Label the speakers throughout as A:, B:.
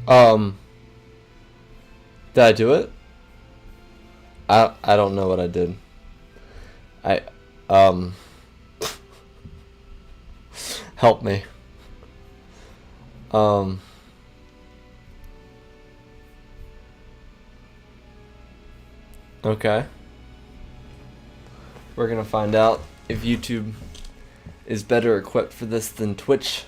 A: Um, did I do it? I don't know what I did. I um help me. Um okay. We're gonna find out if YouTube is better equipped for this than Twitch.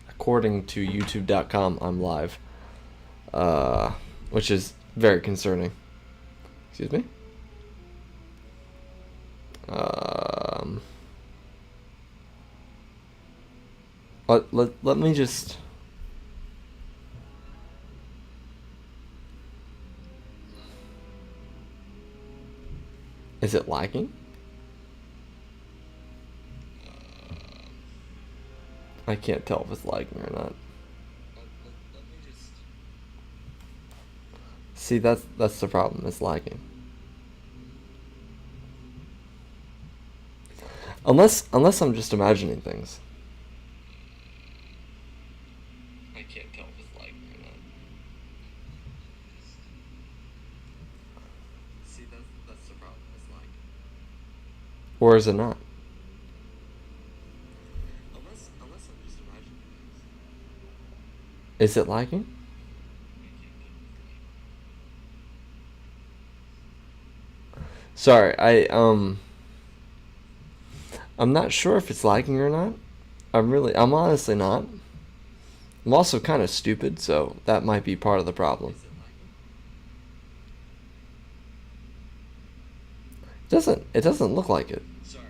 A: According to YouTube.com, I'm live. Which is very concerning. Excuse me? Let me just... Is it lagging? I can't tell if it's lagging or not. See, that's the problem. It's lagging. Unless I'm just imagining things. I can't tell if it's lagging or not. See, that's the problem. It's lagging. Or is it not? Unless I'm just imagining things. Is it lagging? Sorry, I'm not sure if it's lagging or not. I'm honestly not. I'm also kind of stupid, so that might be part of the problem. It doesn't look like it. Sorry,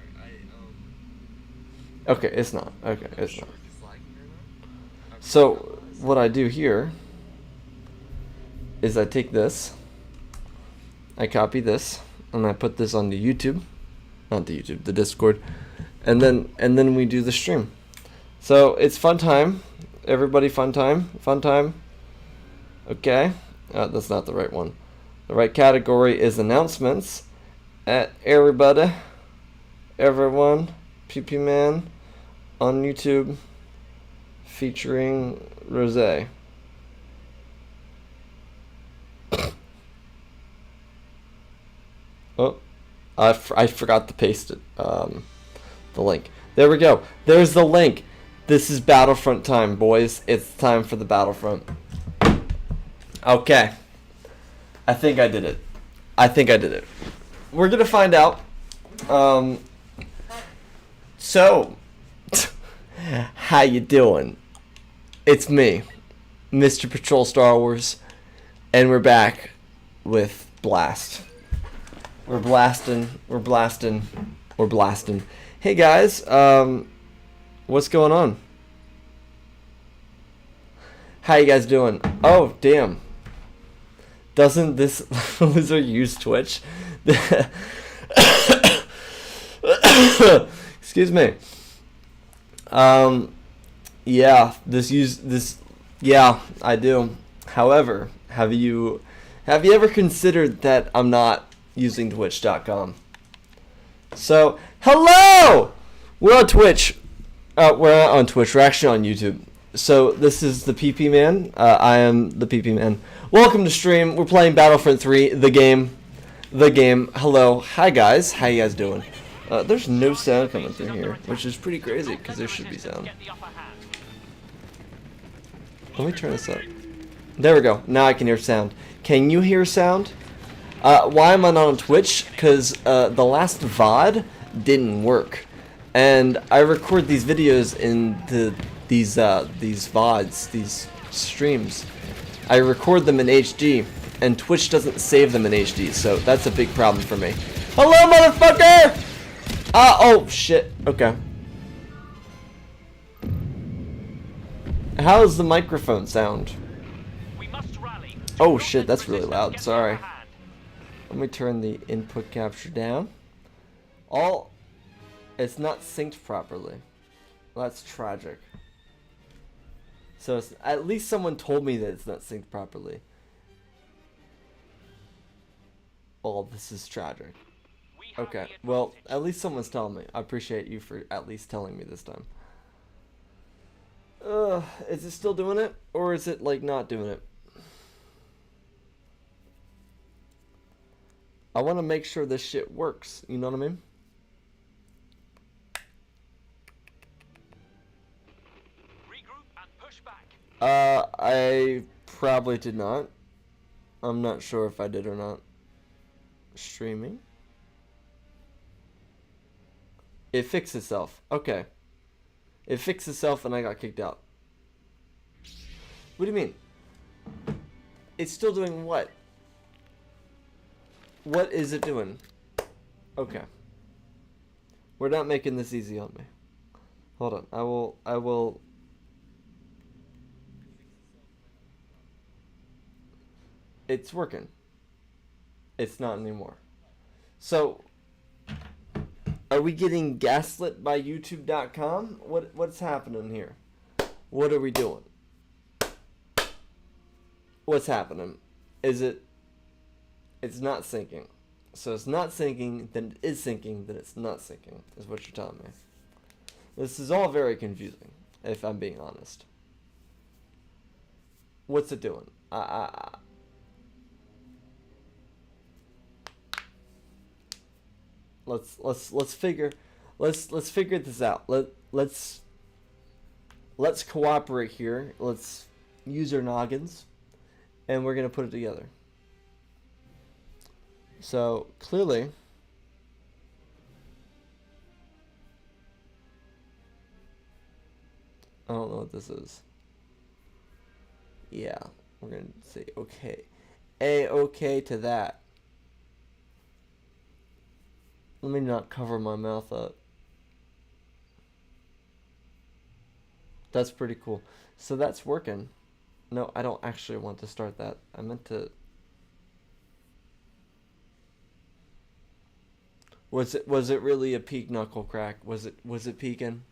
A: Okay, it's not. Okay, it's not. So, what I do here is I take this, I copy this, and I put this on the YouTube, not the YouTube, the Discord, and then we do the stream. So it's fun time, everybody. Fun time. Okay, that's not the right one. The right category is announcements. At everybody, everyone, PP Man, on YouTube, featuring Rosé. Oh, I forgot to paste it. The link. There we go. There's the link. This is Battlefront time, boys. It's time for the Battlefront. Okay. I think I did it. We're gonna find out. So, how you doing? It's me, Mr. Patrol Star Wars, and we're back with Blast. We're blasting. Hey guys, what's going on? How you guys doing? Oh, damn. Doesn't this loser use Twitch? Excuse me. Yeah, yeah, I do. However, have you ever considered that I'm not using twitch.com? So, hello! We're on Twitch. We're not on Twitch. We're actually on YouTube. So, this is the PP Man. I am the PP Man. Welcome to stream. We're playing Battlefront 3, the game. Hello. Hi, guys. How you guys doing? There's no sound coming through here, which is pretty crazy, because there should be sound. Let me turn this up. There we go. Now I can hear sound. Can you hear sound? Why am I not on Twitch? Because the last VOD didn't work, and I record these videos in these VODs, these streams. I record them in HD, and Twitch doesn't save them in HD, so that's a big problem for me. Hello, motherfucker! Oh shit. Okay. How's the microphone sound? Oh shit, that's really loud. Sorry. Let me turn the input capture down. It's not synced properly. Well, that's tragic. So at least someone told me that it's not synced properly. Oh, this is tragic. Okay, well, at least someone's telling me. I appreciate you for at least telling me this time. Is it still doing it? Or is it, like, not doing it? I want to make sure this shit works. You know what I mean?
B: Regroup and push back.
A: I probably did not. I'm not sure if I did or not. Streaming. It fixed itself. Okay. It fixed itself and I got kicked out. What do you mean? It's still doing what? What is it doing? Okay. We're not making this easy on me. Hold on. I will. It's working. It's not anymore. So, are we getting gaslit by YouTube.com? What's happening here? What are we doing? What's happening? Is it... It's not syncing. So it's not syncing, then it is syncing, then it's not syncing, is what you're telling me. This is all very confusing, if I'm being honest. What's it doing? Let's figure this out. Let's cooperate here. Let's use our noggins, and we're gonna put it together. So clearly, I don't know what this is. Yeah, we're gonna say okay. A-okay to that. Let me not cover my mouth up. That's pretty cool. So that's working. No, I don't actually want to start that. I meant to... Was it really a peak knuckle crack? Was it peaking?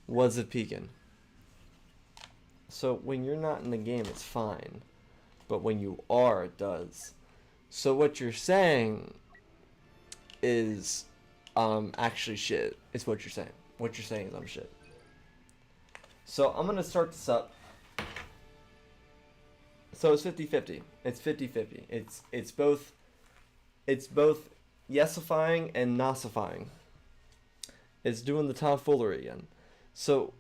A: Was it peaking? So when you're not in the game, it's fine. But when you are, it does. So what you're saying is actually shit. Is what you're saying. What you're saying is I'm shit. So I'm gonna start this up. So it's 50-50. It's 50-50. It's both yesifying and nosifying. It's doing the tomfoolery again. So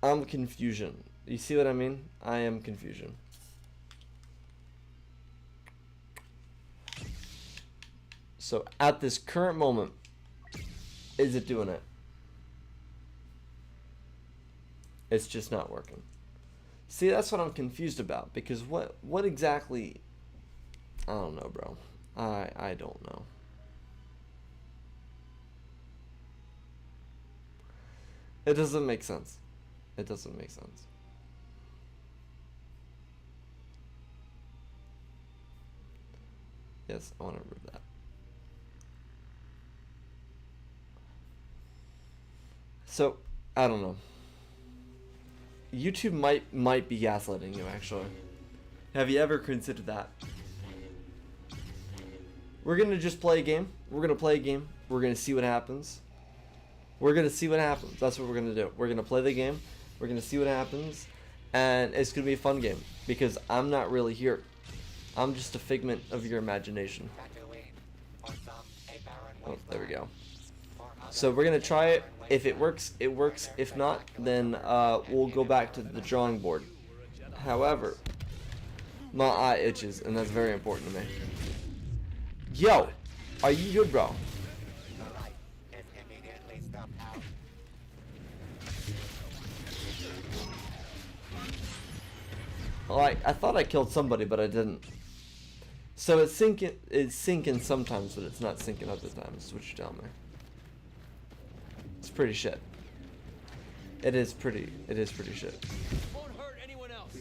A: I'm confusion. You see what I mean? I am confusion. So at this current moment, is it doing it? It's just not working. See, that's what I'm confused about, because what exactly... I don't know, bro. I don't know. It doesn't make sense. It doesn't make sense. Yes, I want to remove that. So, I don't know. YouTube might be gaslighting you, actually. Have you ever considered that? We're gonna just play a game. We're gonna play a game. We're gonna see what happens. We're gonna see what happens. That's what we're gonna do. We're gonna play the game. We're gonna see what happens. And it's gonna be a fun game. Because I'm not really here. I'm just a figment of your imagination. Oh, there we go. So we're gonna try it. If it works, it works. If not, then we'll go back to the drawing board. However, my eye itches, and that's very important to me. Yo, are you good, bro? Like, I thought I killed somebody, but I didn't. So it's syncing sometimes, but it's not syncing other times. Is what you're telling me. It's pretty shit. It is pretty shit.
B: Won't hurt anyone else.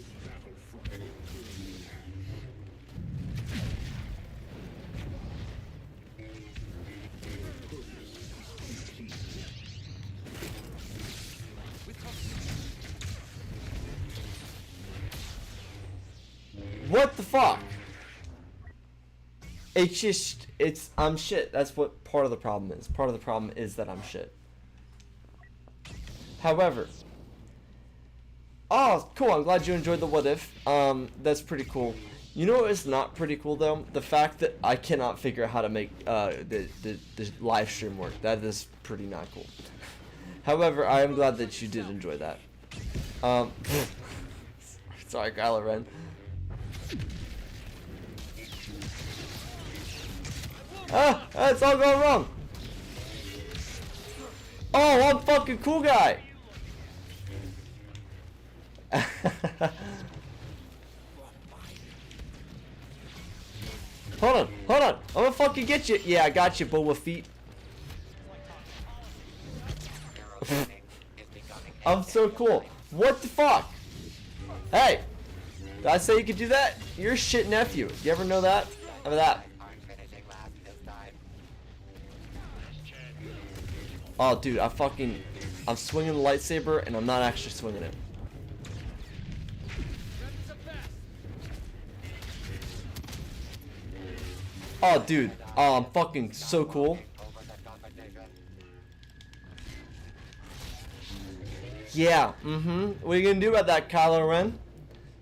A: What the fuck? I'm shit. That's what part of the problem is. Part of the problem is that I'm shit. However, Oh, cool. I'm glad you enjoyed the what if. That's pretty cool. You know what is not pretty cool though? The fact that I cannot figure out how to make the live stream work. That is pretty not cool. However, I am glad that you did enjoy that. Sorry, Kylo Ren. It's all going wrong. Oh, I'm fucking cool guy. Hold on. I'm gonna fucking get you. Yeah, I got you, Boba Feet. I'm so cool. What the fuck? Hey! Did I say you could do that? You're a shit nephew. You ever know that? How about that? Oh, dude, I'm swinging the lightsaber and I'm not actually swinging it. Oh, dude. Oh, I'm fucking so cool. Yeah, What are you gonna do about that, Kylo Ren?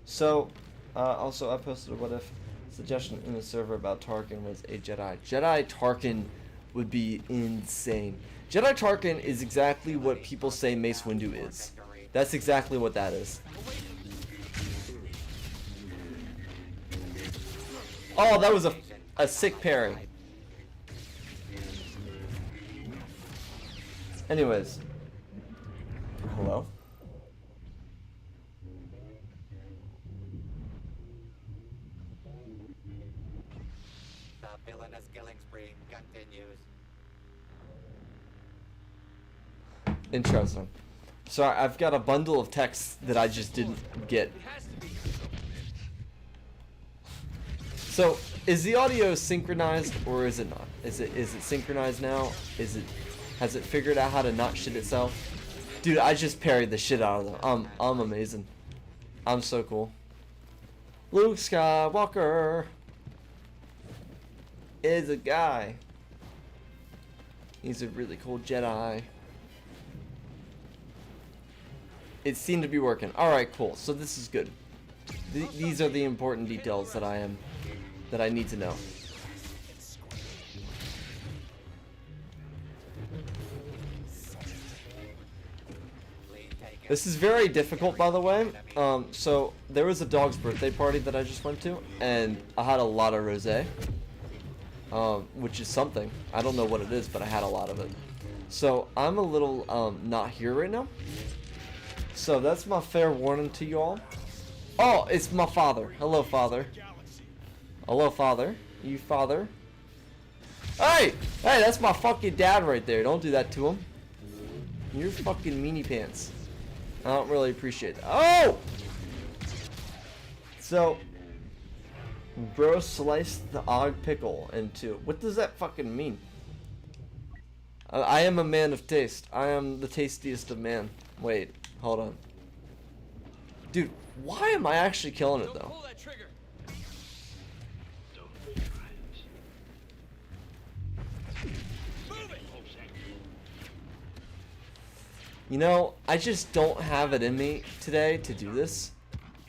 A: So, also I posted a what if suggestion in the server about Tarkin was a Jedi. Jedi Tarkin would be insane. Jedi Tarkin is exactly what people say Mace Windu is. That's exactly what that is. Oh, that was a sick parry. Anyways. Hello?
C: The villainous killing spree continues.
A: Interesting. So I've got a bundle of texts that I just didn't get.
B: It has to be.
A: So is the audio synchronized or is it not? Is it synchronized now? Has it figured out how to not shit itself? Dude, I just parried the shit out of them. I'm amazing. I'm so cool. Luke Skywalker is a guy. He's a really cool Jedi. It seemed to be working. Alright, cool. So this is good. These are the important details that I need to know. This is very difficult, by the way. So there was a dog's birthday party that I just went to, and I had a lot of rosé, which is something. I don't know what it is, but I had a lot of it. So I'm a little not here right now. So that's my fair warning to you all. Oh, it's my father. Hello, father. Hello, father. You father. Hey! Hey, that's my fucking dad right there. Don't do that to him. You're fucking meanie pants. I don't really appreciate that. Oh! So, bro sliced the odd pickle into... What does that fucking mean? I am a man of taste. I am the tastiest of man. Wait, hold on. Dude, why am I actually killing it,
B: Don't
A: though?
B: pull that trigger. Move it.
A: You know, I just don't have it in me today to do this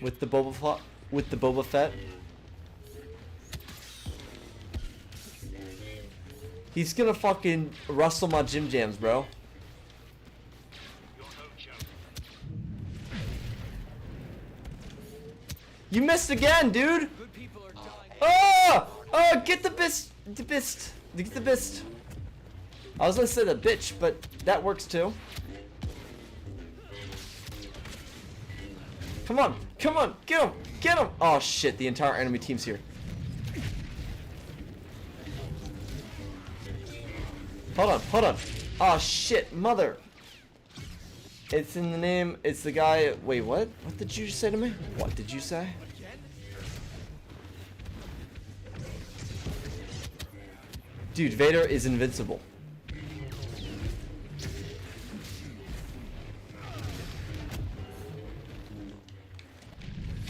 A: with the Boba Fett. He's gonna fucking rustle my Jim Jams, bro. You missed again, dude.
B: Good people are dying.
A: Oh! Oh! Get the bist! Get the bist! I was gonna say the bitch, but that works too. Come on! Come on! Get him! Get him! Oh shit! The entire enemy team's here. Hold on! Hold on! Oh shit! Mother! It's in the name. It's the guy. Wait, what? What did you say to me? What did you say? Dude, Vader is invincible.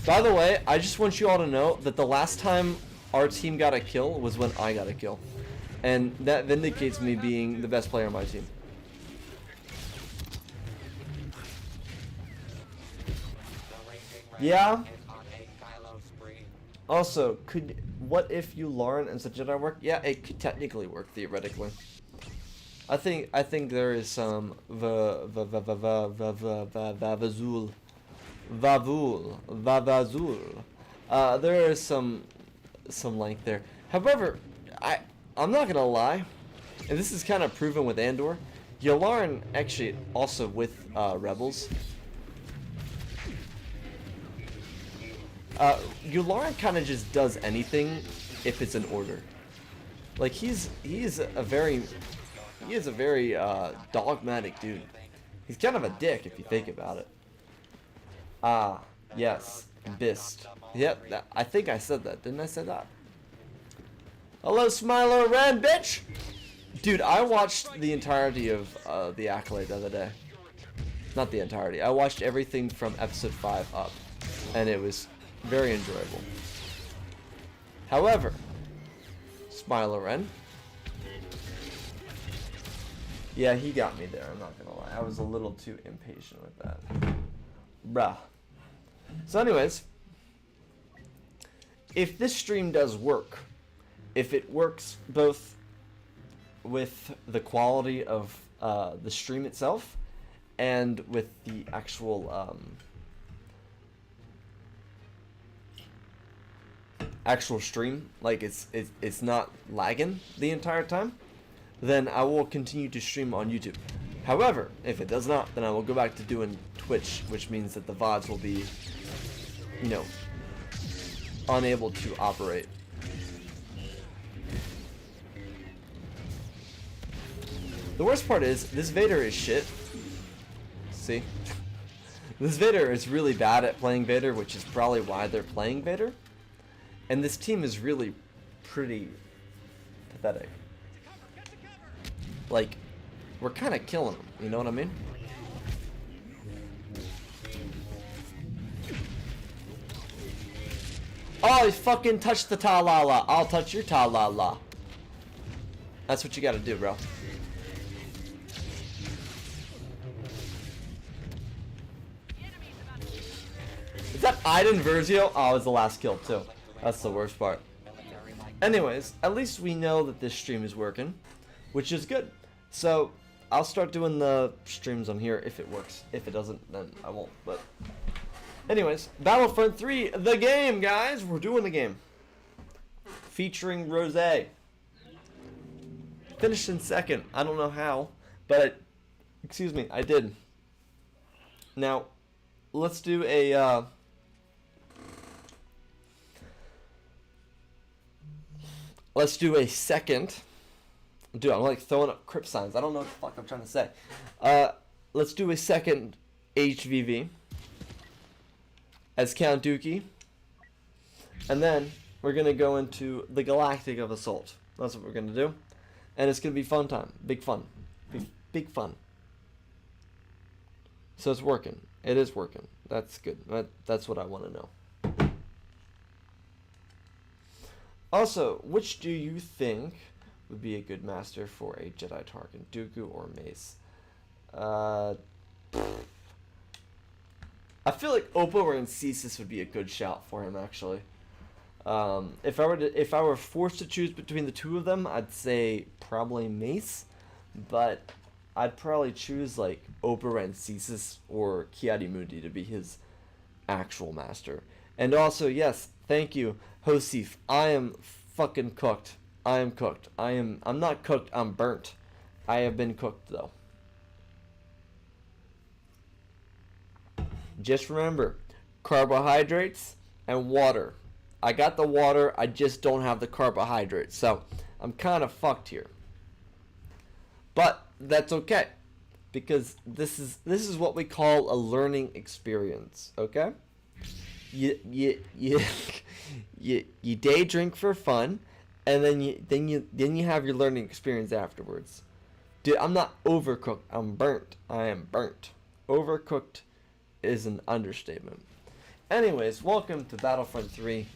A: By the way, I just want you all to know that the last time our team got a kill was when I got a kill. And that vindicates me being the best player on my team. Yeah.
C: is on a Kylo spree.
A: Also, what if you learn and such Jedi work? Yeah, it could technically work theoretically. I think there is some vavazul. There is some length there. However, I'm not gonna lie, and this is kind of proven with Andor. Yularen actually also with Rebels. Yularen kind of just does anything if it's an order. Like he is a very dogmatic dude. He's kind of a dick if you think about it. Ah, yes, Bist. Yep, I think I said that. Didn't I say that? Hello, Smilo Ren, bitch! Dude, I watched the entirety of The Accolade the other day. Not the entirety. I watched everything from episode 5 up. And it was very enjoyable. However, Smilo Ren. Yeah, he got me there, I'm not gonna lie. I was a little too impatient with that. Bruh. So anyways, if this stream does work, if it works both with the quality of the stream itself and with the actual stream, like it's not lagging the entire time, then I will continue to stream on YouTube. However, if it does not, then I will go back to doing Twitch, which means that the VODs will be, you know, unable to operate. The worst part is, this Vader is shit. See? This Vader is really bad at playing Vader, which is probably why they're playing Vader. And this team is really pretty pathetic. Like, we're kind of killing them, you know what I mean? Oh, he fucking touched the ta-la-la. I'll touch your ta-la-la. That's what you gotta do, bro. Is that Iden Versio? Oh, it was the last kill, too. That's the worst part. Anyways, at least we know that this stream is working, which is good. So, I'll start doing the streams on here if it works. If it doesn't, then I won't. But, anyways, Battlefront 3, the game, guys! We're doing the game. Featuring Rose. Finished in second. I don't know how, but, excuse me, I did. Now, let's do a, let's do a second. Dude, I'm like throwing up crypt signs. I don't know what the fuck I'm trying to say. Let's do a second HVV as Count Dookie. And then we're going to go into the Galactic of Assault. That's what we're going to do. And it's going to be fun time. Big fun. Big fun. So it's working. It is working. That's good. That's what I want to know. Also, which do you think would be a good master for a Jedi Tarkin, Dooku or Mace? I feel like Oppo or Incesis would be a good shout for him, actually. If I were forced to choose between the two of them, I'd say probably Mace, but I'd probably choose like Oppo Incesis or Ki-Adi-Mundi to be his actual master. And also, yes, thank you, Hosif. I am fucking cooked. I am cooked. I'm not cooked, I'm burnt. I have been cooked though. Just remember, carbohydrates and water. I got the water, I just don't have the carbohydrates. So, I'm kind of fucked here. But that's okay, because this is what we call a learning experience, okay? You day drink for fun, and then you have your learning experience afterwards. Dude, I'm not overcooked. I'm burnt. I am burnt. Overcooked is an understatement. Anyways, welcome to Battlefront 3.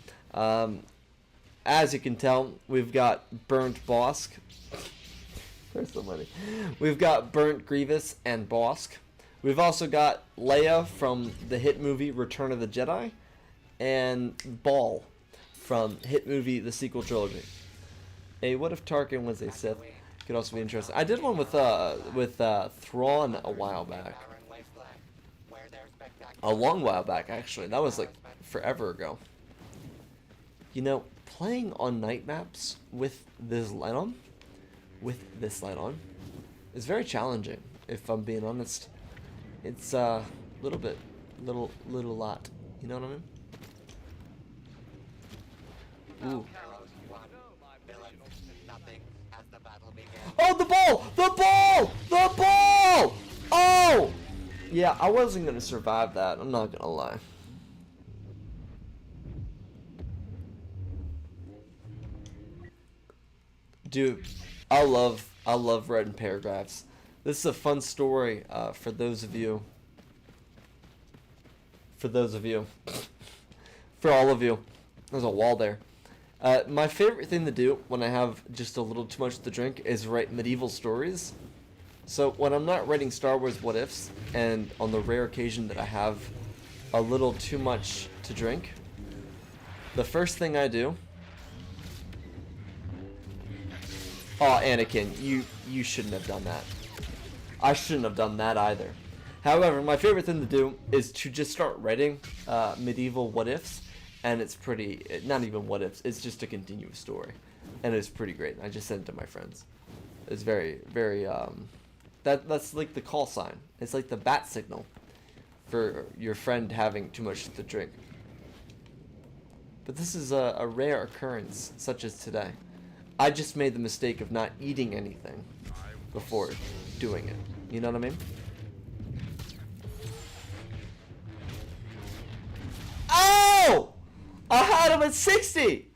A: As you can tell, we've got Burnt Bosk. There's so many. We've got Burnt Grievous and Bosk. We've also got Leia from the hit movie Return of the Jedi, and Ball from hit movie The Sequel Trilogy. What if Tarkin was a Sith? Could also be interesting. I did one with Thrawn a while back. A long while back, actually. That was like forever ago. You know, playing on night maps with this light on, is very challenging. If I'm being honest, it's a little lot. You know what I mean? Ooh. Oh, the ball! The ball! The ball! Oh! Yeah, I wasn't gonna survive that. I'm not gonna lie. Dude, I love writing paragraphs. This is a fun story for those of you. For all of you. There's a wall there. My favorite thing to do when I have just a little too much to drink is write medieval stories. So when I'm not writing Star Wars what ifs, and on the rare occasion that I have a little too much to drink, the first thing I do... Oh, Anakin, you shouldn't have done that. I shouldn't have done that either. However, my favorite thing to do is to just start writing medieval what ifs. And it's pretty, not even what ifs, it's just a continuous story. And it's pretty great. I just sent it to my friends. It's very, very, that's like the call sign. It's like the bat signal for your friend having too much to drink. But this is a rare occurrence, such as today. I just made the mistake of not eating anything before doing it. You know what I mean? Oh! I had him at 60!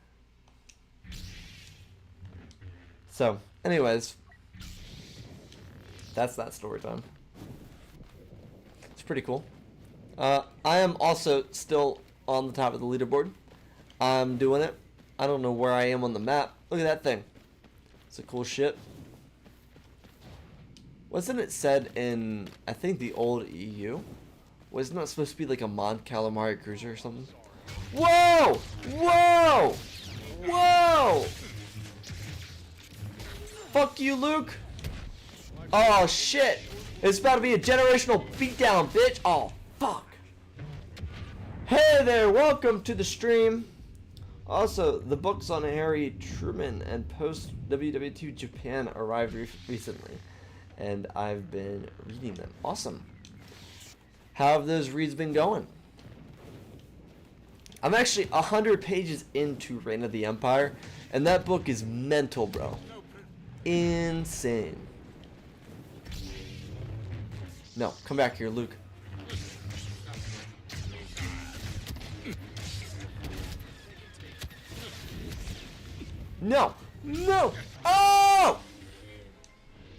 A: So, anyways, that's that story time. It's pretty cool. I am also still on the top of the leaderboard. I'm doing it. I don't know where I am on the map. Look at that thing. It's a cool ship. Wasn't it said in, I think, the old EU? Wasn't that supposed to be like a Mon Calamari cruiser or something? Whoa! Whoa! Whoa! Fuck you, Luke! Oh, shit! It's about to be a generational beatdown, bitch! Oh, fuck! Hey there, welcome to the stream! Also, the books on Harry Truman and post-WW2 Japan arrived recently, and I've been reading them. Awesome. How have those reads been going? I'm actually 100 pages into Reign of the Empire, and that book is mental, bro. Insane. No, come back here, Luke. No! No! Oh!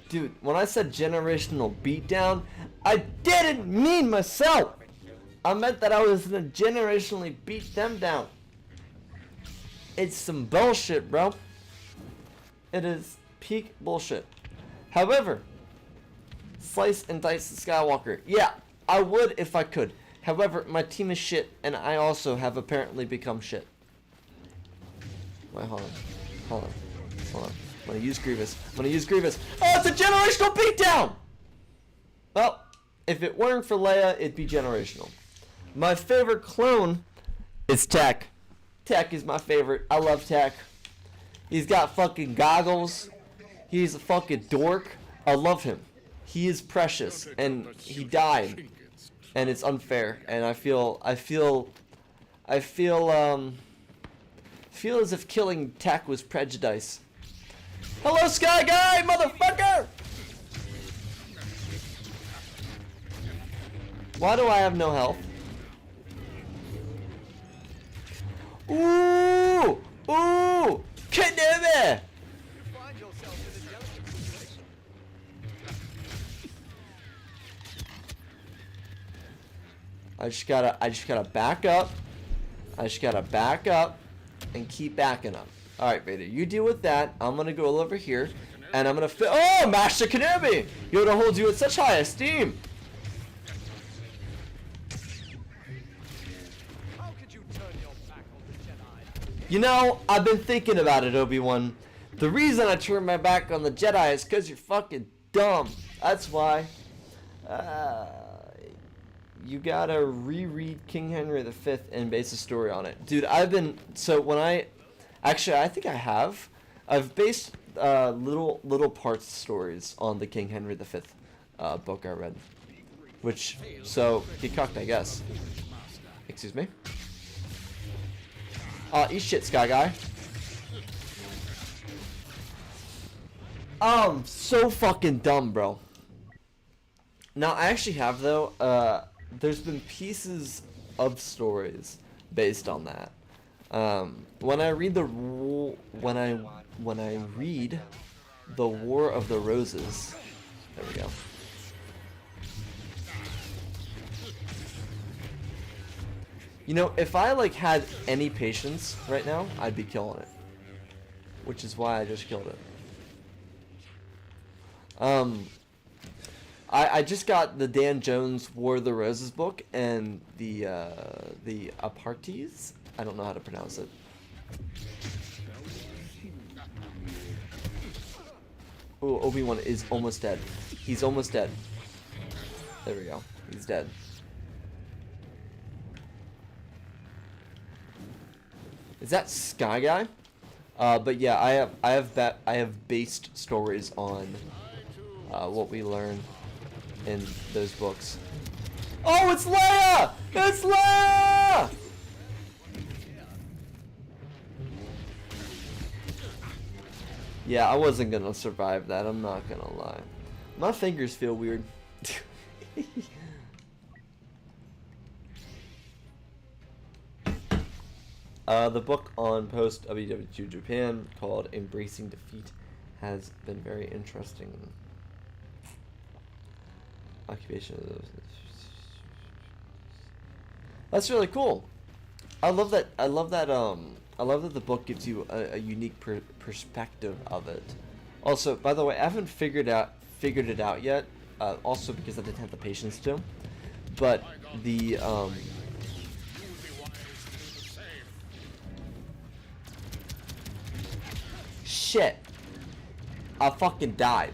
A: Dude, when I said generational beatdown, I didn't mean myself! I meant that I was gonna generationally beat them down. It's some bullshit, bro. It is peak bullshit. However, slice and dice the Skywalker. Yeah, I would if I could. However, my team is shit, and I also have apparently become shit. Wait, hold on. Hold on. Hold on. I'm gonna use Grievous. Oh, it's a generational beatdown! Well, if it weren't for Leia, it'd be generational. My favorite clone is Tech. Tech is my favorite. I love Tech. He's got fucking goggles. He's a fucking dork. I love him. He is precious, and he died, and it's unfair. And I feel as if killing Tech was prejudice. Hello, Sky Guy, motherfucker! Why do I have no health? Ooh! Ooh! Kenobi! I just gotta back up. I just gotta back up and keep backing up. Alright, Vader, you deal with that. I'm gonna go over here and I'm gonna oh, Master Kenobi! Yoda holds you in such high esteem! You know, I've been thinking about it, Obi-Wan. The reason I turned my back on the Jedi is because you're fucking dumb. That's why. You gotta reread King Henry V and base a story on it. Dude, actually, I think I have. I've based little parts stories on the King Henry V book I read. So, get cocked, I guess. Excuse me. Eat shit, Sky Guy. So fucking dumb, bro. Now, I actually have, though, there's been pieces of stories based on that. When I read the War of the Roses, there we go. You know, if I like had any patience right now, I'd be killing it. Which is why I just killed it. I just got the Dan Jones War of the Roses book and the Apartes. I don't know how to pronounce it. Oh, Obi-Wan is almost dead. He's almost dead. There we go. He's dead. Is that Sky Guy? But yeah, I have based stories on what we learn in those books. Oh, it's Leia! It's Leia! Yeah, I wasn't gonna survive that. I'm not gonna lie. My fingers feel weird. The book on post WW2 Japan called Embracing Defeat has been very interesting. Occupation of that's really cool. I love that the book gives you a unique perspective of it. Also, by the way, I haven't figured it out yet. Also because I didn't have the patience to. But the shit, I fucking died.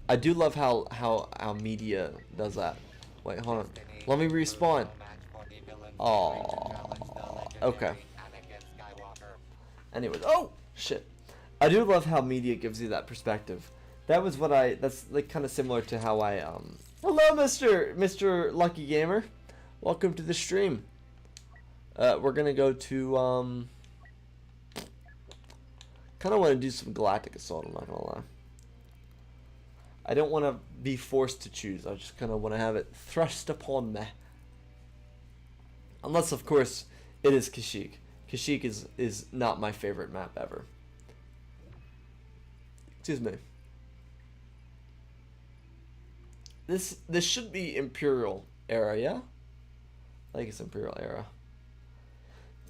A: I do love how media does that. Wait, hold on. Let me respawn. Oh, okay. Anyways, oh shit. I do love how media gives you that perspective. That's like kind of similar to how I hello, Mr. Lucky Gamer. Welcome to the stream. We're gonna go to kind of want to do some Galactic Assault. I'm not gonna lie. I don't want to be forced to choose. I just kind of want to have it thrust upon me. Unless, of course, it is Kashyyyk. Kashyyyk is not my favorite map ever. Excuse me. This should be Imperial era, yeah? I think it's Imperial era.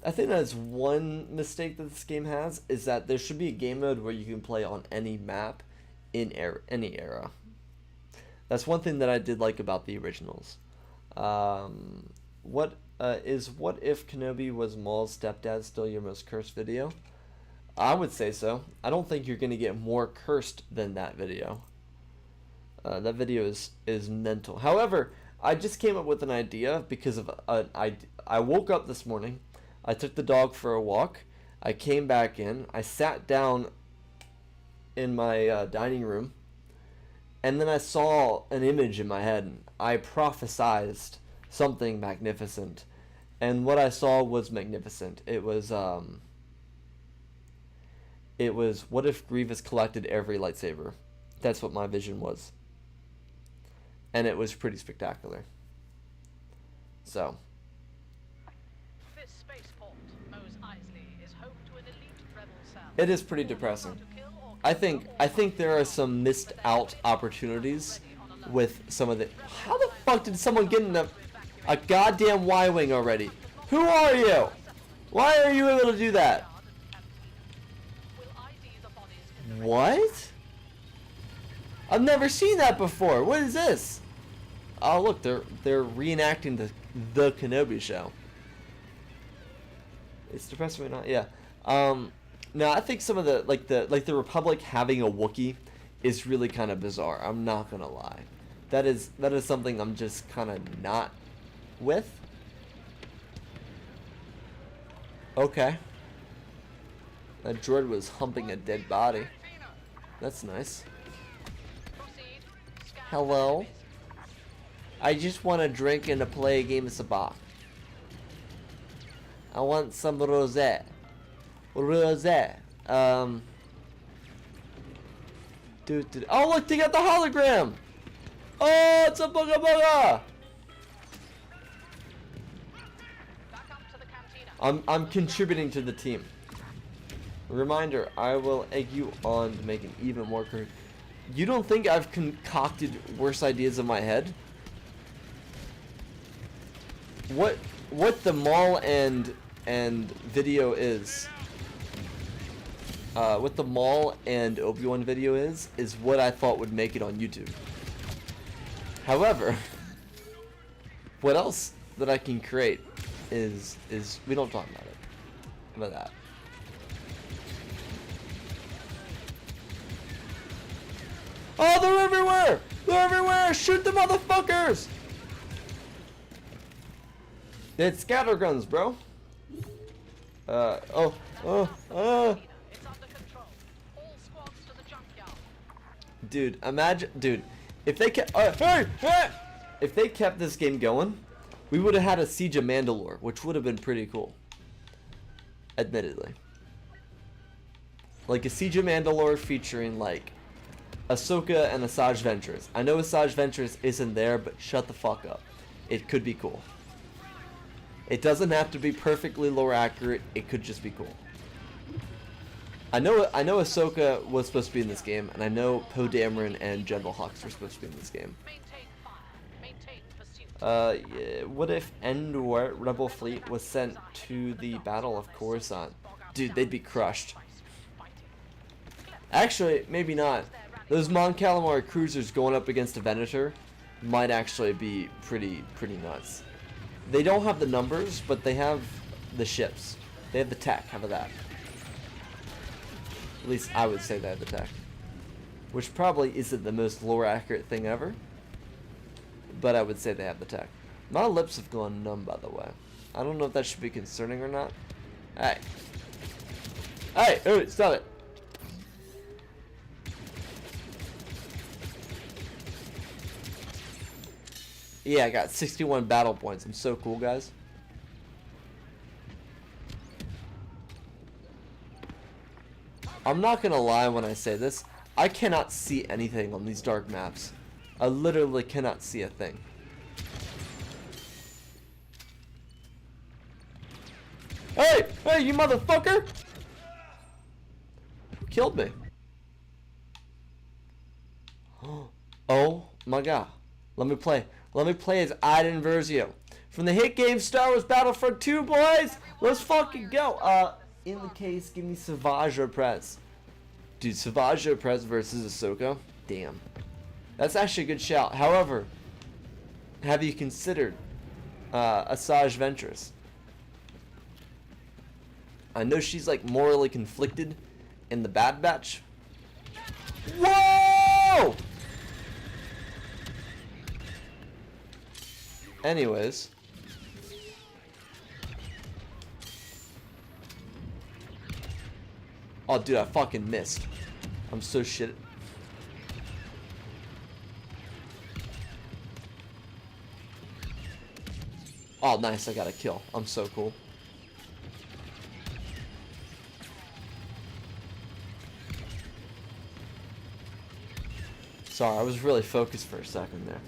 A: I think that's one mistake that this game has, is that there should be a game mode where you can play on any map in any era. That's one thing that I did like about the originals. What if Kenobi was Maul's stepdad still your most cursed video? I would say so. I don't think you're gonna get more cursed than that video. That video is mental. However, I just came up with an idea because of I woke up this morning. I took the dog for a walk. I came back in. I sat down in my dining room, and then I saw an image in my head. I prophesized something magnificent, and what I saw was magnificent. It was what if Grievous collected every lightsaber? That's what my vision was, and it was pretty spectacular. So.
D: This spaceport, Mos Eisley, is home to an elite rebel cell.
A: It is pretty depressing. I think there are some missed out opportunities with some of the. How the fuck did someone get in a goddamn Y-wing already? Who are you? Why are you able to do that? What? I've never seen that before. What is this? Oh look, they're reenacting the Kenobi show. It's depressing or not? Yeah. No, I think some of the the Republic having a Wookiee is really kind of bizarre. I'm not gonna lie. That is something I'm just kind of not with. Okay. That droid was humping a dead body. That's nice.
D: Proceed. Scan
A: Hello.
D: enemies.
A: I just want to drink and to play a game of sabacc. I want some rosé. Rosé. Dude. Oh, look, they got the hologram. Oh, it's a booga booga.
D: Back up to the cantina.
A: I'm contributing to the team. Reminder, I will egg you on to make an even more crew. You don't think I've concocted worse ideas in my head? What the mall and video is, what the Maul and Obi-Wan video is what I thought would make it on YouTube. However, what else that I can create is we don't talk about it. How about that? Oh, they're everywhere! They're everywhere! Shoot the motherfuckers! They had scatter guns, bro.
D: It's under control. All squads to the junkyard.
A: Dude, imagine, if they kept, if they kept this game going, we would have had a Siege of Mandalore, which would have been pretty cool. Admittedly. Like a Siege of Mandalore featuring, like, Ahsoka and Asajj Ventress. I know Asajj Ventress isn't there, but shut the fuck up. It could be cool. It doesn't have to be perfectly lore accurate, it could just be cool. I know Ahsoka was supposed to be in this game, and I know Poe Dameron and General Hux were supposed to be in this game.
D: Maintain fire. Maintain pursuit.
A: Yeah, what if Endor Rebel fleet was sent to the Battle of Coruscant? Dude, they'd be crushed. Actually, maybe not. Those Mon Calamari cruisers going up against a Venator might actually be pretty nuts. They don't have the numbers, but they have the ships. They have the tech. How about that? At least I would say they have the tech. Which probably isn't the most lore accurate thing ever. But I would say they have the tech. My lips have gone numb, by the way. I don't know if that should be concerning or not. Hey. Hey, stop it. Yeah, I got 61 battle points. I'm so cool, guys. I'm not gonna lie when I say this. I cannot see anything on these dark maps. I literally cannot see a thing. Hey, you motherfucker! Who killed me? Oh my god. Let me play as Iden Versio. From the hit game Star Wars Battlefront 2, boys! Let's fucking go! In the case, give me Savage Oprez. Dude, Savage Oprez versus Ahsoka? Damn. That's actually a good shout. However, have you considered Asajj Ventress? I know she's like morally conflicted in the Bad Batch. Whoa! Anyways. Oh, dude, I fucking missed. I'm so shit. Oh, nice, I got a kill. I'm so cool. Sorry, I was really focused for a second there.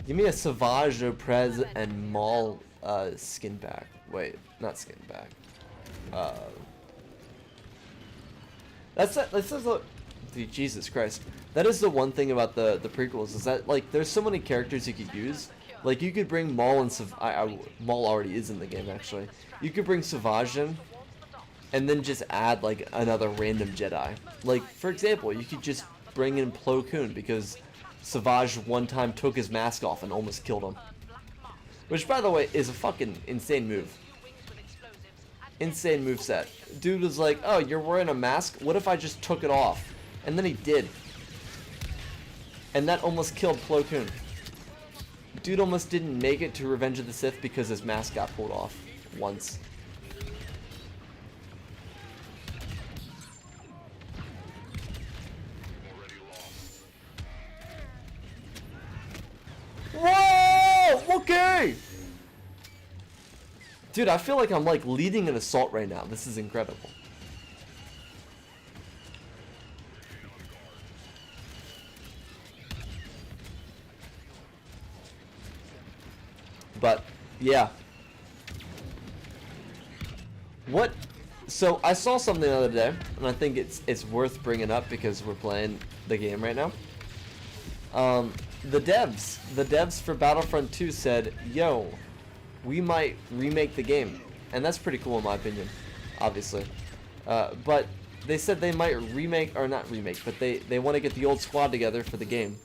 A: Give me a Savage Oprez and Maul skin pack. Wait, not skin pack. Dude, Jesus Christ. That is the one thing about the prequels, is that like there's so many characters you could use. Like you could bring Maul and Maul already is in the game actually. You could bring Savage in and then just add like another random Jedi. Like for example, you could just bring in Plo Koon because Savage one time took his mask off and almost killed him. which by the way is a fucking insane move. Insane moveset. Dude was like, oh, you're wearing a mask? What if I just took it off? And then he did. And that almost killed Plo Koon. Dude almost didn't make it to Revenge of the Sith because his mask got pulled off once. Whoa! Okay! Dude, I feel like I'm like leading an assault right now. This is incredible. But yeah. What? So I saw something the other day, and I think it's worth bringing up because we're playing the game right now. The devs for Battlefront 2 said, "Yo, we might remake the game," and that's pretty cool in my opinion, obviously. But they said they might remake, or not remake, but they want to get the old squad together for the game,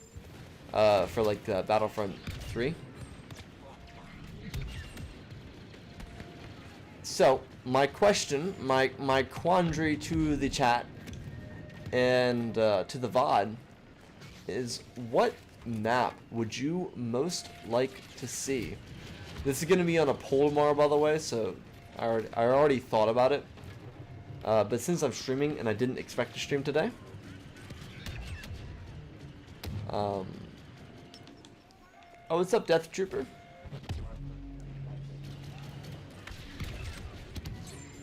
A: for like Battlefront 3. So my question, my quandary to the chat and to the VOD is, what map would you most like to see? This is going to be on a poll tomorrow, by the way, so I already thought about it. But since I'm streaming and I didn't expect to stream today, oh, what's up, Death Trooper?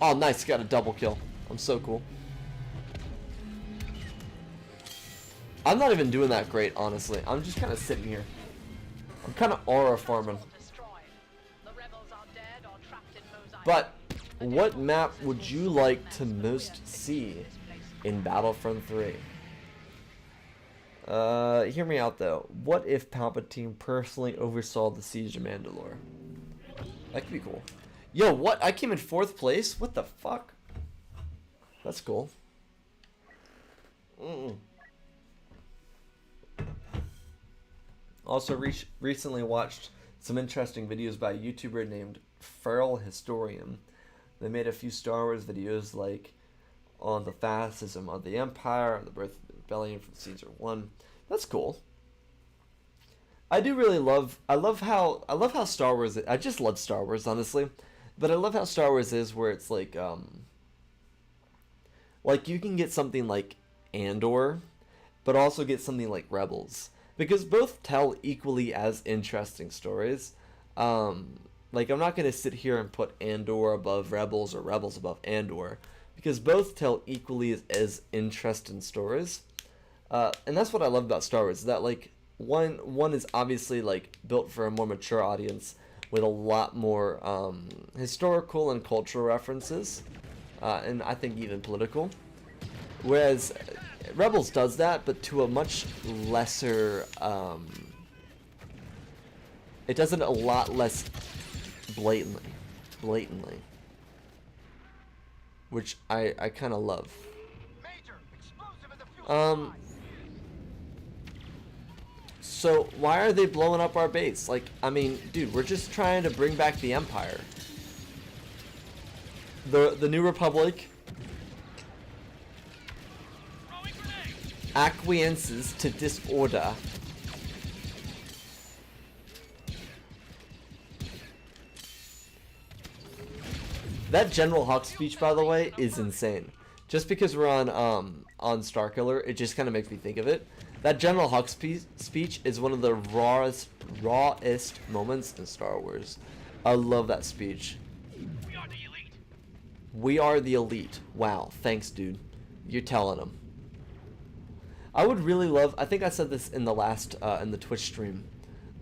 A: Oh, nice, got a double kill. I'm so cool. I'm not even doing that great, honestly. I'm just kind of sitting here. I'm kind of aura farming. But what map would you like to most see in Battlefront 3? Hear me out though. What if Palpatine personally oversaw the Siege of Mandalore? That could be cool. Yo, what? I came in 4th place? What the fuck? That's cool. Also, recently watched some interesting videos by a YouTuber named Feral Historian. They made a few Star Wars videos, like on the fascism of the Empire, the birth of the rebellion from Caesar 1. That's cool. I do really love. I love how Star Wars. I just love Star Wars, honestly. But I love how Star Wars is, where it's like you can get something like Andor, but also get something like Rebels, because both tell equally as interesting stories. Like, I'm not gonna sit here and put Andor above Rebels or Rebels above Andor, because both tell equally as interesting stories. And that's what I love about Star Wars, is that like one is obviously like built for a more mature audience, with a lot more historical and cultural references, and I think even political. Whereas Rebels does that, but to a much lesser, it does it a lot less blatantly, which I kind of love. So why are they blowing up our base? Like, I mean, dude, we're just trying to bring back the Empire. The New Republic acquiesces to disorder. That General Hux speech, by the way, is insane. Just because we're on Starkiller, it just kind of makes me think of it. That General Hux speech is one of the rawest moments in Star Wars. I love that speech.
B: We are the elite.
A: We are the elite. Wow, thanks, dude. You're telling them. I would really love. I think I said this in the last in the Twitch stream,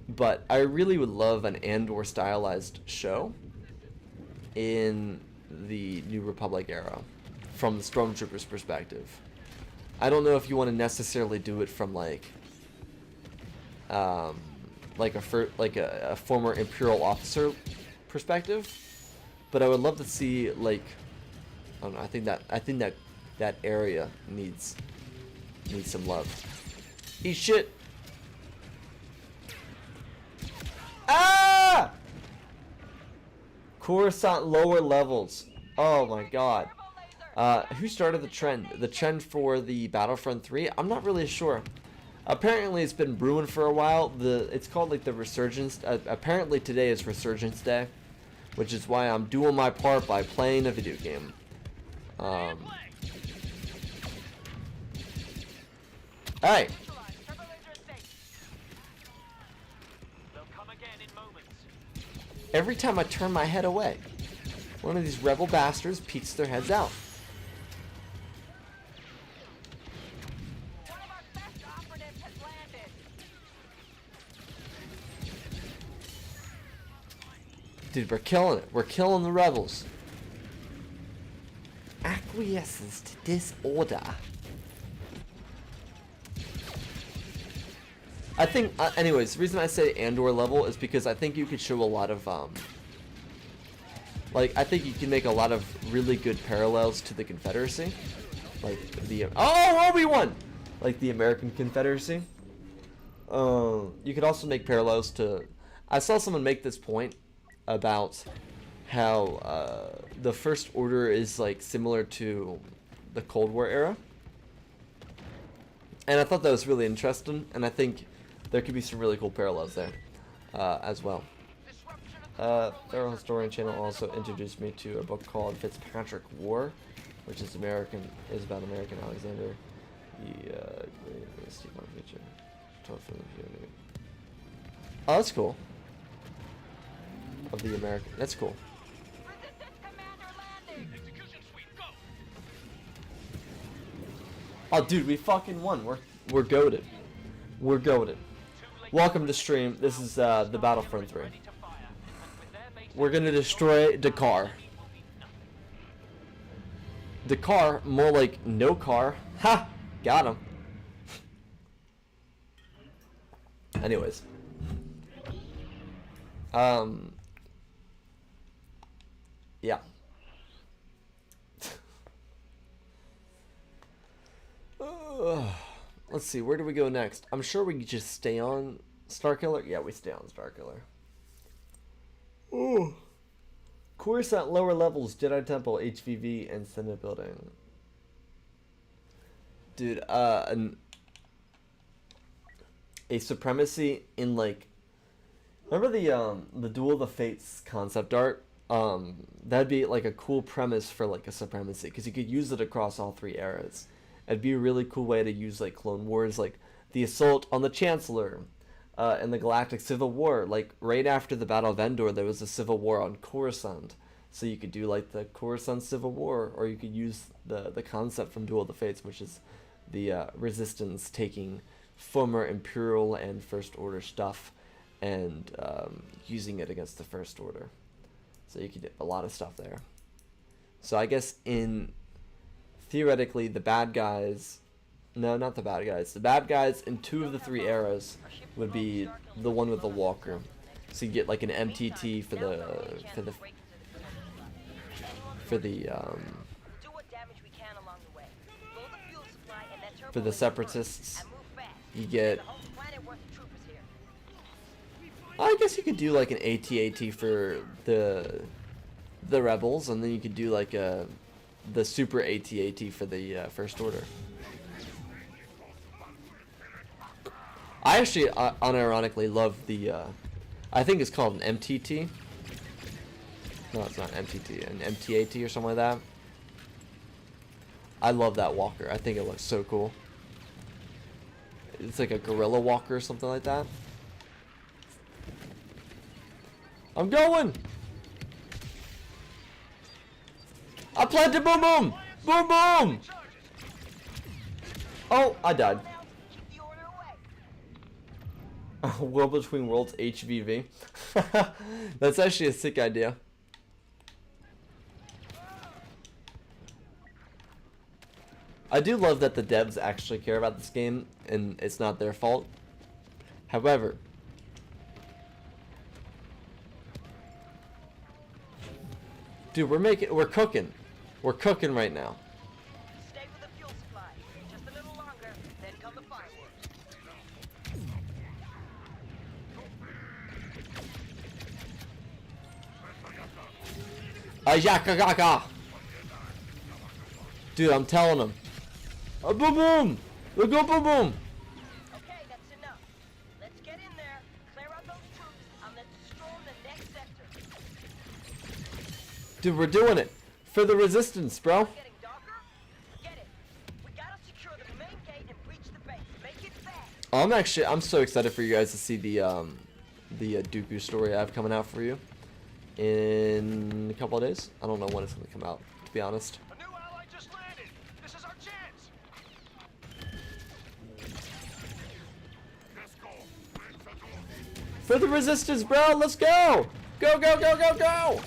A: but I really would love an Andor stylized show in the New Republic era, from the Stormtroopers' perspective. I don't know if you want to necessarily do it from like a former Imperial officer perspective, but I would love to see, like, I don't know. I think that area needs some love. Eat shit. Ah! Coruscant lower levels. Oh my god. Who started the trend? The trend for the Battlefront 3? I'm not really sure. Apparently it's been brewing for a while. It's called like the Resurgence. Apparently today is Resurgence Day, which is why I'm doing my part by playing a video game. Alright.
B: They'll come again in moments.
A: Every time I turn my head away, one of these rebel bastards peeks their heads out.
D: One of our best operatives has landed.
A: Dude, we're killing it. We're killing the rebels. Acquiescence to disorder. I think, anyways, the reason I say Andor level is because I think you could show a lot of, like, I think you can make a lot of really good parallels to the Confederacy. Like, oh, Obi-Wan! Like the American Confederacy. You could also make parallels to, I saw someone make this point about how, the First Order is, like, similar to the Cold War era. And I thought that was really interesting, and I think there could be some really cool parallels there, as well. Feral Historian Channel also introduced me to a book called Fitzpatrick War, which is about American Alexander. Oh, that's cool. Of the American, that's cool.
D: Resistance commander landing.
B: Execution suite, go!
A: Oh, dude, we fucking won. We're goated. We're goated. Welcome to stream. This is the Battlefront 3.
B: Ready to fire. And with their base
A: We're gonna destroy Dakar. Dakar, more like no car. Ha! Got him. Anyways. Yeah. Let's see, where do we go next? I'm sure we could just stay on Starkiller. Yeah, we stay on Starkiller. Ooh. Coruscant lower levels, Jedi Temple, HVV, and Senate building. Dude, a supremacy in, like, remember the Duel of the Fates concept art? That'd be like a cool premise for like a supremacy, because you could use it across all three eras. It'd be a really cool way to use like Clone Wars, like the assault on the Chancellor, and the Galactic Civil War. Like right after the Battle of Endor, there was a civil war on Coruscant, so you could do like the Coruscant Civil War, or you could use the concept from Duel of the Fates, which is the Resistance taking former Imperial and First Order stuff and using it against the First Order. So you could do a lot of stuff there. So I guess theoretically, the bad guys... No, not the bad guys. The bad guys in 2 of the 3 eras would be the one with the walker. So you get like an MTT for the separatists. You get... I guess you could do like an AT-AT for the rebels, and then you could do like the super AT-AT for the First Order. I actually unironically love the I think it's called an MTT. No, it's not MTT, an MTAT or something like that. I love that walker. I think it looks so cool. It's like a gorilla walker or something like that. I'm going! I planted boom boom! Boom boom! Oh, I died. World Between Worlds HVV. That's actually a sick idea. I do love that the devs actually care about this game and it's not their fault. However, dude, we're cooking. We're cooking right now.
D: Stay with the fuel supply. Just a little longer, then come the fireworks.
A: Ayakagaga. Dude, I'm telling him. Boom boom. Look go boom boom.
D: Okay, that's enough. Let's get in there, clear out those troops, and let's storm the next sector.
A: Dude, we're doing it for the resistance, bro.
D: Getting darker? Get it. We gotta secure the main gate and breach the base. Make it fast.
A: I'm so excited for you guys to see the Dooku story I have coming out for you in a couple of days. I don't know when it's gonna come out, to be honest.
B: A new ally just landed. This is our chance.
A: For the resistance, bro. Let's go. Go go go go go.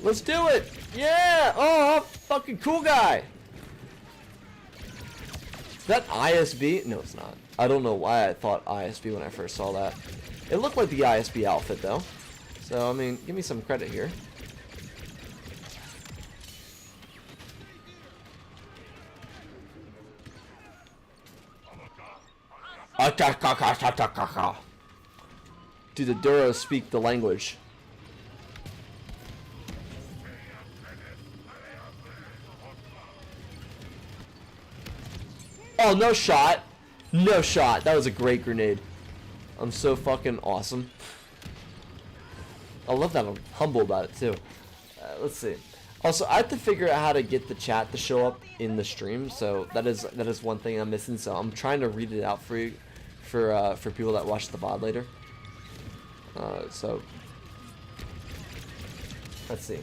A: Let's do it! Yeah! Oh, fucking cool guy! Is that ISB? No, it's not. I don't know why I thought ISB when I first saw that. It looked like the ISB outfit, though. So, I mean, give me some credit here. Dude, the Duros speak the language. Oh, no shot. No shot. That was a great grenade. I'm so fucking awesome. I love that I'm humble about it, too. Let's see. Also, I have to figure out how to get the chat to show up in the stream, so that is one thing I'm missing. So I'm trying to read it out for you, for people that watch the VOD later. So let's see.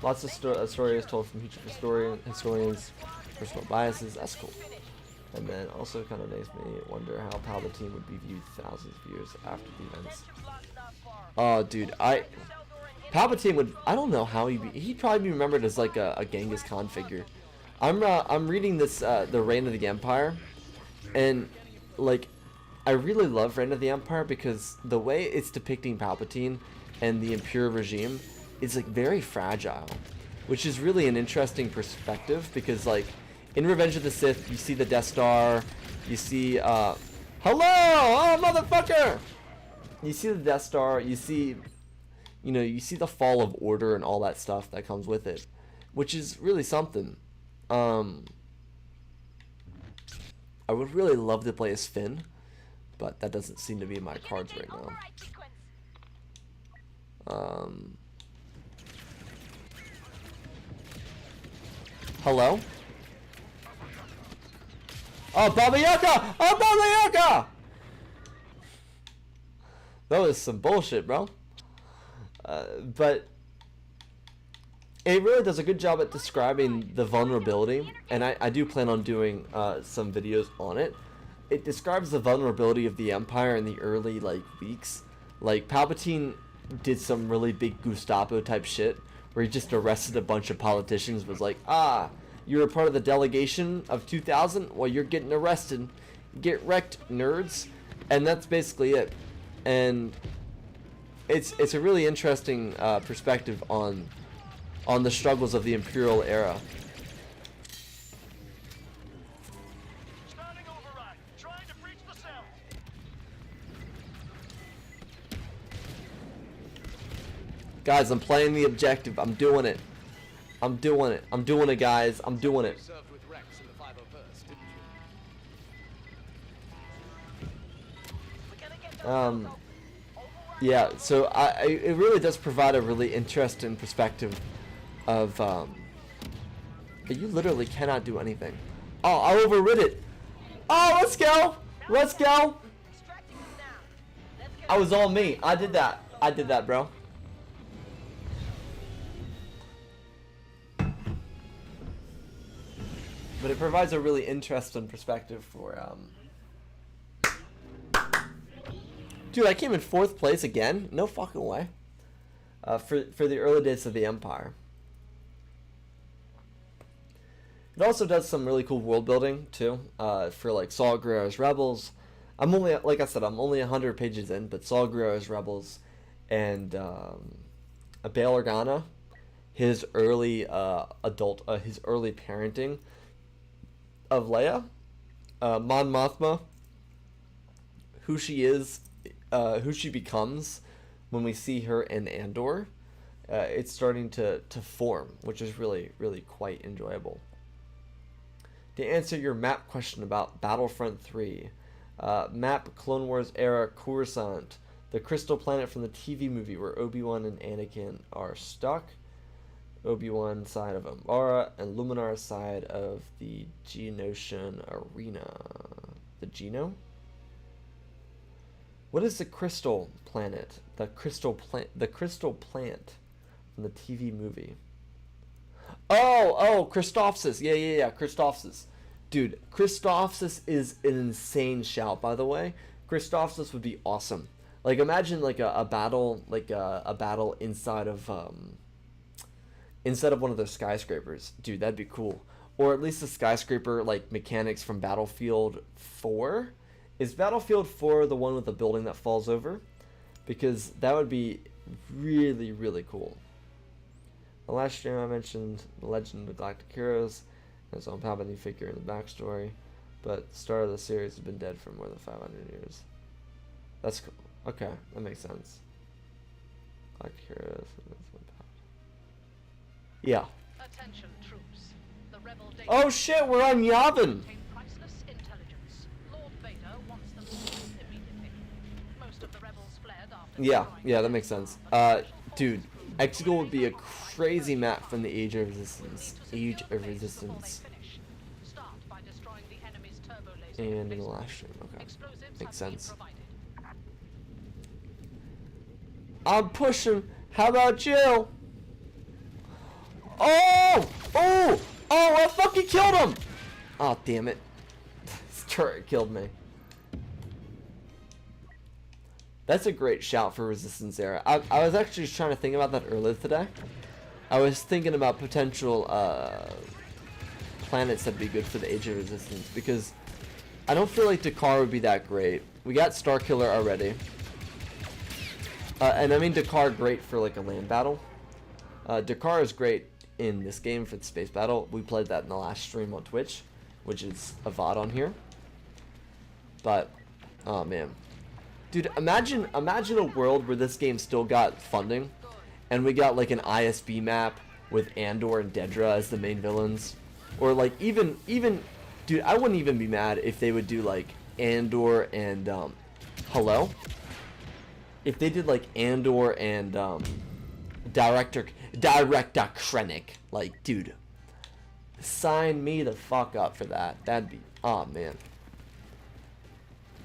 A: Lots of stories told from future historians, personal biases. That's cool. And then also kind of makes me wonder how Palpatine would be viewed thousands of years after the events. Oh, dude, Palpatine would, I don't know how he'd probably be remembered as like a Genghis Khan figure. I'm reading this the Reign of the Empire, and like I really love Reign of the Empire because the way it's depicting Palpatine and the Imperial regime is like very fragile, which is really an interesting perspective because like in Revenge of the Sith you see the Death Star, you see hello, oh motherfucker, you see the Death Star, you see the fall of order and all that stuff that comes with it, which is really something. I would really love to play as Finn, but that doesn't seem to be in my cards right now. Hello? Oh, Baba Yaga! Oh, Baba Yaga! That was some bullshit, bro. But it really does a good job at describing the vulnerability, and I do plan on doing some videos on it. It describes the vulnerability of the Empire in the early weeks. Like Palpatine did some really big Gestapo type shit where he just arrested a bunch of politicians, was like, you're a part of the delegation of 2000? Well, you're getting arrested. Get wrecked, nerds. And that's basically it. And it's a really interesting perspective on the struggles of the Imperial era.
B: Starting override. Trying to breach the cell.
A: Guys, I'm playing the objective. I'm doing it. I'm doing it. I'm doing it, guys. I'm doing it.
C: Served with Rex in the 501st, didn't you?
A: Yeah, so it really does provide a really interesting perspective of but you literally cannot do anything. Oh, I overrid it. Oh, let's go. Let's go. I was all me. I did that. I did that, bro. But it provides a really interesting perspective for dude, I came in 4th place again? No fucking way. For the early days of the Empire. It also does some really cool world building too. For like Saw Gerrera's Rebels. I'm only, like I said, I'm only 100 pages in, but Saw Gerrera's Rebels and Bail Organa, his early his early parenting of Leia, Mon Mothma, who she is who she becomes when we see her in Andor, it's starting to form, which is really, really quite enjoyable. To answer your map question about Battlefront 3, map Clone Wars era Coruscant, the crystal planet from the TV movie where Obi-Wan and Anakin are stuck. Obi-Wan side of Umbara and Luminar side of the Geonosian Arena. The Geno? What is the crystal planet? The crystal plant from the TV movie. Oh, Christophsis. Yeah, Christophsis. Dude, Christophsis is an insane shout, by the way. Christophsis would be awesome. Like, imagine like a battle, a battle inside of one of those skyscrapers. Dude, that'd be cool. Or at least a skyscraper like mechanics from Battlefield 4. Is Battlefield 4 the one with the building that falls over? Because that would be really, really cool. The last stream I mentioned the Legend of Galactic Heroes as a Palpatine figure in the backstory, but the start of the series has been dead for more than 500 years. That's cool. Okay, that makes sense. Galactic Heroes. Yeah.
E: Attention, troops. The rebel data
A: Oh shit, we're on Yavin!
E: contain priceless intelligence. Lord Vader wants them seized immediately. Most of the rebels fled after
A: Yeah, that makes sense. Dude, Exegol would be a crazy map from the Age of Resistance. Age of Resistance.
E: Start by destroying the enemy's turbo laser.
A: And in the last stream, okay.
E: Explosives
A: Makes
E: have been
A: sense.
E: provided.
A: I'm pushing. How about you? Oh, I fucking killed him! Oh, damn it. This turret killed me. That's a great shout for Resistance era. I was actually trying to think about that earlier today. I was thinking about potential planets that'd be good for the Age of Resistance, because I don't feel like Dakar would be that great. We got Starkiller already. And I mean Dakar great for like a land battle. Dakar is great in this game for the space battle. We played that in the last stream on Twitch, which is a VOD on here. But, oh man. Dude, imagine a world where this game still got funding, and we got like an ISB map with Andor and Dedra as the main villains. Or like even dude, I wouldn't even be mad if they would do like Andor and hello? If they did like Andor and Director Krennic, like, dude, sign me the fuck up for that. That'd be, oh man.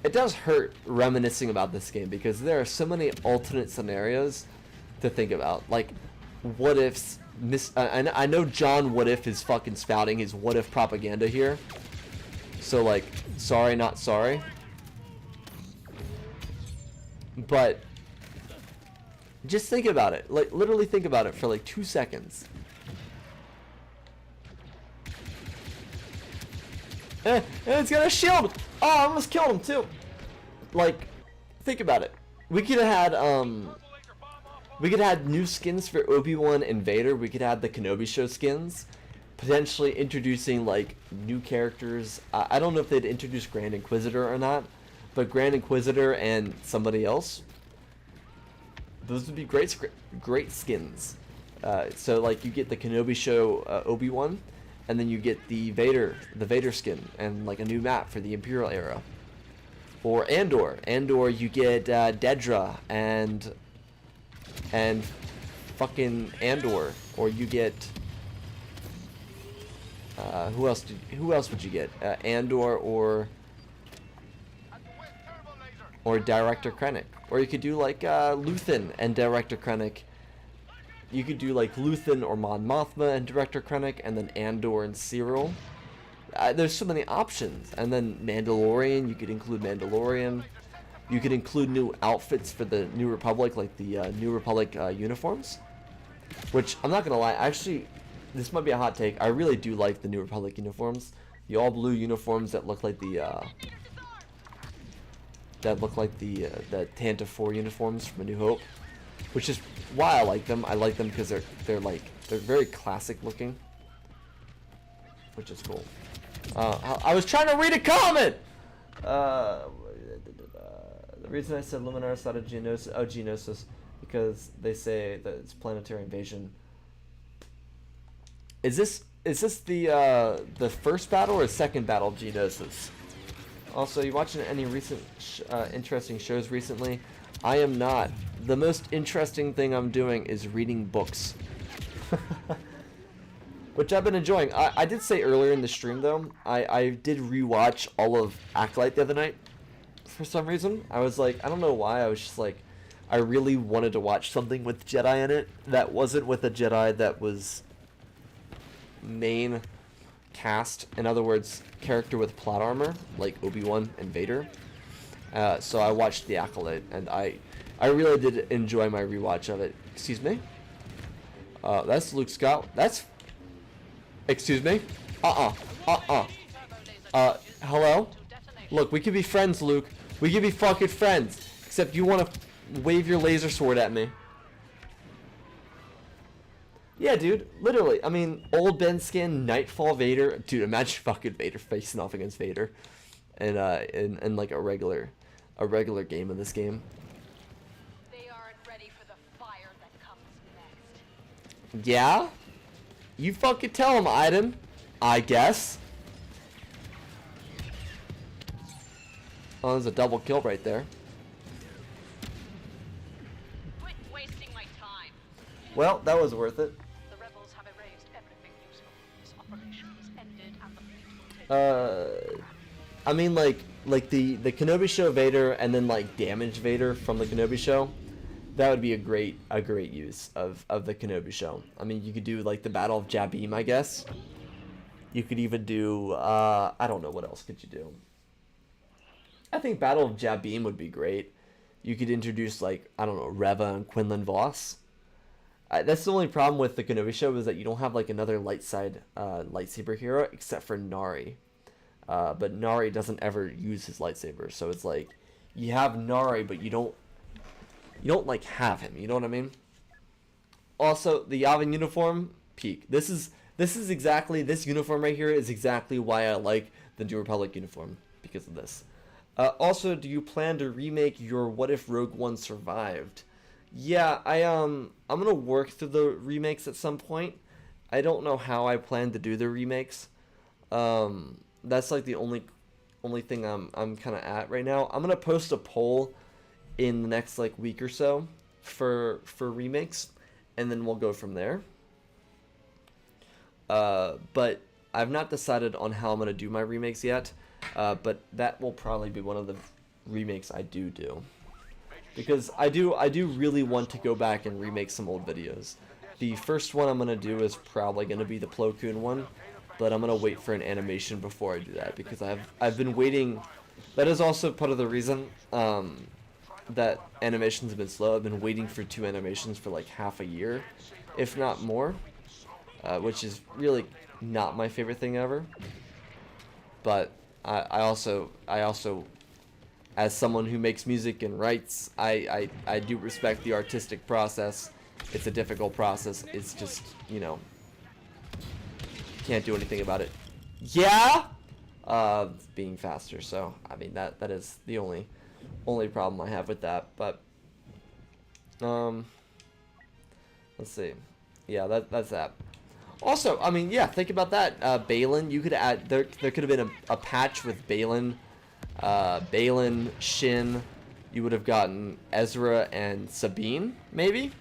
A: It does hurt reminiscing about this game because there are so many alternate scenarios to think about. Like, what ifs. I know John What If is fucking spouting his what if propaganda here. So like, sorry, not sorry. But just think about it. Like, literally think about it for like 2 seconds. It's got a shield! Oh, I almost killed him too. Like, think about it. We could have had new skins for Obi-Wan and Vader. We could have the Kenobi show skins. Potentially introducing like new characters. I don't know if they'd introduce Grand Inquisitor or not, but Grand Inquisitor and somebody else. Those would be great skins. So like you get the Kenobi show Obi-Wan, and then you get the Vader skin, and like a new map for the Imperial era. Or Andor. You get Dedra and fucking Andor. Or you get who else would you get? Andor or Director Krennic. Or you could do like Luthen and Director Krennic. You could do like Luthen or Mon Mothma and Director Krennic, and then Andor and Cyril. There's so many options. And then Mandalorian, you could include Mandalorian. You could include new outfits for the New Republic, like the New Republic uniforms. Which, I'm not gonna lie, actually, this might be a hot take. I really do like the New Republic uniforms. The all blue uniforms that look like the the Tantive 4 uniforms from A New Hope, which is why I like them. I like them because they're very classic looking, which is cool. I was trying to read a comment. The reason I said Luminaris out of Geonosis, Geonosis, because they say that it's planetary invasion. Is this the first battle or second battle of Geonosis? Also, you watching any recent interesting shows recently? I am not. The most interesting thing I'm doing is reading books. Which I've been enjoying. I did say earlier in the stream, though, I did rewatch all of Acolyte the other night. For some reason. I was like, I don't know why, I was just like, I really wanted to watch something with Jedi in it that wasn't with a Jedi that was main cast. In other words, character with plot armor, like Obi-Wan and Vader. So I watched The Acolyte, and I really did enjoy my rewatch of it. Excuse me? That's Luke Scott. That's... Excuse me? Hello? Look, we could be friends, Luke. We could be fucking friends. Except you want to wave your laser sword at me. Yeah, dude. Literally. I mean, old Ben Skin, Nightfall Vader. Dude, imagine fucking Vader facing off against Vader. And in like a regular game in this game.
E: They aren't ready for the fire that comes next.
A: Yeah? You fucking tell him, Aiden. I guess. Oh, there's a double kill right there.
E: Quit wasting my time.
A: Well, that was worth it.
E: The rebels have erased everything useful. This operation is ended and the fleet will take
A: I mean, like the Kenobi show Vader and then like damaged Vader from the Kenobi show. That would be a great use of the Kenobi show. I mean, you could do like the Battle of Jabim, I guess. You could even do I don't know, what else could you do? I think Battle of Jabim would be great. You could introduce like, I don't know, Reva and Quinlan Voss. That's the only problem with the Kenobi show, is that you don't have like another lightsaber hero except for Nari. But Nari doesn't ever use his lightsaber, so it's like you have Nari, but you don't like have him. You know what I mean? Also, the Yavin uniform, peak. This uniform right here is exactly why I like the New Republic uniform, because of this. Also, do you plan to remake your What If Rogue One Survived? Yeah, I'm gonna work through the remakes at some point. I don't know how I plan to do the remakes. That's like the only thing I'm kind of at right now. I'm gonna post a poll in the next like week or so for remakes, and then we'll go from there. But I've not decided on how I'm gonna do my remakes yet. But that will probably be one of the remakes I do. Because I do really want to go back and remake some old videos. The first one I'm going to do is probably going to be the Plo Koon one, but I'm going to wait for an animation before I do that, because I've been waiting. That is also part of the reason that animations have been slow. I've been waiting for 2 animations for like half a year, if not more, which is really not my favorite thing ever. But I also, as someone who makes music and writes, I do respect the artistic process. It's a difficult process. It's just, you know, can't do anything about it. Yeah, being faster. So I mean that is the only problem I have with that. But let's see. Yeah, that's that. Also, I mean, yeah, think about that. Balin, you could add, there could have been a patch with Balin, Shin. You would have gotten Ezra and Sabine, maybe?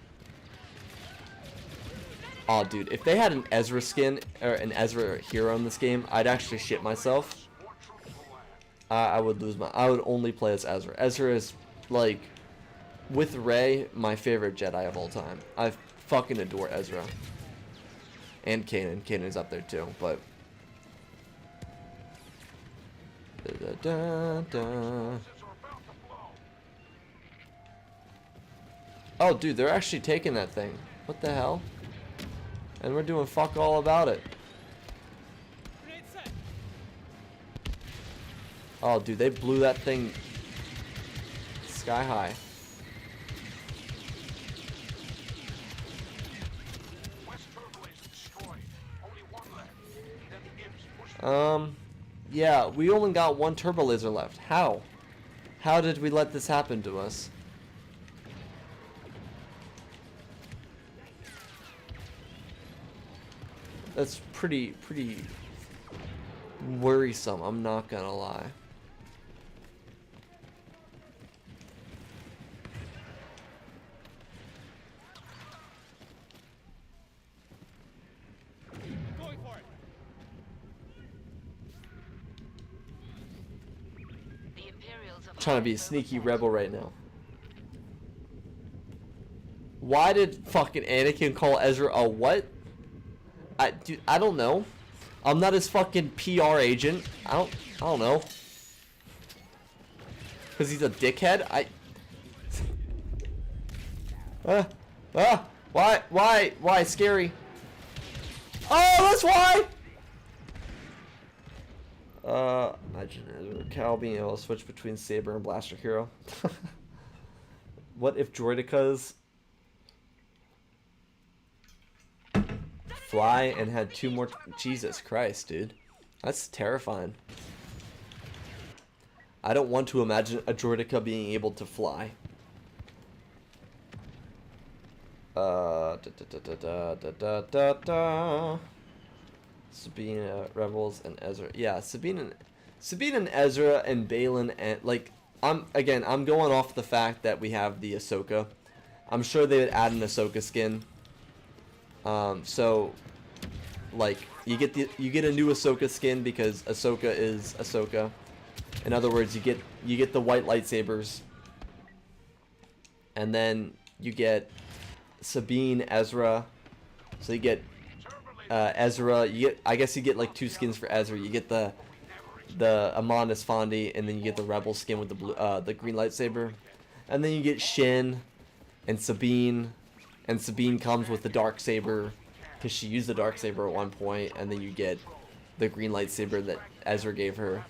A: Oh, dude, if they had an Ezra skin, or an Ezra hero in this game, I'd actually shit myself. I would only play as Ezra. Ezra is, like, with Rey, my favorite Jedi of all time. I fucking adore Ezra. And Kanan. Kanan's up there too, but... Oh, dude, they're actually taking that thing. What the hell? And we're doing fuck all about it. Oh, dude, they blew that thing sky high. Yeah, we only got 1 turbo laser left. How? How did we let this happen to us? That's pretty worrisome, I'm not gonna lie.
B: Going for it.
D: The Imperials have
A: Trying to be a sneaky rebel right now. Why did fucking Anakin call Ezra a what? Dude, I don't know. I'm not his fucking PR agent. I don't know. Cause he's a dickhead. Why? Scary. Oh, that's why. Imagine Ezra Cal being able to switch between Saber and Blaster Hero. What if Droidekas fly and had 2 more? Jesus Christ, dude. That's terrifying. I don't want to imagine a Droideka being able to fly. Sabine, Rebels, and Ezra. Yeah, Sabine and Ezra and Balin, and like I'm going off the fact that we have the Ahsoka. I'm sure they would add an Ahsoka skin. So like you get a new Ahsoka skin because Ahsoka is Ahsoka. In other words, you get the white lightsabers, and then you get Sabine, Ezra. So you get Ezra. I guess you get like 2 skins for Ezra. You get the Amon Esfandi, and then you get the Rebel skin with the blue, the green lightsaber, and then you get Shin and Sabine comes with the dark saber because she used the dark saber at one point, and then you get the green lightsaber that Ezra gave her.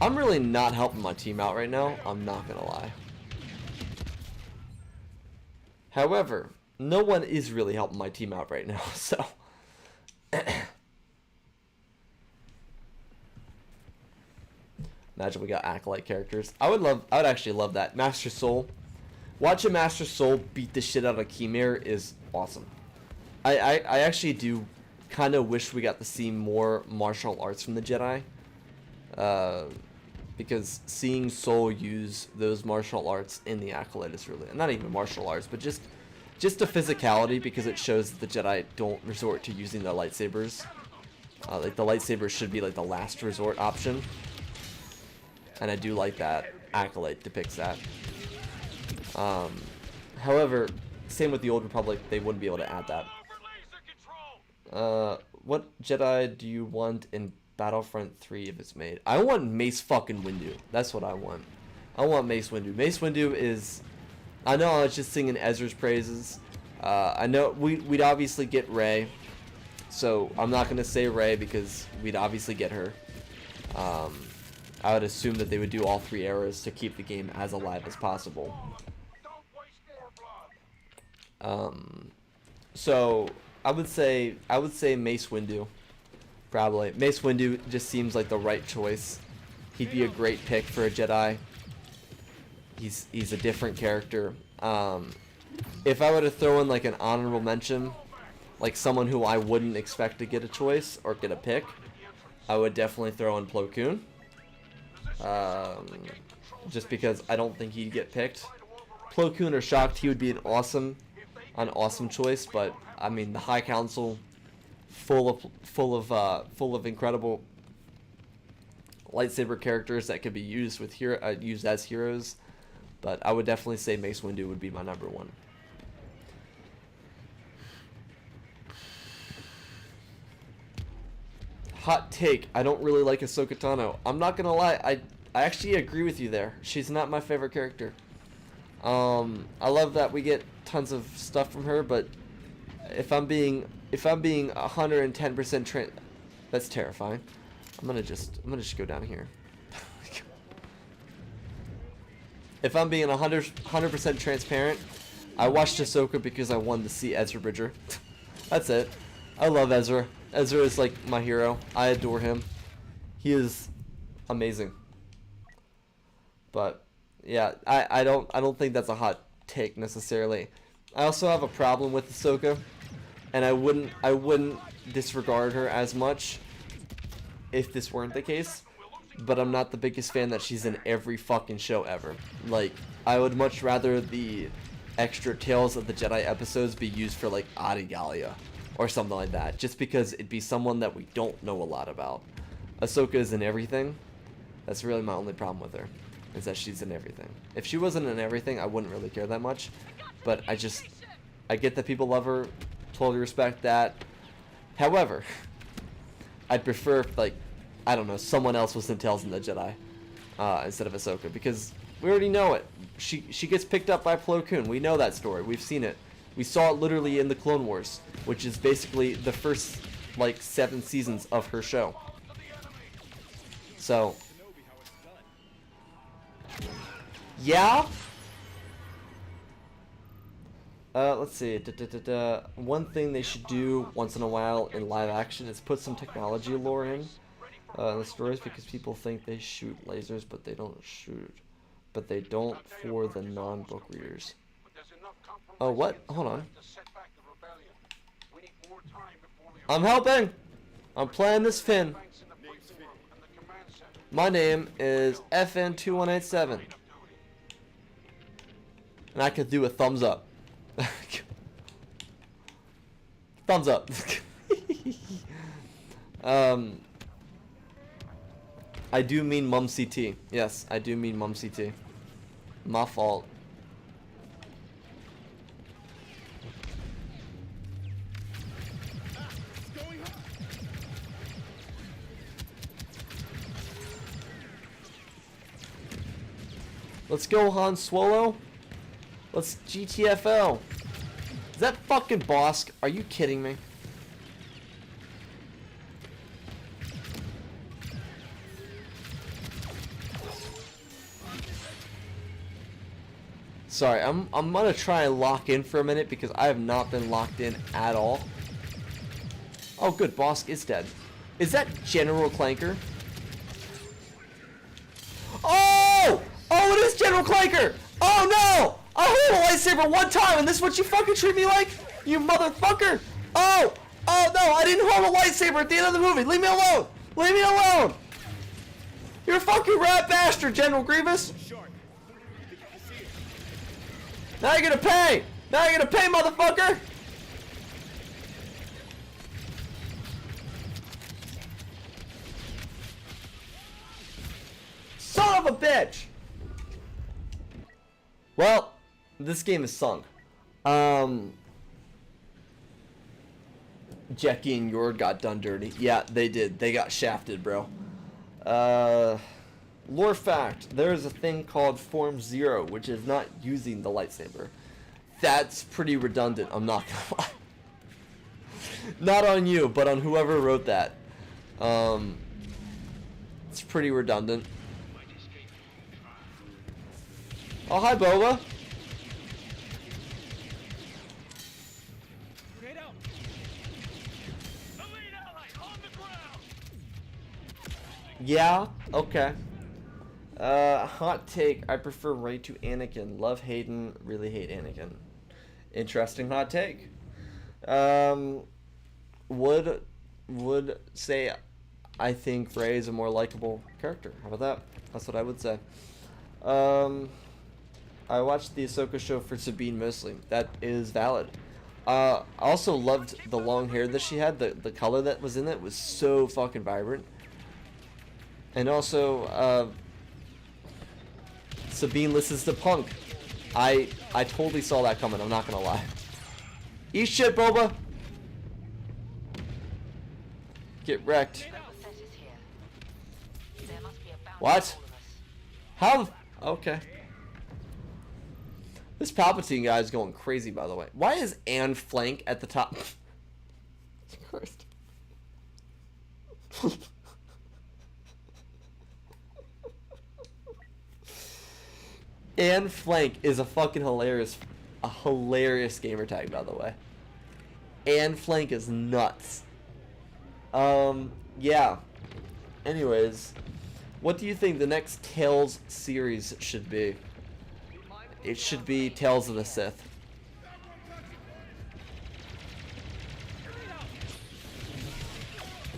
A: I'm really not helping my team out right now, I'm not gonna lie. However, no one is really helping my team out right now, so imagine we got Acolyte characters. I would actually love that. Master Soul. Watching Master Soul beat the shit out of Khmer is awesome. I actually do kind of wish we got to see more martial arts from the Jedi. Because seeing Soul use those martial arts in the Acolyte is really, not even martial arts, but just the physicality, because it shows that the Jedi don't resort to using their lightsabers. Like the lightsaber should be like the last resort option. And I do like that Acolyte depicts that. However, same with the Old Republic, they wouldn't be able to add that. What Jedi do you want in Battlefront 3 if it's made? I want Mace fucking Windu. That's what I want. I want Mace Windu. Mace Windu is... I know I was just singing Ezra's praises. I know we'd obviously get Rey. So I'm not going to say Rey because we'd obviously get her. I would assume that they would do all 3 eras to keep the game as alive as possible. So I would say Mace Windu. Probably. Mace Windu just seems like the right choice. He'd be a great pick for a Jedi. He's a different character. If I were to throw in like an honorable mention, like someone who I wouldn't expect to get a choice or get a pick, I would definitely throw in Plo Koon. Just because I don't think he'd get picked. Plo Koon or Shocked, he would be an awesome choice, but I mean the High Council, full of incredible lightsaber characters that could be used used as heroes. But I would definitely say Mace Windu would be my number 1. Hot take, I don't really like Ahsoka Tano. I'm not gonna lie, I actually agree with you there. She's not my favorite character. I love that we get tons of stuff from her, but if I'm being 110% that's terrifying. I'm gonna just go down here. If I'm being 100% transparent, I watched Ahsoka because I wanted to see Ezra Bridger. That's it. I love Ezra. Ezra is like my hero. I adore him. He is amazing. But yeah, I don't think that's a hot take necessarily. I also have a problem with Ahsoka, and I wouldn't disregard her as much if this weren't the case. But I'm not the biggest fan that she's in every fucking show ever. Like, I would much rather the extra Tales of the Jedi episodes be used for like Adigalia or something like that, just because it'd be someone that we don't know a lot about. Ahsoka is in everything. That's really my only problem with her, is that she's in everything. If she wasn't in everything, I wouldn't really care that much. But I get that people love her, totally respect that. However, I'd prefer if, like, I don't know, someone else was in Tales of the Jedi instead of Ahsoka, because we already know it. She gets picked up by Plo Koon. We know that story. We've seen it. We saw it literally in the Clone Wars, which is basically the first, like, 7 seasons of her show. So, yeah. Let's see. One thing they should do once in a while in live action is put some technology lore in the stories, because people think they shoot lasers, but they don't shoot. But they don't for the non-book readers. Oh, what? Hold on. I'm helping! I'm playing this Finn. My name is FN2187. And I could do a thumbs up. Thumbs up. I do mean Mum CT. Yes, I do mean Mum CT. My fault. Let's go, Han Swallow. Let's GTFO. Is that fucking Bosk? Are you kidding me? Sorry, I'm gonna try and lock in for a minute, because I have not been locked in at all. Oh good, Bosk is dead. Is that General Clanker? Oh! Oh, it is General Clanker! Oh no! I hold a lightsaber one time, and this is what you fucking treat me like? You motherfucker! Oh! Oh no, I didn't hold a lightsaber at the end of the movie! Leave me alone! Leave me alone! You're a fucking rat bastard, General Grievous! Now you're gonna pay! Now you're gonna pay, motherfucker! Son of a bitch! Well, this game is sunk. Jackie and Yord got done dirty. Yeah, they did. They got shafted, bro. Lore fact, there is a thing called Form 0, which is not using the lightsaber. That's pretty redundant, I'm not gonna lie. Not on you, but on whoever wrote that. It's pretty redundant. Oh, hi, Boba. Yeah, okay. Hot take, I prefer Rey to Anakin. Love Hayden, really hate Anakin. Interesting hot take. Would say I think Rey is a more likable character. How about that? That's what I would say. I watched the Ahsoka show for Sabine mostly. That is valid. I also loved the long hair that she had. The color that was in it was so fucking vibrant. And also, Sabine listens to punk. I totally saw that coming, I'm not gonna lie. Eat shit, Boba! Get wrecked. What? How? Okay. This Palpatine guy is going crazy, by the way. Why is Anne Flank at the top? Christ. Anne Flank is a fucking hilarious gamer tag, by the way. Anne Flank is nuts. Yeah. Anyways, what do you think the next Tales series should be? It should be Tales of the Sith.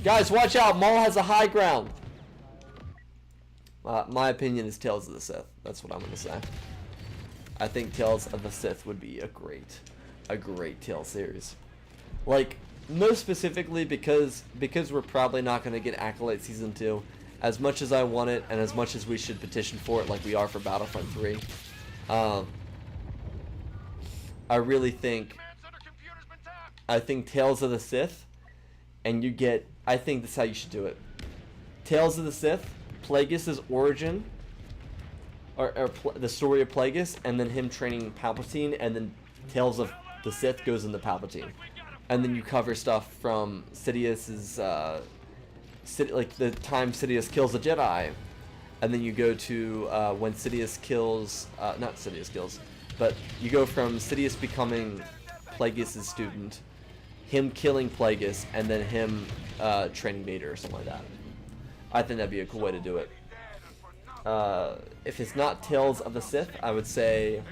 A: Guys, watch out! Maul has a high ground. My opinion is Tales of the Sith. That's what I'm gonna say. I think Tales of the Sith would be a great Tales series. Like, most specifically because we're probably not gonna get Acolyte Season 2. As much as I want it, and as much as we should petition for it, like we are for Battlefront 3. I really think.
B: Command center computer's been tapped.
A: I think Tales of the Sith, and you get. I think that's how you should do it. Tales of the Sith, Plagueis' origin, or the story of Plagueis, and then him training Palpatine, and then Tales of the Sith goes into Palpatine, and then you cover stuff from Sidious's, like the time Sidious kills a Jedi, and then you go to when Sidious kills, not Sidious kills, but you go from Sidious becoming Plagueis' student, him killing Plagueis, and then him training Vader or something like that. I think that'd be a cool way to do it. If it's not Tales of the Sith, I would say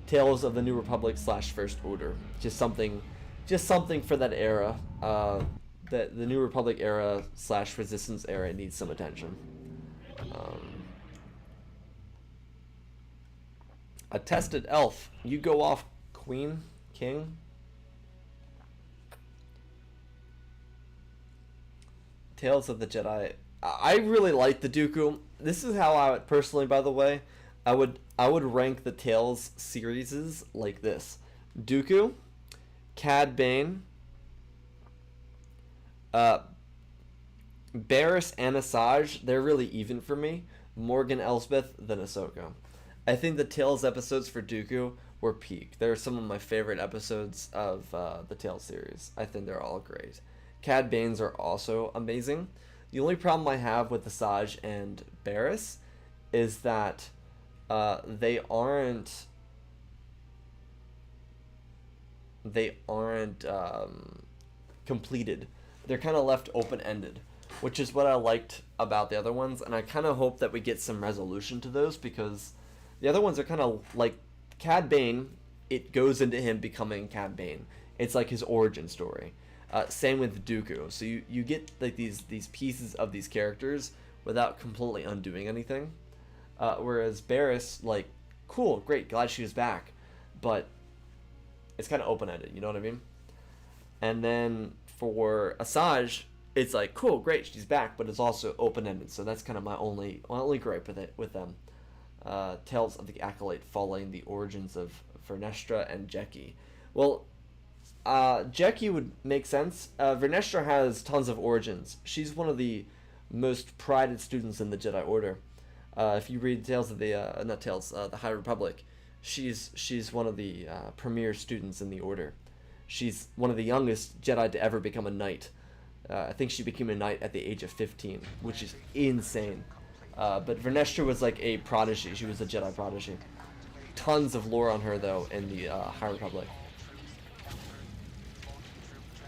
A: Tales of the New Republic / First Order. Just something for that era. The New Republic era / Resistance era needs some attention. A tested elf. You go off, Queen, King. Tales of the Jedi. I really like the Dooku. This is how I would personally, by the way, I would rank the Tales series like this: Dooku, Cad Bane, Barriss and Asajj. They're really even for me. Morgan Elsbeth, then Ahsoka. I think the Tales episodes for Dooku were peak. They're some of my favorite episodes of the Tales series. I think they're all great. Cad Bane's are also amazing. The only problem I have with Asajj and Barriss is that they aren't completed. They're kind of left open-ended, which is what I liked about the other ones, and I kind of hope that we get some resolution to those, because the other ones are kind of like Cad Bane. It goes into him becoming Cad Bane. It's like his origin story. Same with Dooku. So you get like these pieces of these characters without completely undoing anything. Whereas Barriss, like, cool, great, glad she was back, but it's kind of open-ended. You know what I mean? And then for Asajj, it's like, cool, great, she's back, but it's also open-ended. So that's kind of my only gripe with them. Tales of the Acolyte following the origins of Vernestra and Jeki. Well, Jeki would make sense. Vernestra has tons of origins. She's one of the most prided students in the Jedi Order. If you read Tales of the the High Republic, she's one of the premier students in the Order. She's one of the youngest Jedi to ever become a knight. I think she became a knight at the age of 15, which is insane. But Vernestra was like a prodigy. She was a Jedi prodigy. Tons of lore on her, though, in the High Republic.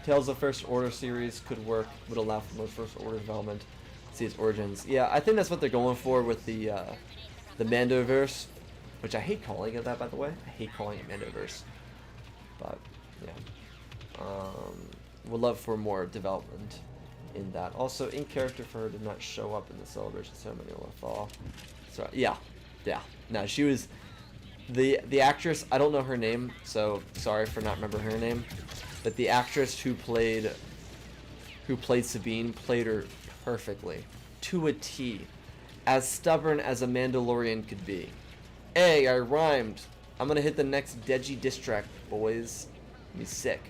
A: Tales of First Order series could work, would allow for more First Order development, see its origins. Yeah, I think that's what they're going for with the Mandoverse, which I hate calling it that, by the way. I hate calling it Mandoverse. But, yeah. Would love for more development in that. Also, in character for her did not show up in the celebration ceremony or fall. So, yeah. No, she was... The actress, I don't know her name, so sorry for not remembering her name. But the actress who played Sabine played her perfectly, to a T, as stubborn as a Mandalorian could be. Hey, I rhymed. I'm gonna hit the next Deji diss track, boys. Be sick.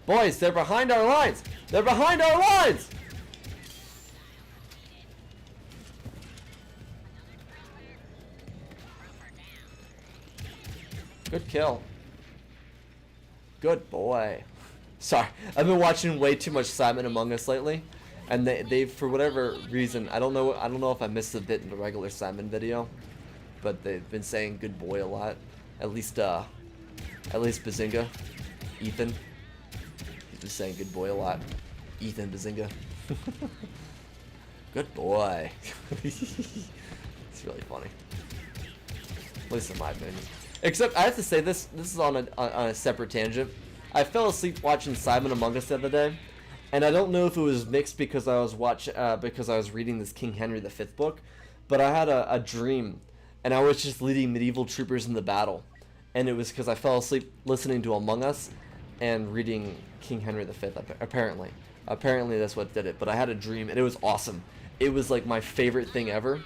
A: Boys, they're behind our lines. They're behind our lines. Good kill. Good boy. Sorry, I've been watching way too much Simon Among Us lately, and they for whatever reason, I don't know if I missed a bit in the regular Simon video, but they've been saying good boy a lot. At least Bazinga. Ethan. He's been saying good boy a lot. Ethan Bazinga. Good boy. It's really funny. At least in my opinion. Except I have to say this is on a separate tangent. I fell asleep watching Simon Among Us the other day, and I don't know if it was mixed because I was reading this King Henry V book, but I had a dream, and I was just leading medieval troopers in the battle, and it was because I fell asleep listening to Among Us and reading King Henry V. Apparently that's what did it. But I had a dream, and it was awesome. It was like my favorite thing ever,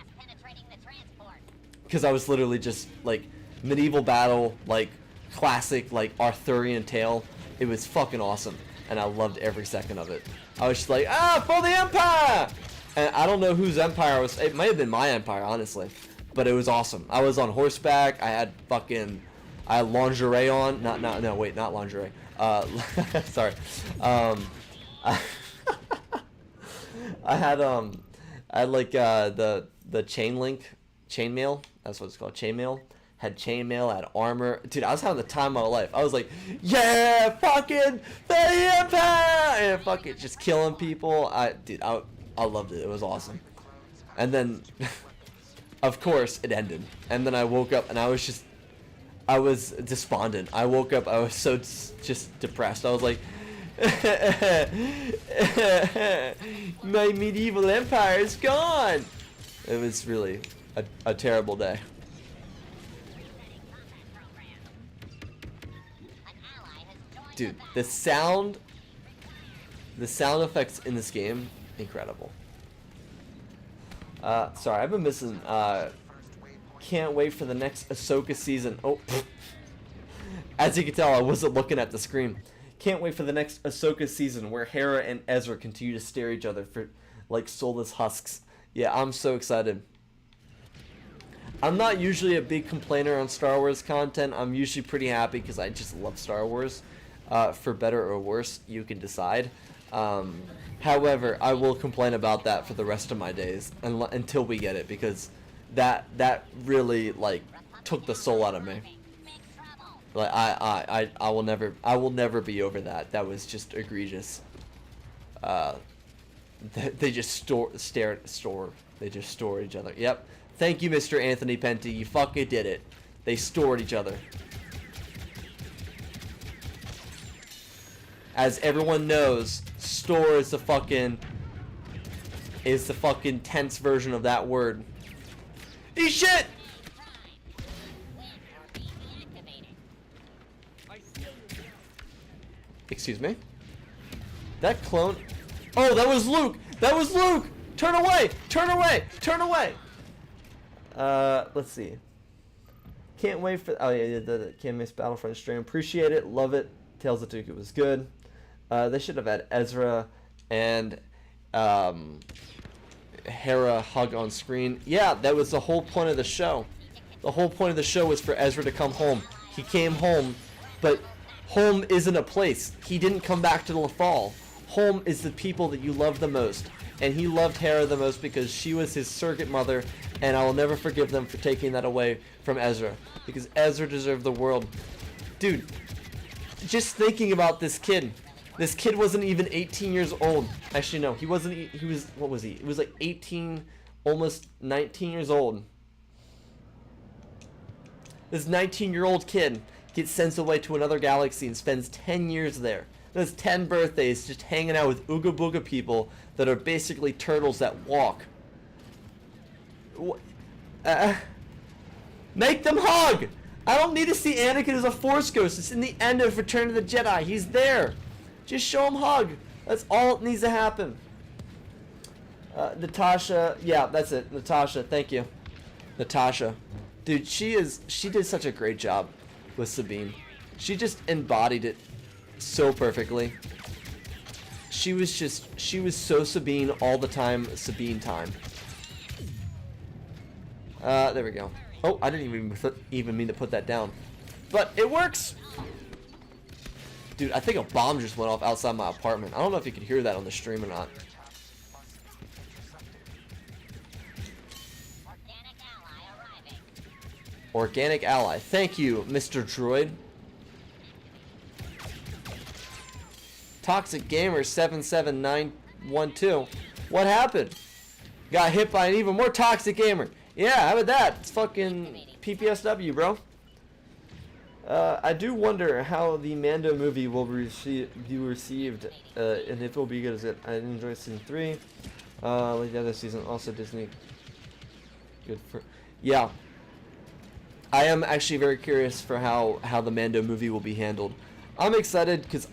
A: because I was literally just like medieval battle, like classic, like Arthurian tale. It was fucking awesome, and I loved every second of it. I was just like, for the Empire! And I don't know whose empire it was. It might have been my empire, honestly, but it was awesome. I was on horseback. I had lingerie on. Not lingerie. Sorry. I had like the chainmail. That's what it's called, chainmail. Had chainmail, had armor. Dude, I was having the time of my life. I was like, yeah, fucking the Empire! And fucking just killing people. I loved it. It was awesome. And then, of course, it ended. And then I woke up and I was despondent. I woke up, I was so just depressed. I was like, my medieval empire is gone! It was really a terrible day. Dude, the sound effects in this game, incredible. Sorry, I've been missing, can't wait for the next Ahsoka season. Oh, as you can tell, I wasn't looking at the screen. Can't wait for the next Ahsoka season where Hera and Ezra continue to stare at each other for like soulless husks. Yeah, I'm so excited. I'm not usually a big complainer on Star Wars content. I'm usually pretty happy because I just love Star Wars. For better or worse, you can decide. However, I will complain about that for the rest of my days until we get it, because that really like took the soul out of me. Like I will never be over that. That was just egregious. They just store each other. Yep. Thank you, Mr. Anthony Penty. You fucking did it. They stored each other. As everyone knows, store is the fucking tense version of that word. Eat shit! Excuse me? That clone? Oh, that was Luke! That was Luke! Turn away! Turn away! Turn away! Let's see. Can't wait for... Oh, yeah, the Can't Miss Battlefront stream. Appreciate it. Love it. Tales of Duke, it was good. They should have had Ezra and Hera hug on screen. Yeah, that was the whole point of the show. The whole point of the show was for Ezra to come home. He came home, but home isn't a place. He didn't come back to Lothal. Home is the people that you love the most. And he loved Hera the most because she was his surrogate mother, and I will never forgive them for taking that away from Ezra. Because Ezra deserved the world. Dude, just thinking about this kid. This kid wasn't even 18 years old. Actually, no, he wasn't. He was, what was he? He was like 18, almost 19 years old. This 19-year-old kid gets sent away to another galaxy and spends 10 years there. There's 10 birthdays just hanging out with Ooga Booga people that are basically turtles that walk. Make them hug! I don't need to see Anakin as a Force ghost. It's in the end of Return of the Jedi. He's there. Just show him hug. That's all that needs to happen. Natasha. Yeah, that's it. Natasha. Thank you. Natasha. Dude, she did such a great job with Sabine. She just embodied it so perfectly. She was so Sabine all the time, Sabine time. There we go. Oh, I didn't even mean to put that down. But it works! Dude, I think a bomb just went off outside my apartment. I don't know if you could hear that on the stream or not. Organic ally. Thank you, Mr. Droid. Toxic Gamer 77912. What happened? Got hit by an even more toxic gamer. Yeah, how about that? It's fucking PPSW, bro. I do wonder how the Mando movie will be received, and if it will be good as it. I didn't enjoy season 3. Like the other season, also Disney. Good for. Yeah. I am actually very curious for how the Mando movie will be handled. I'm excited because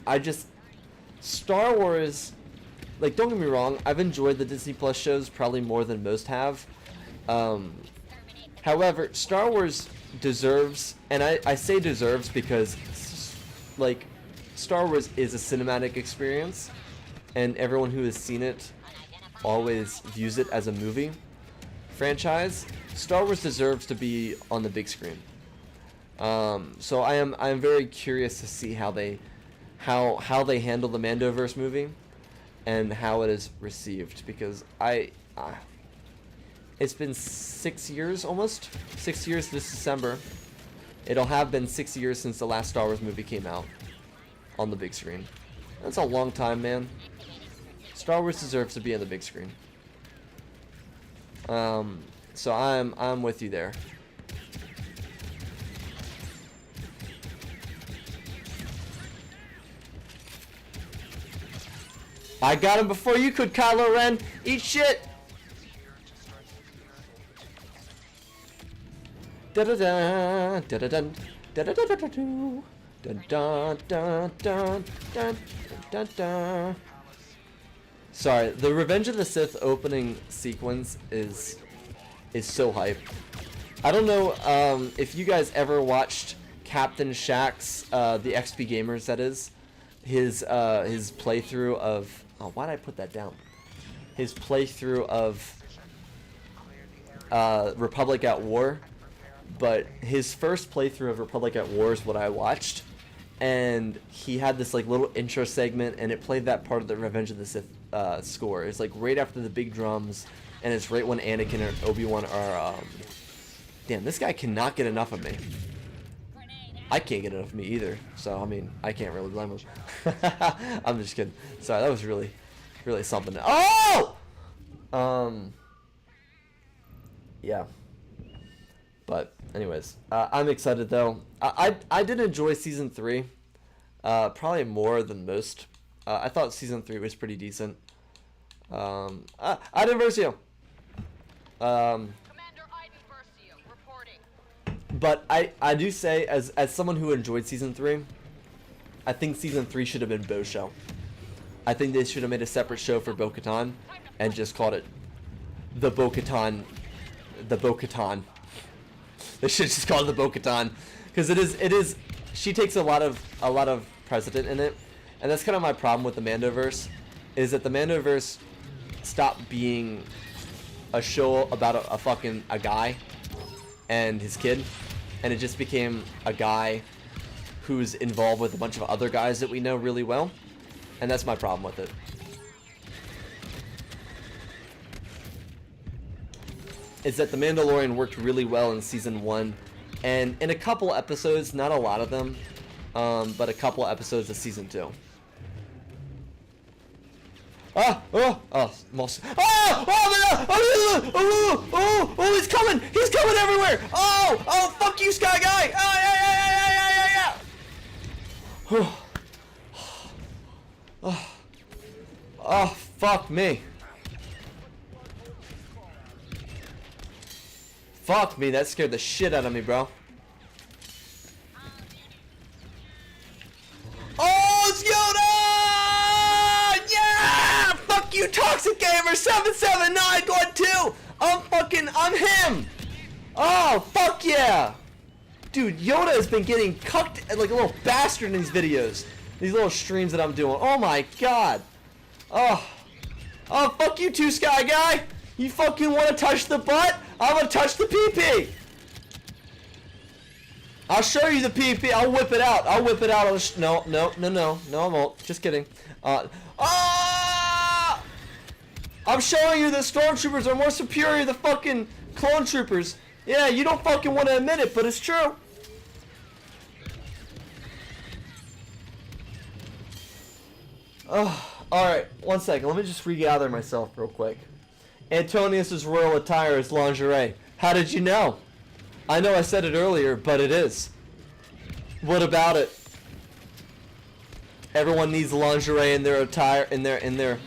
A: Star Wars, like, don't get me wrong, I've enjoyed the Disney Plus shows probably more than most have. However, Star Wars deserves, and I say deserves because, like, Star Wars is a cinematic experience, and everyone who has seen it always views it as a movie franchise. Star Wars deserves to be on the big screen. So I am very curious to see how they handle the Mandoverse movie and how it is received, because it's been 6 years, almost 6 years this December. It'll have been 6 years since the last Star Wars movie came out on the big screen. That's a long time, man. Star Wars deserves to be on the big screen. So I'm with you there. I got him before you could, Kylo Ren. Eat shit. Da da da da da da da da da da da da da da da. Sorry, the Revenge of the Sith opening sequence is so hype. I don't know if you guys ever watched Captain Shax's the XP Gamers, that is, his playthrough of why'd I put that down? His playthrough of Republic at War, but his first playthrough of Republic at War is what I watched, and he had this like little intro segment, and it played that part of the Revenge of the Sith score. It's like right after the big drums, and it's right when Anakin and Obi-Wan are damn, this guy cannot get enough of me. I can't get enough of me either, so I mean, I can't really blame him. I'm just kidding. Sorry, that was really something. Oh! Yeah. But anyways, I'm excited though. I did enjoy season 3, probably more than most. I thought season 3 was pretty decent. Iden Versio.
E: Commander Iden Versio, reporting.
A: But I do say, as someone who enjoyed season 3, I think season 3 should have been Bo's show. I think they should have made a separate show for Bo-Katan and just called it the Bo-Katan. The Bo-Katan. They should just call it the Bo-Katan, because it is. She takes a lot of precedent in it, and that's kind of my problem with the Mandoverse, is that the Mandoverse stopped being a show about a guy and his kid, and it just became a guy who's involved with a bunch of other guys that we know really well, and that's my problem with it. Is that the Mandalorian worked really well in season 1, and in a couple episodes, not a lot of them, but a couple episodes of season 2. He's coming! He's coming everywhere! Oh, fuck you, Sky Guy! Oh, fuck me. Fuck me, that scared the shit out of me, bro. Oh, it's Yoda! Yeah! Fuck you, Toxic Gamer 77912! I'm him! Oh, fuck yeah! Dude, Yoda has been getting cucked like a little bastard in these videos. These little streams that I'm doing. Oh my god. Oh, fuck you too, Sky Guy! You fucking want to touch the butt? I'm gonna touch the pee-pee! I'll show you the pee-pee. I'll whip it out. No, I won't. Just kidding. I'm showing you that stormtroopers are more superior to fucking clone troopers. Yeah, you don't fucking want to admit it, but it's true. Oh, alright, one second. Let me just regather myself real quick. Antonius's royal attire is lingerie. How did you know? I know I said it earlier, but it is. What about it? Everyone needs lingerie in their attire, in their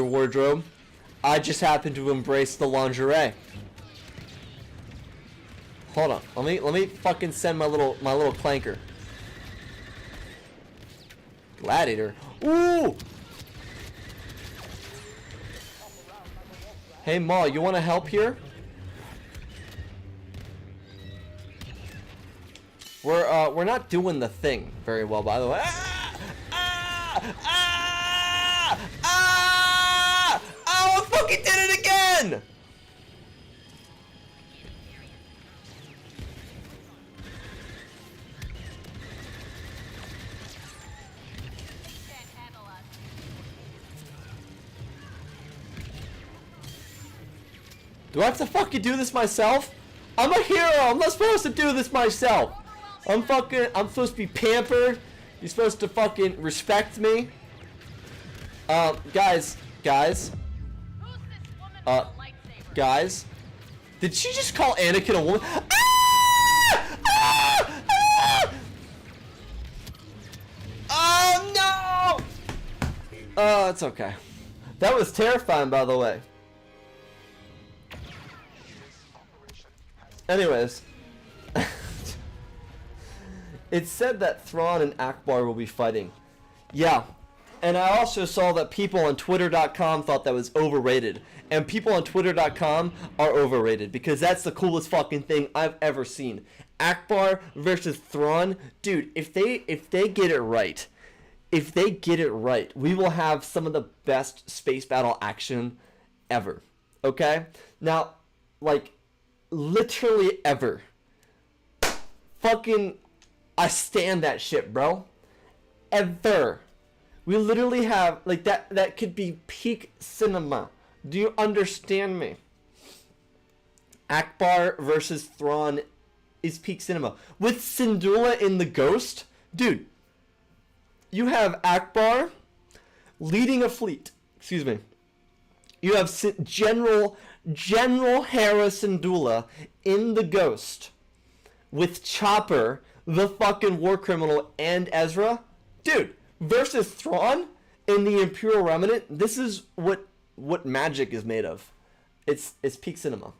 A: wardrobe. I just happen to embrace the lingerie. Hold on. Let me fucking send my little clanker. Gladiator. Ooh! Hey Ma, you want to help here? We're not doing the thing very well, by the way. Oh, I fucking did it again!
E: Can't handle us.
A: Do I have to fucking do this myself? I'm a hero. I'm not supposed to do this myself. I'm supposed to be pampered. You're supposed to fucking respect me. Guys.
E: Who's this woman with a lightsaber?
A: Guys. Did she just call Anakin a woman? Oh no! Oh, it's okay. That was terrifying, by the way. Anyways. It's said that Thrawn and Akbar will be fighting. Yeah. And I also saw that people on Twitter.com thought that was overrated. And people on Twitter.com are overrated because that's the coolest fucking thing I've ever seen. Akbar versus Thrawn. Dude, if they get it right, we will have some of the best space battle action ever. Okay? Now, like, literally ever. Fucking, I stand that shit, bro. Ever. We literally have, like, that could be peak cinema. Do you understand me? Akbar versus Thrawn is peak cinema. With Syndulla in the Ghost, dude, you have Akbar leading a fleet. Excuse me. You have General Hera Syndulla in the Ghost with Chopper, the fucking war criminal, and Ezra. Dude, versus Thrawn in the Imperial Remnant. This is what magic is made of. It's peak cinema.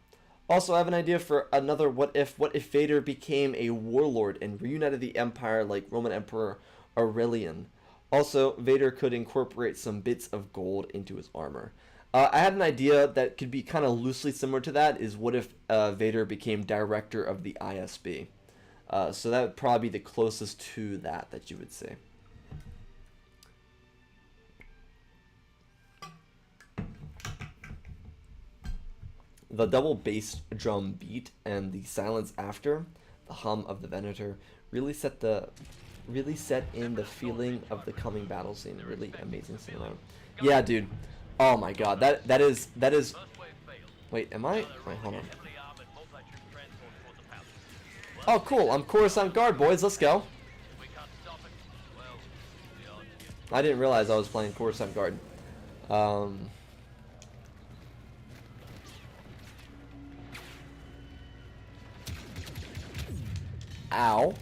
A: Also, I have an idea for another what if Vader became a warlord and reunited the Empire like Roman Emperor Aurelian. Also, Vader could incorporate some bits of gold into his armor. I had an idea that could be kind of loosely similar to that, is what if Vader became director of the ISB. So that would probably be the closest to that you would see. The double bass drum beat and the silence after, the hum of the Venator, really set in the feeling of the coming battle scene. Really amazing cinema. Yeah, dude. Oh my god, that is. Wait, am I? Wait, hold on. Oh, cool. I'm Coruscant Guard, boys. Let's go. I didn't realize I was playing Coruscant Guard. Ow.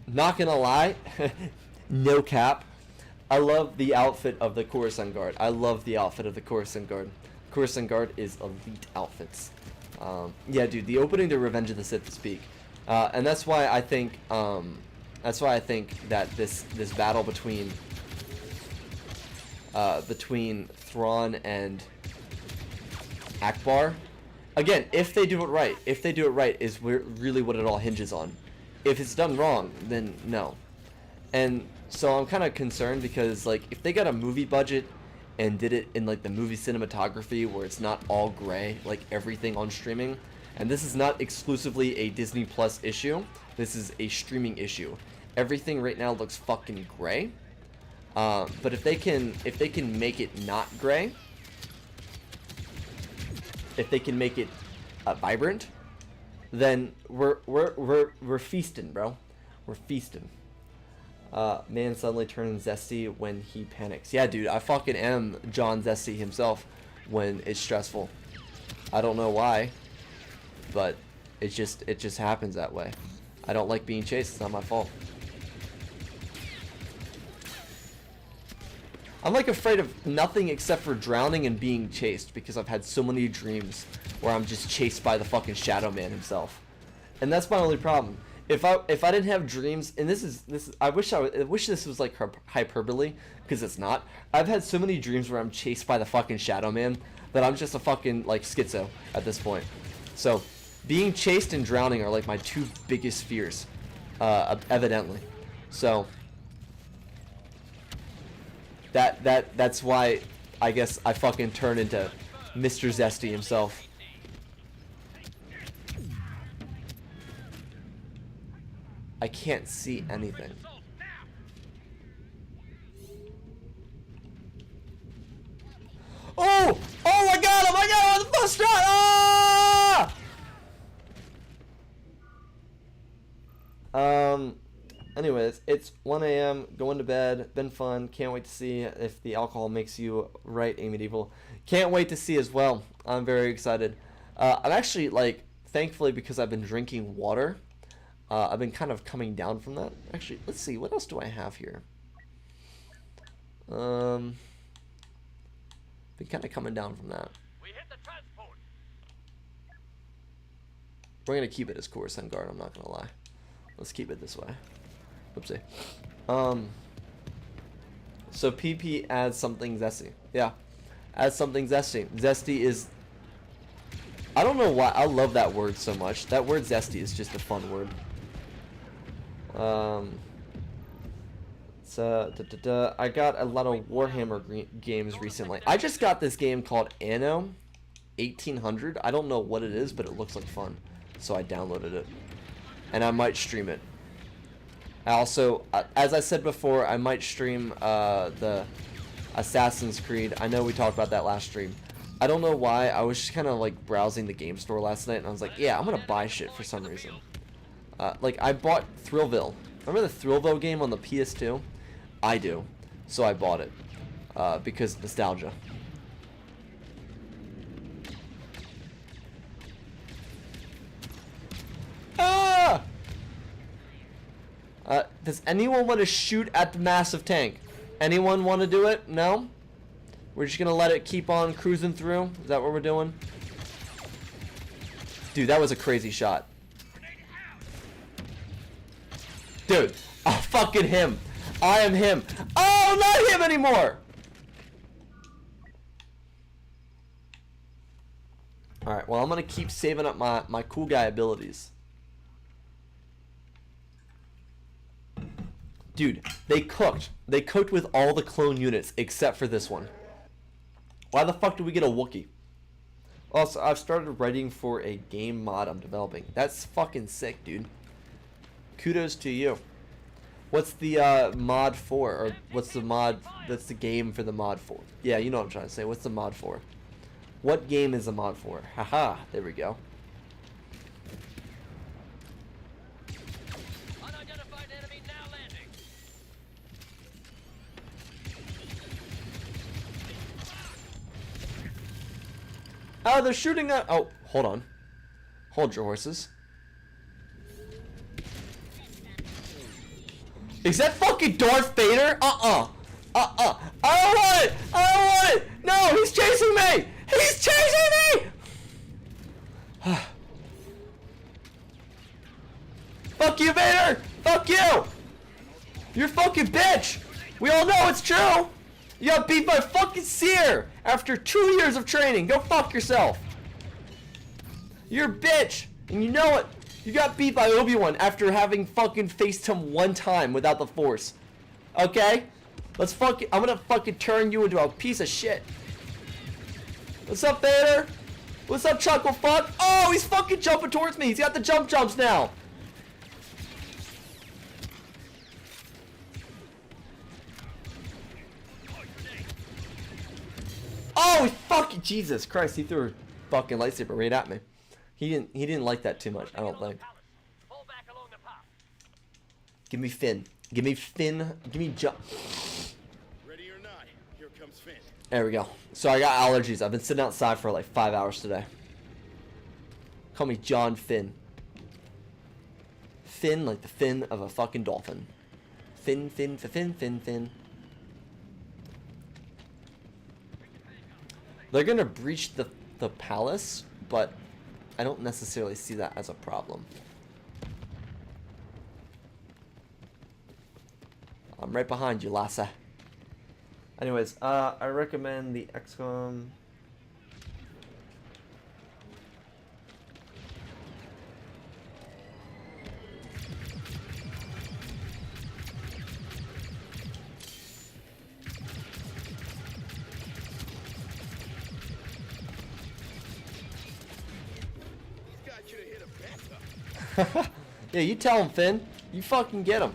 A: Not gonna lie, no cap. I love the outfit of the Coruscant Guard. Coruscant Guard is elite outfits. Yeah, dude, the opening to Revenge of the Sith is peak, and that's why I think that this battle between Thrawn and Akbar. Again, if they do it right, is really what it all hinges on. If it's done wrong, then no. And so I'm kind of concerned because, like, if they got a movie budget and did it in, like, the movie cinematography where it's not all gray, like everything on streaming, and this is not exclusively a Disney Plus issue, this is a streaming issue. Everything right now looks fucking gray. But if they can make it not gray, if they can make it vibrant, then we're feasting, bro. We're feasting. Man suddenly turns zesty when he panics. Yeah, dude, I fucking am John Zesty himself when it's stressful. I don't know why, but it just happens that way. I don't like being chased. It's not my fault. I'm like afraid of nothing except for drowning and being chased because I've had so many dreams where I'm just chased by the fucking Shadow Man himself, and that's my only problem. If I didn't have dreams, and this is I wish this was like hyperbole, because it's not. I've had so many dreams where I'm chased by the fucking Shadow Man that I'm just a fucking like schizo at this point. So being chased and drowning are like my two biggest fears, evidently. So that's why I guess I fucking turn into Mr. Zesty himself. I can't see anything. Oh! Oh, I got him! I got him on the first shot! Ah! Anyways, it's 1 a.m. Going to bed. Been fun. Can't wait to see if the alcohol makes you right, Medieval. Can't wait to see as well. I'm very excited. I'm actually, like, thankfully, because I've been drinking water, I've been kind of coming down from that. Actually, let's see. What else do I have here? Been kind of coming down from that.
B: We hit the transport.
A: We're going to keep it as Coruscant Guard, I'm not going to lie. Let's keep it this way. Oopsie. So PP adds something zesty. Yeah. Adds something zesty. Zesty is... I don't know why. I love that word so much. That word zesty is just a fun word. I got a lot of Warhammer games recently. I just got this game called Anno 1800. I don't know what it is, but it looks like fun. So I downloaded it. And I might stream it. I also, as I said before, I might stream the Assassin's Creed. I know we talked about that last stream. I don't know why. I was just kind of like browsing the game store last night, and I was like, yeah, I'm going to buy shit for some reason. Like, I bought Thrillville. Remember the Thrillville game on the PS2? I do. So I bought it. Because nostalgia. Ah! Does anyone want to shoot at the massive tank? Anyone want to do it? No? We're just going to let it keep on cruising through? Is that what we're doing? Dude, that was a crazy shot. Dude, oh, fucking him. I am him. Oh, not him anymore. Alright, well, I'm going to keep saving up my cool guy abilities. Dude, they cooked. They cooked with all the clone units except for this one. Why the fuck do we get a Wookiee? Also, I've started writing for a game mod I'm developing. That's fucking sick, dude. Kudos to you. What's the mod for? Or what's the mod that's the game for the mod for? Yeah, you know what I'm trying to say. What's the mod for? What game is the mod for? Haha, there we go.
B: Unidentified enemy now landing.
A: Oh, they're shooting at... Oh, hold on. Hold your horses. Is that fucking Darth Vader? I don't want it! I don't want it! No, he's chasing me! He's chasing me! Fuck you, Vader! Fuck you! You're a fucking bitch! We all know it's true! You got beat by fucking Seer after 2 years of training. Go fuck yourself. You're a bitch, and you know it. You got beat by Obi-Wan after having fucking faced him one time without the Force. Okay? Let's fucking... I'm gonna fucking turn you into a piece of shit. What's up, Vader? What's up, Chuckle Fuck? Oh, he's fucking jumping towards me. He's got the jumps now. Oh, he fucking... Jesus Christ, he threw fucking lightsaber right at me. He didn't like that too much, I don't think.
B: Fall back along the path.
A: Give me Finn. Give me Finn. Give me John.
F: Ready or not, here comes Finn.
A: There we go. So I got allergies. I've been sitting outside for like 5 hours today. Call me John Finn. Fin like the fin of a fucking dolphin. Fin, fin, fin, fin, fin. They're gonna breach the palace, but I don't necessarily see that as a problem. I'm right behind you, Lassa. Anyways, I recommend the XCOM.
F: These guys should have hit a bathtub.
A: Yeah, you tell him, Finn. You fucking get him.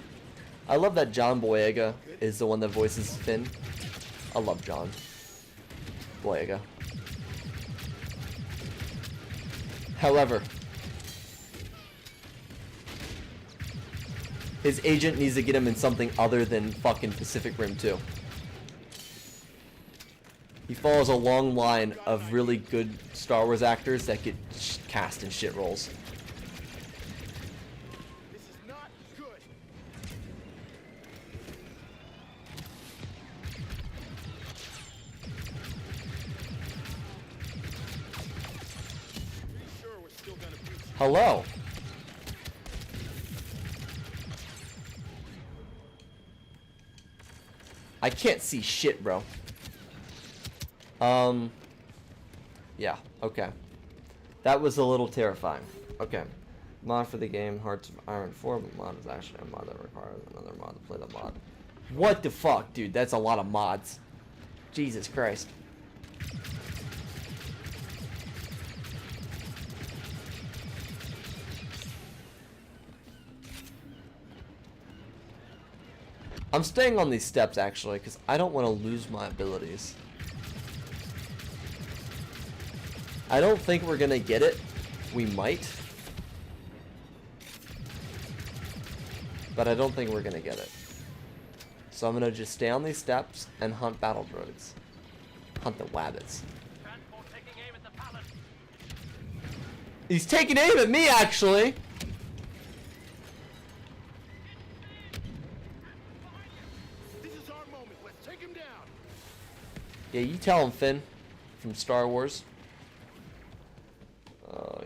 A: I love that John Boyega is the one that voices Finn. I love John Boyega. However, his agent needs to get him in something other than fucking Pacific Rim 2. He follows a long line of really good Star Wars actors that get cast in shit roles.
F: This is not good. Pretty sure we're still gonna beat you.
A: Hello. I can't see shit, bro. Yeah, okay. That was a little terrifying. Okay. Mod for the game, Hearts of Iron 4, but mod is actually a mod that requires another mod to play the mod. What the fuck, dude? That's a lot of mods. Jesus Christ. I'm staying on these steps, actually, because I don't want to lose my abilities. I don't think we're going to get it. We might. But I don't think we're going to get it. So I'm going to just stay on these steps and hunt battle droids. Hunt the wabbits.
B: Transport taking aim at the palace.
A: He's taking aim at me, actually!
F: This is our moment. Let's take him down.
A: Yeah, you tell him, Finn. From Star Wars.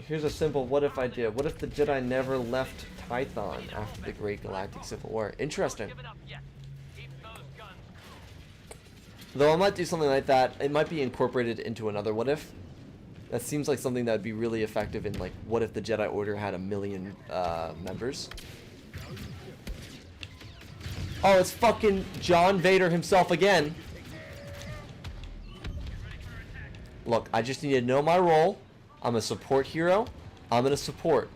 A: Here's a simple what if idea. What if the Jedi never left Tython after the Great Galactic Civil War? Interesting.
B: Give it up yet. Keep those guns.
A: Though I might do something like that. It might be incorporated into another what if. That seems like something that would be really effective in, like, what if the Jedi Order had 1 million members? Oh, it's fucking John Vader himself again. Look, I just need to know my role. I'm a support hero. I'm gonna support.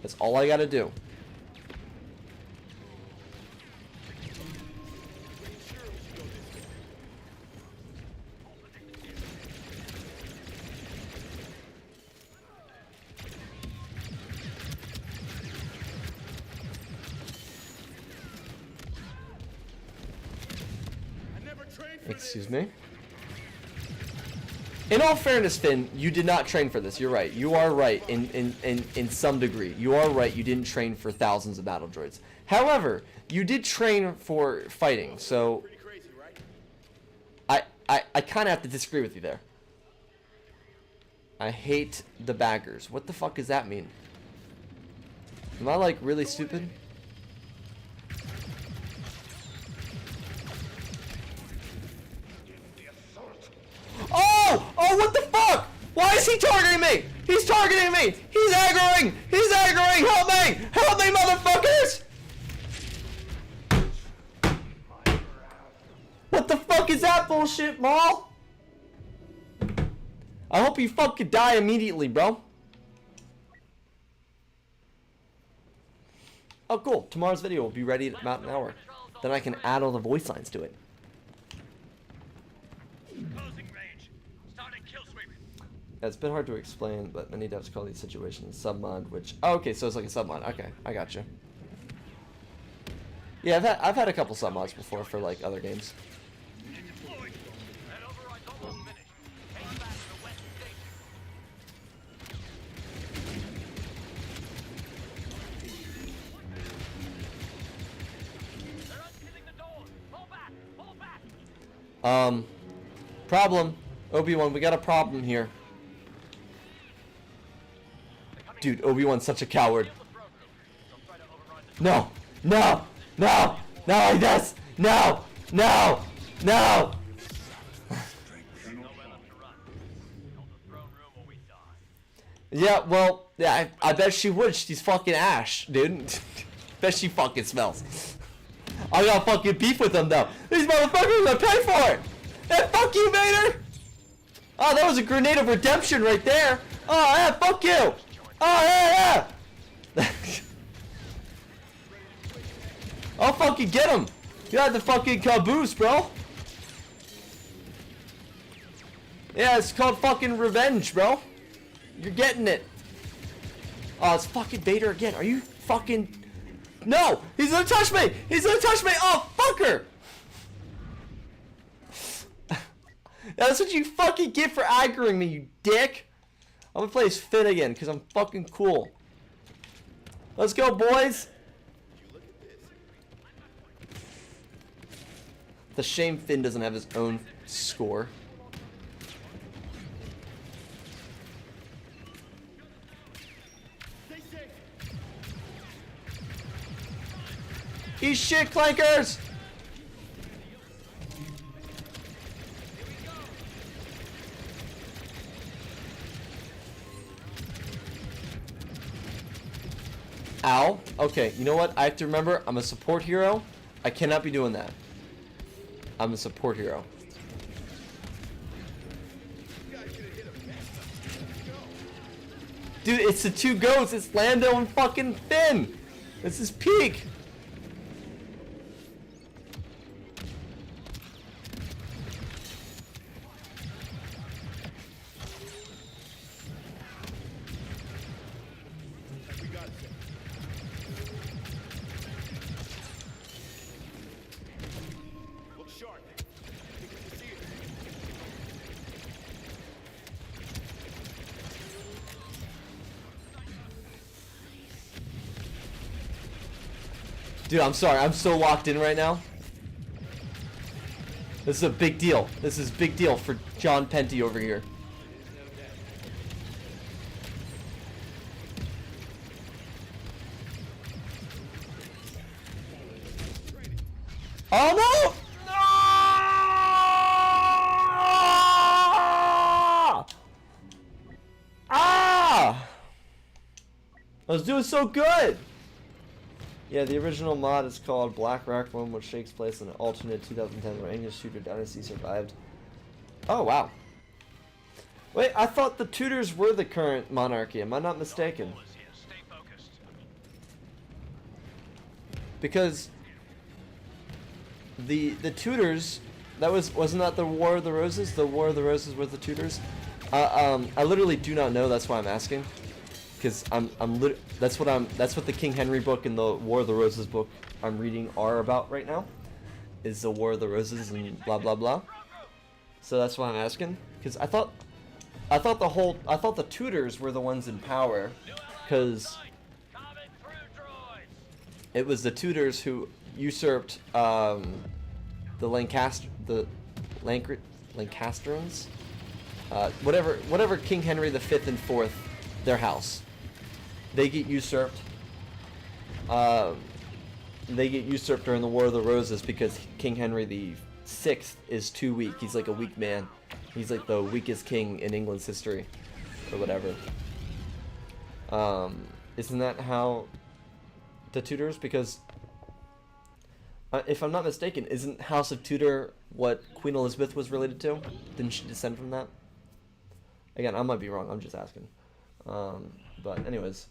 A: That's all I gotta do.
F: I never trained for
A: Excuse
F: this.
A: me. In all fairness, Finn, you did not train for this. You're right. You are right in some degree. You are right. You didn't train for thousands of battle droids. However, you did train for fighting. So
F: Pretty crazy, right?
A: I kind of have to disagree with you there. I hate the baggers. What the fuck does that mean? Am I like really stupid? Oh! Oh, what the fuck? Why is he targeting me? He's targeting me! He's aggroing! He's aggroing! Help me! Help me, motherfuckers! What the fuck is that bullshit, Maul? I hope you fucking die immediately, bro. Oh, cool. Tomorrow's video will be ready in about an hour. Then I can add all the voice lines to it.
B: Closing range. Starting kill sweep.
A: It's been hard to explain, but many devs call these situations submod, which... Oh, okay, so it's like a submod. Okay, I got you. Yeah, I've had a couple submods before for, like, other games.
B: That override's almost finished. Head back to the west station. They're unsealing the doors. Pull back. Pull back.
A: Problem. Obi-Wan, we got a problem here. Dude, Obi-Wan's such a coward.
B: Steal the throne room. They'll try to override the
A: No! No! No! Not like this! No! No! No!
B: nowhere left to run. Build the throne room or we die.
A: Yeah, well, yeah, I bet she would. She's fucking Ash, dude. Bet she fucking smells. I got fucking beef with them, though. These motherfuckers are gonna pay for it! Hey, fuck you, Vader! Oh, that was a grenade of redemption right there! Oh, yeah, fuck you! Oh, yeah, yeah! I'll fucking get him! You had the fucking caboose, bro! Yeah, it's called fucking revenge, bro. You're getting it. Oh, it's fucking Vader again. Are you fucking... No! He's gonna touch me! He's gonna touch me! Oh, fucker! That's what you fucking get for aggroing me, you dick! I'm gonna play as Finn again, because I'm fucking cool. Let's go, boys! The shame Finn doesn't have his own score.
F: Stay safe.
A: Eat shit, clankers! Ow. Okay, you know what? I have to remember, I'm a support hero. I cannot be doing that. I'm a support hero. Dude, it's the two goats. It's Lando and fucking Finn. This is peak.
F: We got it, sir. Look sharp. Think we can see it.
A: Dude, I'm sorry. I'm so locked in right now. This is a big deal. This is a big deal for John Penty over here. Oh no! Ah! Ah! I was doing so good! Yeah, the original mod is called Black Requiem, which takes place in an alternate 2010 where English Tudor dynasty survived. Oh, wow. Wait, I thought the Tudors were the current monarchy. Am I not mistaken?
B: Bull is here. Stay focused.
A: Because the Tudors, wasn't that the War of the Roses? The War of the Roses with the Tudors? I literally do not know. That's why I'm asking. Because that's what the King Henry book and the War of the Roses book I'm reading are about right now. Is the War of the Roses and blah blah blah. So that's why I'm asking. Because I thought the Tudors were the ones in power. Because
B: Coming through, droids.
A: it was the Tudors who usurped the Lancastrians, whatever King Henry V and IV, their house. They get usurped. They get usurped during the War of the Roses because King Henry VI is too weak. He's like a weak man. He's like the weakest king in England's history, or whatever. Isn't that how the Tudors? Because if I'm not mistaken, isn't House of Tudor what Queen Elizabeth was related to? Didn't she descend from that? Again, I might be wrong. I'm just asking. But anyways.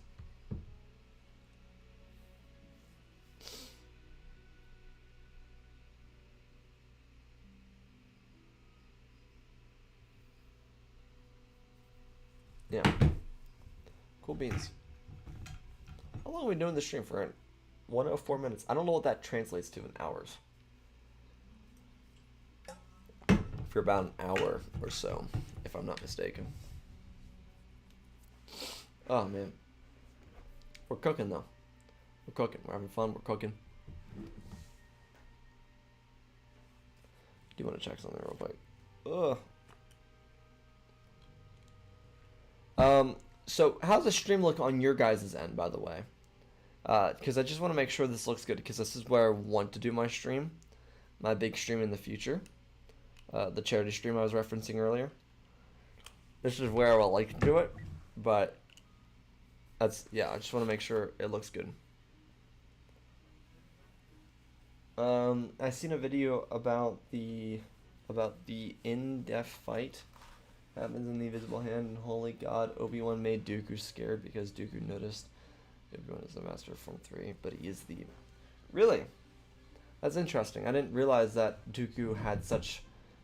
A: Yeah. Cool beans. How long are we doing the stream for? 104 minutes. I don't know what that translates to in hours. For about an hour or so, if I'm not mistaken. Oh man. We're cooking though. We're cooking. We're having fun. We're cooking. Do you want to check something real quick? Ugh. So how's the stream look on your guys' end, by the way? Because I just want to make sure this looks good, because this is where I want to do my stream. My big stream in the future. The charity stream I was referencing earlier. This is where I would like to do it, but that's, yeah, I just want to make sure it looks good. I seen a video about the in-depth fight happens in the Invisible Hand, and holy god, Obi-Wan made Dooku scared because Dooku noticed Obi-Wan is the Master of Form 3, but he is the... Really? That's interesting. I didn't realize that Dooku had such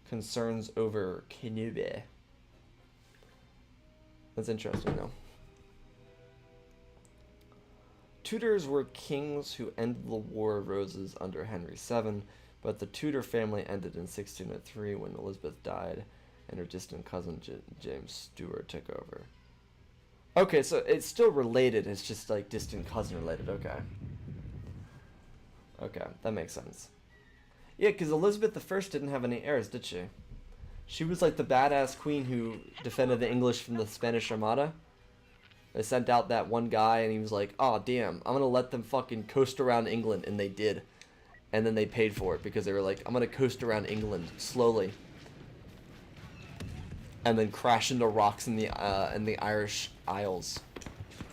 A: concerns over Kenobi. That's interesting, though. Tudors were kings who ended the War of Roses under Henry VII, but the Tudor family ended in 1603 when Elizabeth died and her distant cousin James Stuart took over. Okay, so it's still related, it's just like distant cousin related, okay. Okay, that makes sense. Yeah, because Elizabeth I didn't have any heirs, did she? She was like the badass queen who defended the English from the Spanish Armada. They sent out that one guy and he was like, oh damn, I'm gonna let them fucking coast around England, and they did. And then they paid for it because they were like, I'm gonna coast around England slowly. And then crash into rocks in the Irish Isles.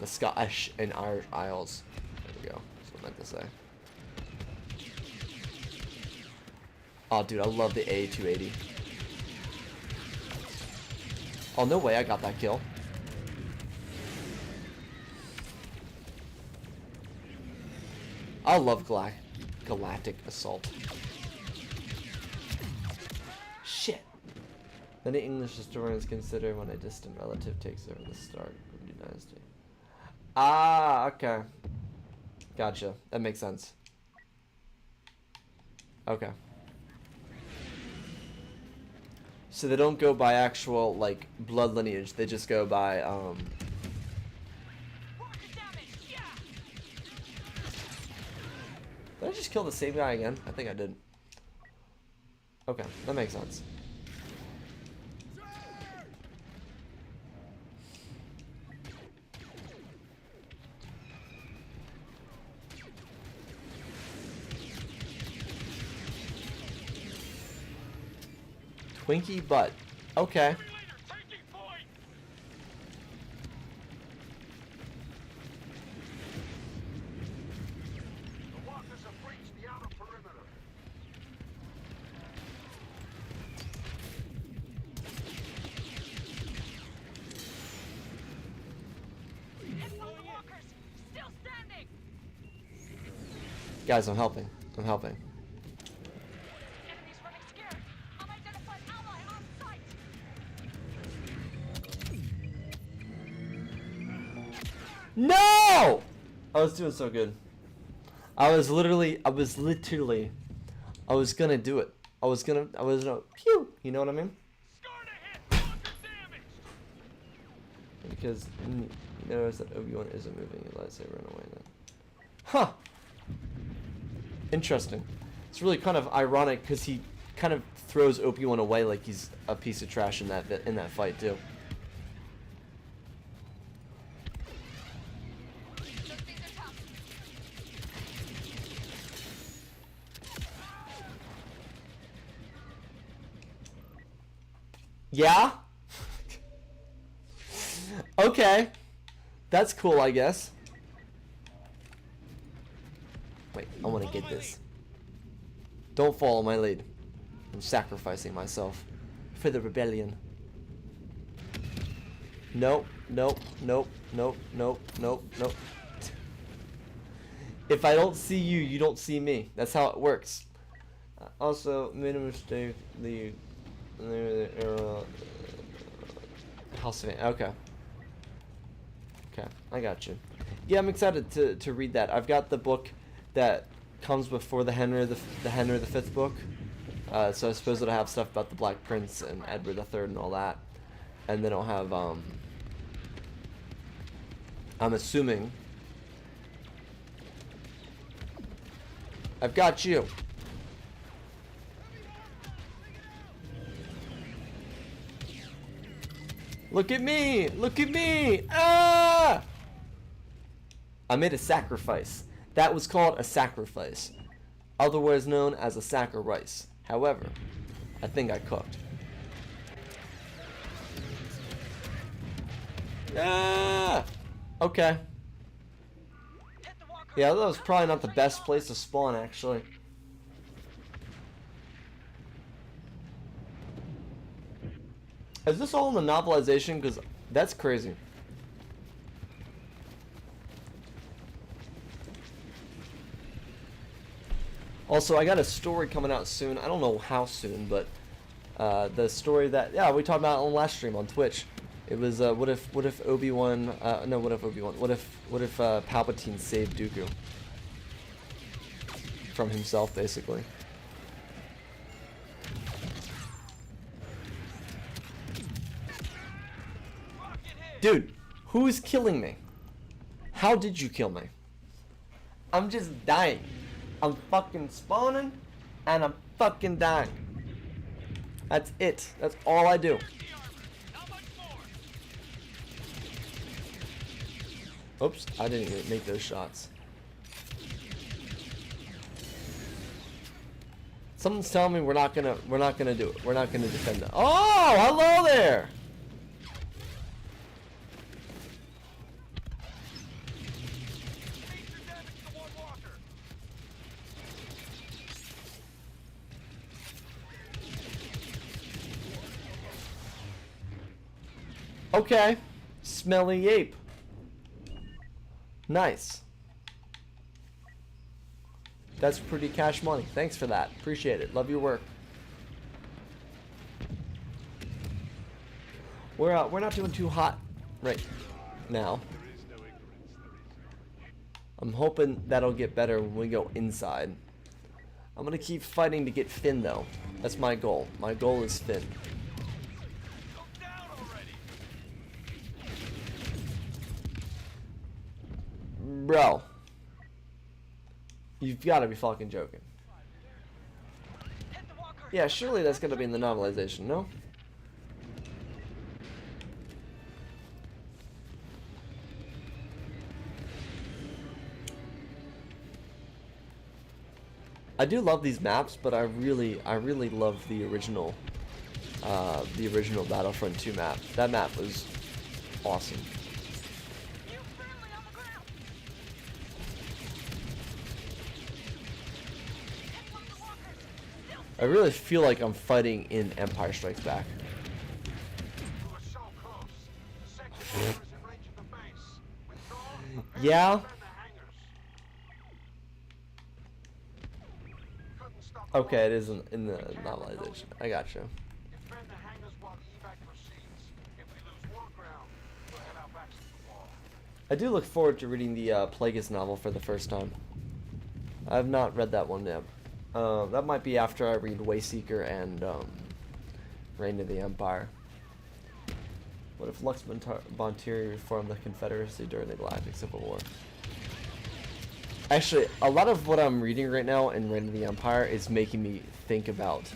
A: The Scottish and Irish Isles. There we go, that's what I meant to say. Oh dude, I love the A280. Oh no way, I got that kill. I love Galactic Assault. Shit. Many English historians consider when a distant relative takes over the start of the dynasty. Ah, okay. Gotcha. That makes sense. Okay. So they don't go by actual, like, blood lineage. They just go by, Did I just kill the same guy again? I think I did. Okay, that makes sense. Twinkie butt. Okay.
B: Taking point!
F: The walkers have breached the outer perimeter.
E: Hit one of the walkers! Still standing!
A: Guys, I'm helping. I'm helping.
E: Enemies running scared! Unidentified ally on sight!
A: No! I was doing so good. I was gonna do it. I was gonna, pew! You know what I mean?
B: Score to hit! Walker damage!
A: Because you notice that Obi-Wan isn't moving your lightsaber in a way then. Huh! Interesting. It's really kind of ironic because he kind of throws Obi-Wan away like he's a piece of trash in that fight too.
E: Those things are tough.
A: Yeah? Okay. That's cool, I guess. Wait, I want to get this. Don't follow my lead. I'm sacrificing myself for the rebellion. Nope, nope, nope, nope, nope, nope, nope. If I don't see you, you don't see me. That's how it works. Also, made a mistake. The House of okay. Okay, I got you. Yeah, I'm excited to read that. I've got the book that comes before the Henry V book. So I suppose it'll have stuff about the Black Prince and Edward III and all that. And then it'll have, I'm assuming... I've got you. Look at me! Look at me! Ah! I made a sacrifice. That was called a sacrifice, otherwise known as a sack of rice. However, I think I cooked. Ah! Okay.
D: Hit the walker.
A: Yeah, that was probably not the best place to spawn, actually. Is this all in the novelization? Because that's crazy. Also, I got a story coming out soon. I don't know how soon, but the story that we talked about on last stream on Twitch. It was what if Obi-Wan what if Palpatine saved Dooku from himself, basically. Dude, who's killing me? How did you kill me? I'm just dying. I'm fucking spawning, and I'm fucking dying. That's it. That's all I do.
B: Not much more.
A: Oops, I didn't even make those shots. Someone's telling me we're not gonna do it. We're not gonna defend it. Oh, hello there.
B: Major damage to one walker.
A: Okay, smelly ape. Nice. That's pretty cash money. Thanks for that. Appreciate it. Love your work. We're not doing too hot right now. I'm hoping that'll get better when we go inside. I'm gonna keep fighting to get Finn though. That's my goal. My goal is Finn.
B: Go down already.
A: Bro. You've got to be fucking joking.
D: Hit the walker.
A: Yeah, surely that's gonna be in the novelization, no? I do love these maps, but I really love the original Battlefront 2 map. That map was awesome.
D: You friendly on the ground. Hit one of the walkers. Still
A: I really feel like I'm fighting in Empire Strikes Back.
F: You are so close. The sector is in range of the base. Withdraw. Prepare
A: Yeah.
F: to defend the hangars. Couldn't stop the
A: Okay, it
F: walkers.
A: is in the novelization. I gotcha.
F: Defend the hangars while the evac proceeds. If we lose more ground, we'll head out back to the wall.
A: I do look forward to reading the Plagueis novel for the first time. I have not read that one yet. That might be after I read Wayseeker and Reign of the Empire. What if Lux Bonteri reformed the Confederacy during the Galactic Civil War? Actually, a lot of what I'm reading right now in Reign of the Empire is making me think about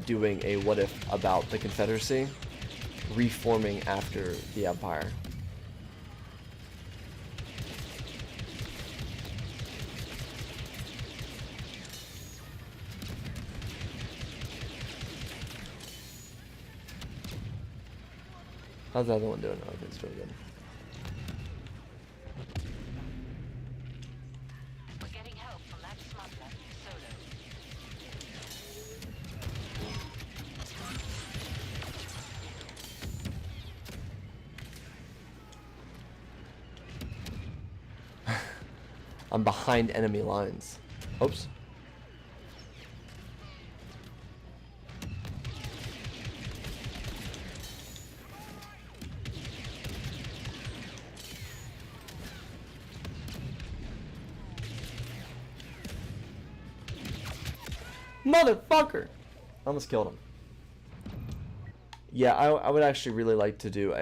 A: doing a what if about the Confederacy reforming after the Empire. How's the other one doing? Oh, it's really good.
E: We're getting help from that smuggler, Solo.
A: I'm behind enemy lines. Oops. Motherfucker! Almost killed him. Yeah, I would actually really like to do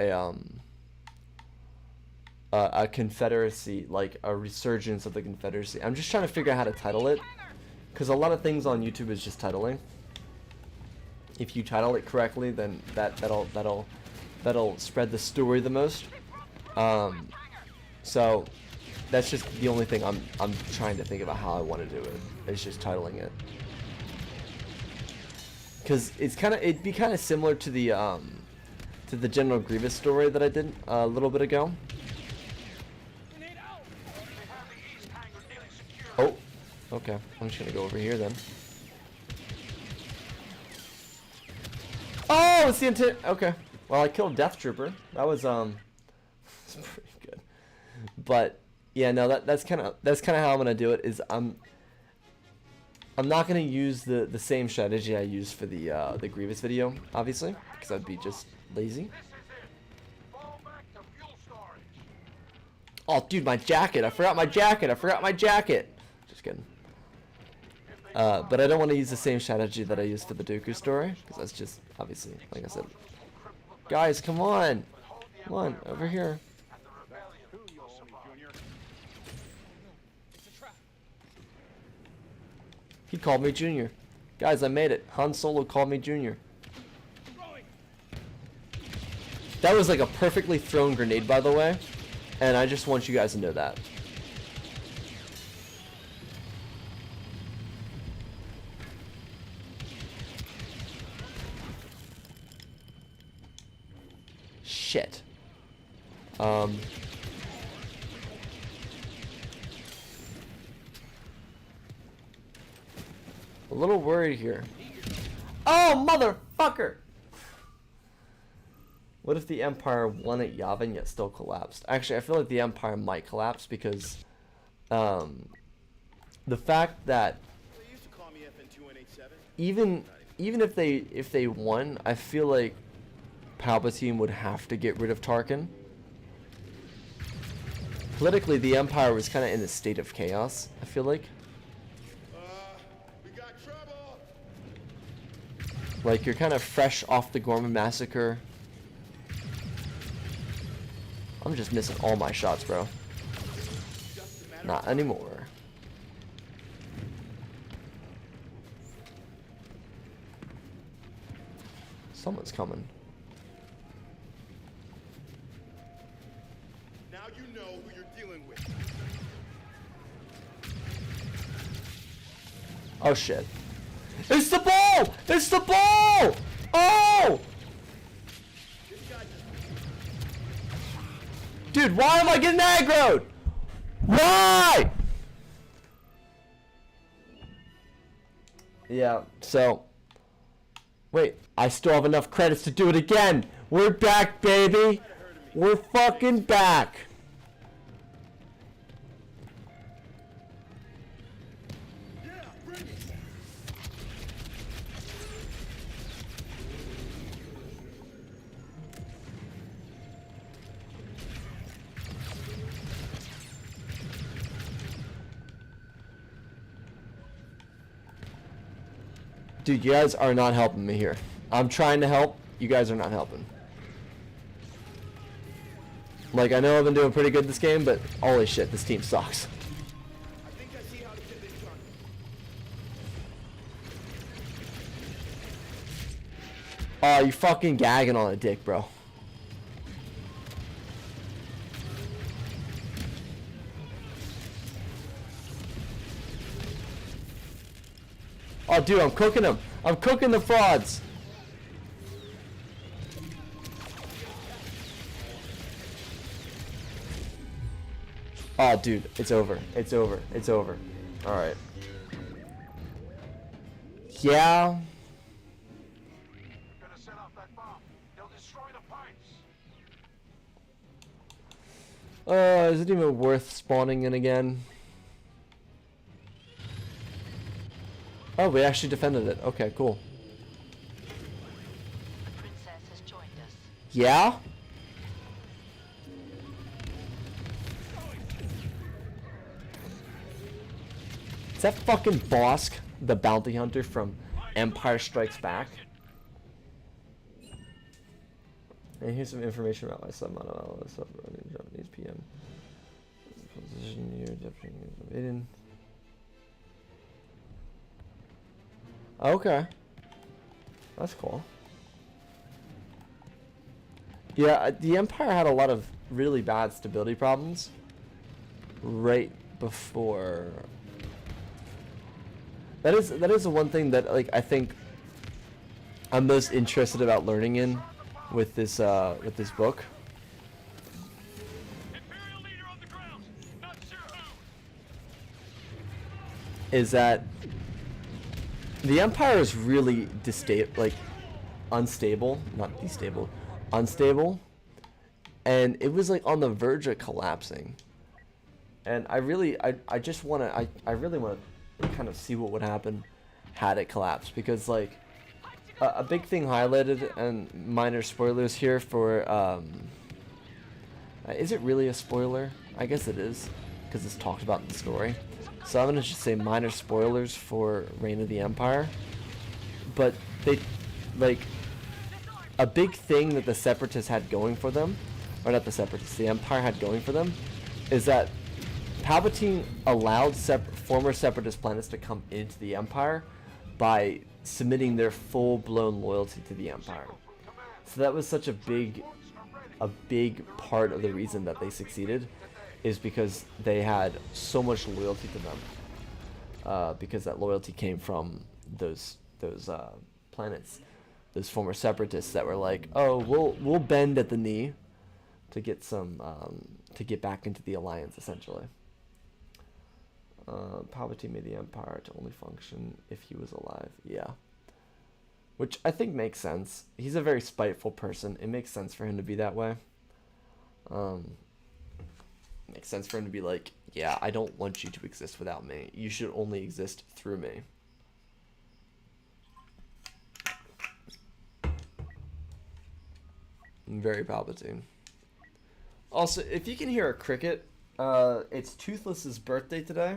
A: a Confederacy, like a resurgence of the Confederacy. I'm just trying to figure out how to title it, because a lot of things on YouTube is just titling. If you title it correctly, then that'll spread the story the most. So that's just the only thing I'm trying to think about how I want to do it. It's just titling it, because it'd be kind of similar to the General Grievous story that I did a little bit ago.
F: They have the east hangar nearly secure.
A: Oh, okay. I'm just gonna go over here then. Oh, it's the intent. Okay. Well, I killed Death Trooper. That was it's pretty good. But yeah, no, that's kind of how I'm gonna do it. Is I'm not gonna use the same strategy I used for the Grievous video, obviously, because I'd be just lazy.
F: This is it. Fall back to fuel storage.
A: Oh, dude, my jacket! I forgot my jacket! I forgot my jacket! Just kidding. But I don't want to use the same strategy that I used for the Dooku story, because that's just, obviously, like I said. Guys, come on! Come on, over here.
F: And the rebellion will survive.
C: It's a trap.
A: He called me Junior. Guys, I made it. Han Solo called me Junior. That was like a perfectly thrown grenade, by the way. And I just want you guys to know that. Shit. A little worried here. Oh, motherfucker! What if the Empire won at Yavin yet still collapsed? Actually, I feel like the Empire might collapse because the fact that
G: They used to call me FN2187.
A: even if they won, I feel like Palpatine would have to get rid of Tarkin. Politically, the Empire was kind of in a state of chaos, I feel like.
G: We got trouble.
A: Like, you're kind of fresh off the Gorman Massacre. I'm just missing all my shots, bro.
G: Just a matter
A: Not anymore. Someone's coming.
G: Now you know who you're dealing with.
A: Oh shit. It's the ball! It's the ball! Oh!
G: This guy just
A: Dude, why am I getting aggroed? Why? Yeah, so wait, I still have enough credits to do it again. We're back, baby. We're fucking back.
G: yeah, bring it.
A: Dude, you guys are not helping me here. I'm trying to help. You guys are not helping. Like, I know I've been doing pretty good this game, but holy shit, this team sucks.
G: I think I see how to get this done.
A: Oh, you fucking gagging on a dick, bro. Oh, dude, I'm cooking them. I'm cooking the frauds. Oh, dude, it's over. It's over. It's over. All right. Yeah.
F: Gonna set off that bomb. They'll destroy the pipes.
A: Is it even worth spawning in again? Oh, we actually defended it. Okay, cool.
E: The princess has joined us.
A: Yeah? Is that fucking Bosk? the bounty hunter from Empire Strikes Back. And here's some information about my submodel. Japanese PM. Position here, Japanese. Okay. That's cool. Yeah, the Empire had a lot of really bad stability problems right before. That is the one thing that, like, I think I'm most interested about learning in with this book.
B: Imperial leader on the ground. Not sure who.
A: Is that the Empire is really unstable, not destable, unstable, and it was like on the verge of collapsing. And I really want to kind of see what would happen had it collapsed, because like a big thing highlighted, and minor spoilers here for is it really a spoiler? I guess it is, because it's talked about in the story. So I'm gonna just say minor spoilers for Reign of the Empire. But they, like, a big thing that the Separatists had going for them, or not the Separatists, the Empire had going for them, is that Palpatine allowed former Separatist planets to come into the Empire by submitting their full-blown loyalty to the Empire. So that was such a big part of the reason that they succeeded, is because they had so much loyalty to them, because that loyalty came from those planets, those former Separatists that were like, oh, we'll bend at the knee to get some to get back into the Alliance, essentially. Palpatine made the Empire to only function if he was alive. Yeah, which I think makes sense. He's a very spiteful person. It makes sense for him to be that way. Makes sense for him to be like, yeah, I don't want you to exist without me. You should only exist through me. Very Palpatine. Also, if you can hear a cricket, it's Toothless's birthday today.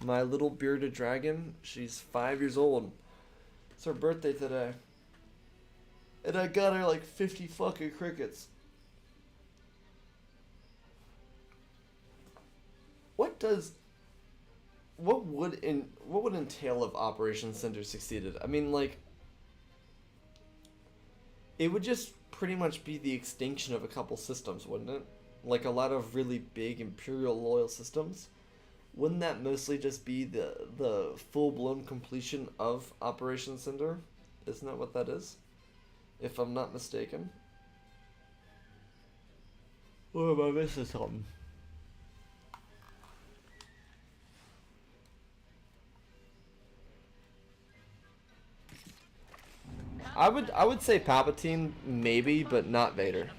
A: My little bearded dragon. She's 5 years old. It's her birthday today. And I got her like 50 fucking crickets. What would entail if Operation Cinder succeeded? I mean, like, it would just pretty much be the extinction of a couple systems, wouldn't it? Like a lot of really big Imperial loyal systems. Wouldn't that mostly just be the full-blown completion of Operation Cinder? Isn't that what that is? If I'm not mistaken. Or am I missing something? I would say Palpatine, maybe, but not Vader.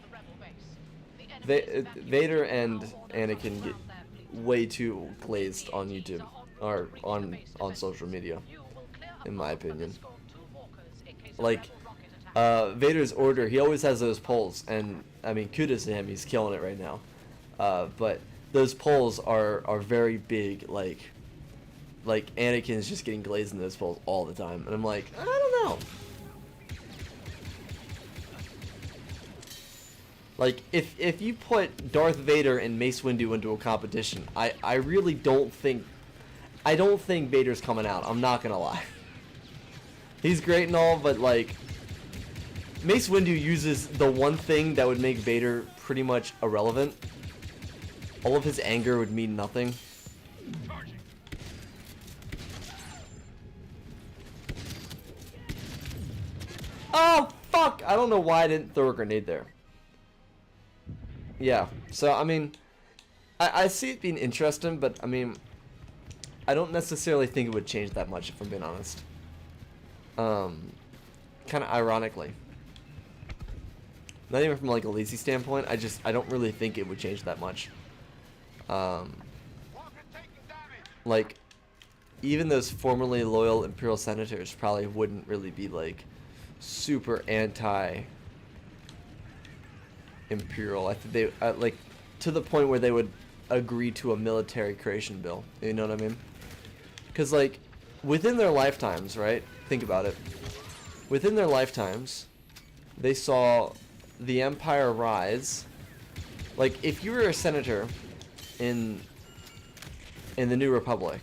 A: Vader and Anakin get way too glazed on YouTube, or on social media, in my opinion. Like, Vader's order, he always has those polls, and I mean, kudos to him, he's killing it right now. But those polls are very big, like Anakin's just getting glazed in those polls all the time, and I'm like, I don't know. Like, if you put Darth Vader and Mace Windu into a competition, I really don't think Vader's coming out. I'm not gonna lie. He's great and all, but like, Mace Windu uses the one thing that would make Vader pretty much irrelevant. All of his anger would mean nothing. Oh, fuck! I don't know why I didn't throw a grenade there. Yeah, so, I mean, I see it being interesting, but, I mean, I don't necessarily think it would change that much, if I'm being honest. Kind of ironically. Not even from, like, a lazy standpoint, I don't really think it would change that much. Like, even those formerly loyal Imperial Senators probably wouldn't really be, like, super anti-Imperial. I think they, like, to the point where they would agree to a military creation bill. You know what I mean? Because, like, within their lifetimes, right? Think about it. Within their lifetimes, they saw the Empire rise. Like, if you were a senator in the New Republic,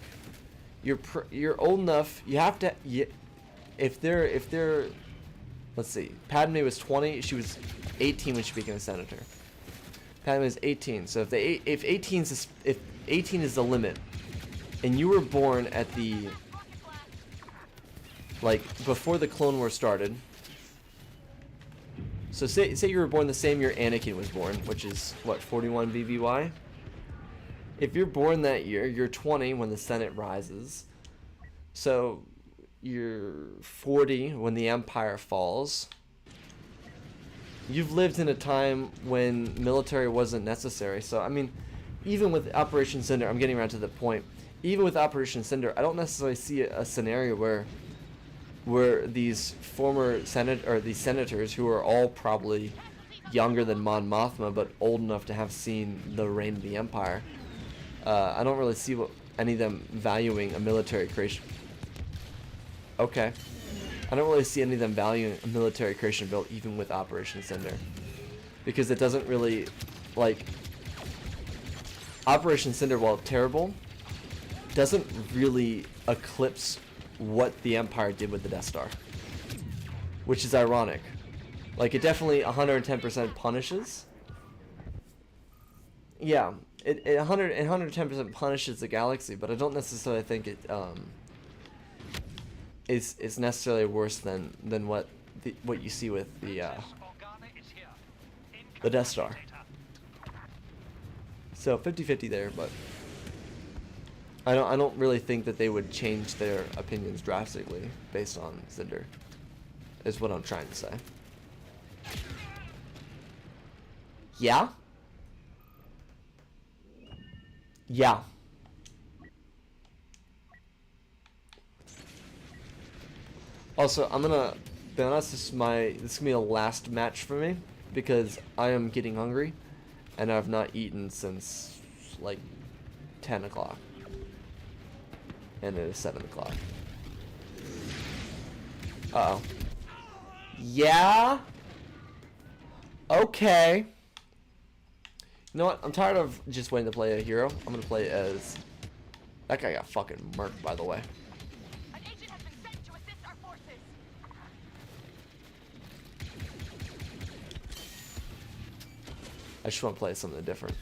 A: you're old enough. You have to. If they're, let's see. Padme was 20. She was 18 when she became a senator. Padme is 18. So if 18 is the limit, and you were born at the, like, before the Clone Wars started. So say you were born the same year Anakin was born, which is what, 41 BBY. If you're born that year, you're 20 when the Senate rises. So you're 40 when the Empire falls. You've lived in a time when military wasn't necessary. So, I mean, even with Operation Cinder, I'm getting around to the point. Even with Operation Cinder, I don't necessarily see a scenario where these former these senators who are all probably younger than Mon Mothma but old enough to have seen the reign of the Empire. I don't really see any of them valuing a military creation. Okay. I don't really see any of them valuing a military creation build even with Operation Cinder. Because it doesn't really, like, Operation Cinder, while terrible, doesn't really eclipse what the Empire did with the Death Star. Which is ironic. Like, it definitely 110% punishes. Yeah, it 110% punishes the galaxy, but I don't necessarily think it is necessarily worse than what you see with the Death Star. So 50-50 there, but I don't really think that they would change their opinions drastically based on Cinder, is what I'm trying to say. Yeah? Yeah. Also, I'm gonna be honest, this is gonna be the last match for me because I am getting hungry and I've not eaten since like 10 o'clock. And it is 7 o'clock. Uh-oh. Yeah? Okay. You know what? I'm tired of just waiting to play a hero. I'm gonna play as... That guy got fucking murked, by the way.
D: An agent has been sent to assist our forces.
A: I just want to play something different.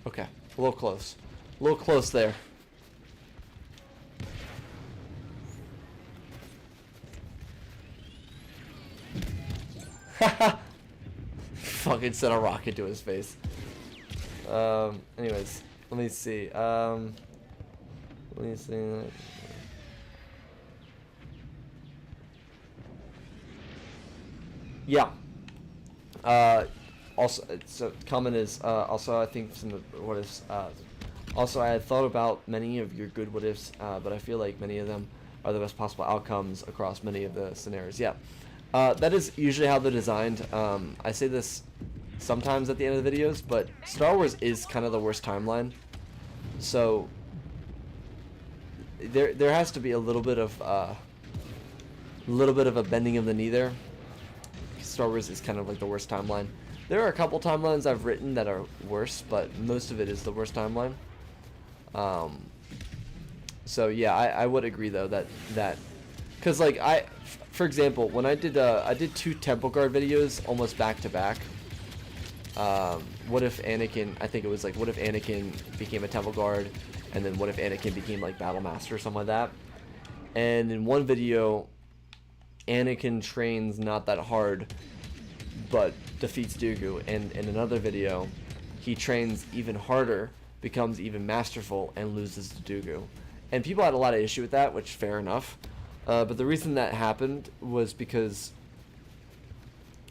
A: Okay, a little close. A little close there. Haha! Fucking sent a rocket to his face. Anyways, let me see. Let me see. Yeah. Also, so comment is also I think some of the what ifs. Also, I had thought about many of your good what ifs, but I feel like many of them are the best possible outcomes across many of the scenarios. Yeah, that is usually how they're designed. I say this sometimes at the end of the videos, but Star Wars is kind of the worst timeline, so there has to be a little bit of a bending of the knee there. Star Wars is kind of like the worst timeline. There are a couple timelines I've written that are worse, but most of it is the worst timeline. So yeah, I would agree though that because like for example, when I did 2 Temple Guard videos almost back to back. What if Anakin? I think it was like, what if Anakin became a Temple Guard, and then what if Anakin became like Battle Master or something like that? And in one video, Anakin trains not that hard, but defeats Dooku, and in another video, he trains even harder, becomes even masterful, and loses to Dooku. And people had a lot of issue with that, which fair enough. But the reason that happened was because,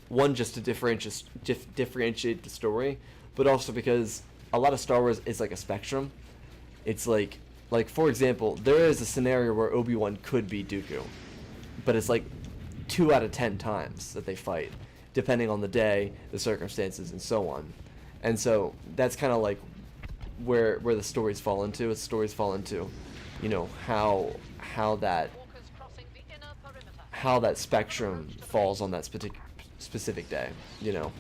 A: one, just to differentiate the story, but also because a lot of Star Wars is like a spectrum. It's like for example, there is a scenario where Obi-Wan could be Dooku. but it's like 2 out of 10 times that they fight, depending on the day, the circumstances, and so on. And so that's kind of like where the stories fall into. Stories fall into, you know, how that
E: Walkers crossing the inner perimeter.
A: how that spectrum falls on that specific day. You know,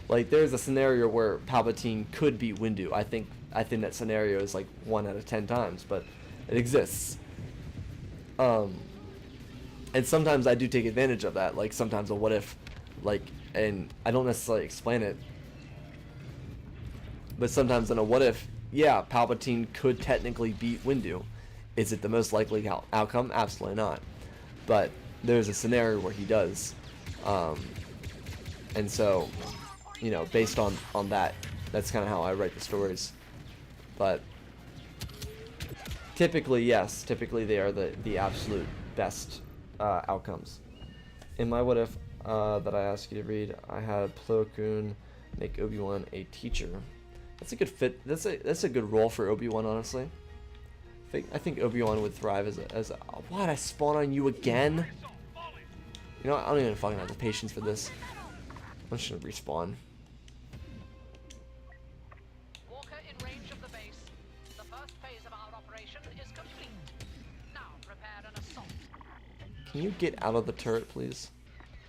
A: like there's a scenario where Palpatine could beat Windu. I think that scenario is like 1 out of 10 times, but it exists. And sometimes I do take advantage of that. Like sometimes a what if, like, and I don't necessarily explain it, but sometimes in a what if, yeah, Palpatine could technically beat Windu. Is it the most likely outcome? Absolutely not. But there's a scenario where he does, and so, you know, based on that, that's kind of how I write the stories. But typically, yes, typically they are the absolute best outcomes. In my what if that I asked you to read, I had Plo Koon make Obi-Wan a teacher. That's a good fit. That's a good role for Obi-Wan, honestly. I think Obi-Wan would thrive as a what? I spawn on you again? You know what? I don't even fucking have the patience for this. I'm just gonna respawn.
E: Walker in range of the base. The first phase of our operation is complete. Now prepare an assault.
A: Can you get out of the turret, please?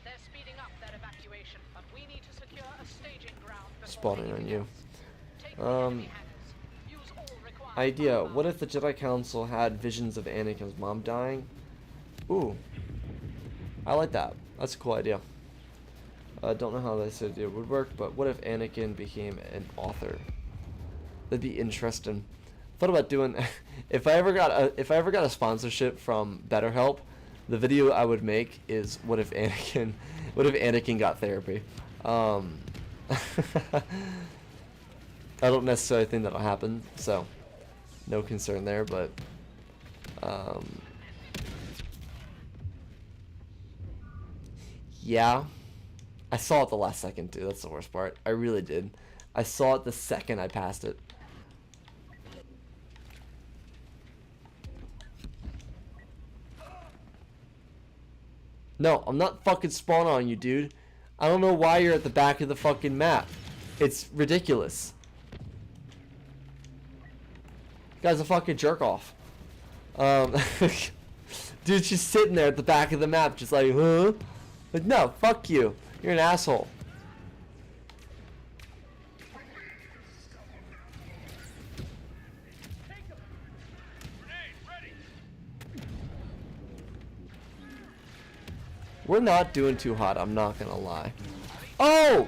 E: They're speeding up their evacuation, but we need to secure a staging ground before
A: Spawning on
E: anything
A: you.
E: else. Take the enemy hangars. Use all required
A: Idea.
E: firepower.
A: What if the Jedi Council had visions of Anakin's mom dying? Ooh. I like that. That's a cool idea. I don't know how this idea would work, but what if Anakin became an author? That'd be interesting. Thought about doing if I ever got a sponsorship from BetterHelp, the video I would make is what if Anakin got therapy. I don't necessarily think that'll happen, so no concern there, but yeah, I saw it the last second too. That's the worst part. I really did. I saw it the second I passed it. No, I'm not fucking spawning on you, dude. I don't know why you're at the back of the fucking map. It's ridiculous. Guy's a fucking jerk off. Dude's just sitting there at the back of the map, just like, huh? Like, no, fuck you. You're an asshole.
B: Grenade ready.
A: We're not doing too hot, I'm not gonna lie. Oh!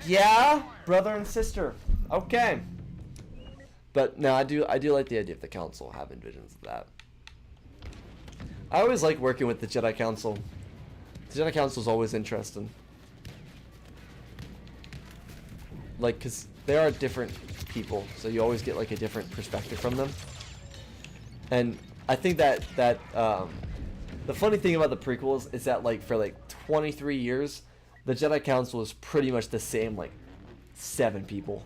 A: Yeah? Brother and sister. Okay. But no, I do like the idea of the council having visions of that. I always like working with the Jedi Council. The Jedi Council is always interesting. Like, cause they are different people, so you always get like a different perspective from them. And I think that the funny thing about the prequels is that like for like 23 years, the Jedi Council is pretty much the same, like 7 people.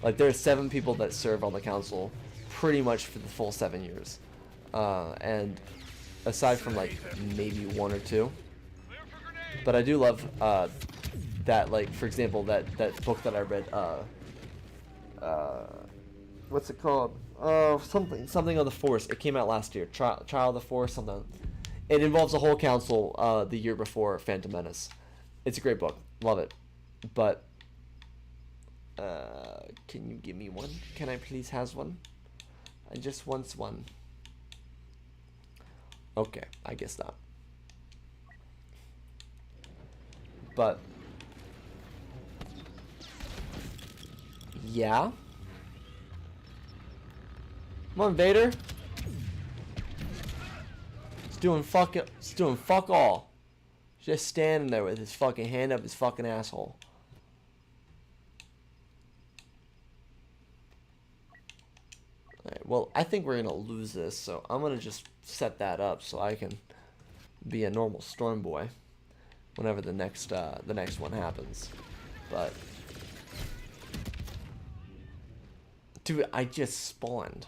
A: Like there's 7 people that serve on the council pretty much for the full 7 years. And aside from like maybe 1 or 2.
B: Clear for grenade.
A: But I do love that, like, for example, that book that I read, what's it called? Something of the Force. It came out last year. Trial of the Force, something. It involves a whole council the year before Phantom Menace. It's a great book. Love it. But can you give me one? Can I please has one? I just wants one. Okay, I guess not. But yeah. Come on, Vader. It's doing fuck all. Just standing there with his fucking hand up his fucking asshole. Alright, well, I think we're gonna lose this, so I'm gonna just set that up so I can be a normal storm boy whenever the next one happens. But dude, I just spawned.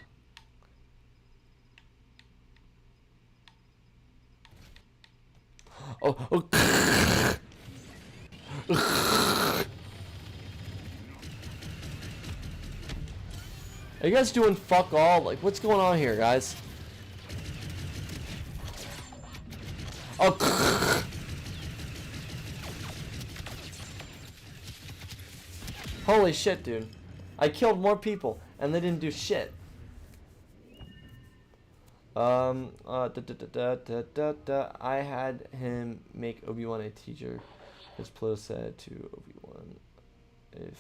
A: Oh. Are you guys doing fuck all? Like, what's going on here, guys? Oh. Holy shit, dude. I killed more people, and they didn't do shit. I had him make Obi-Wan a teacher. As Plo said to Obi-Wan, if...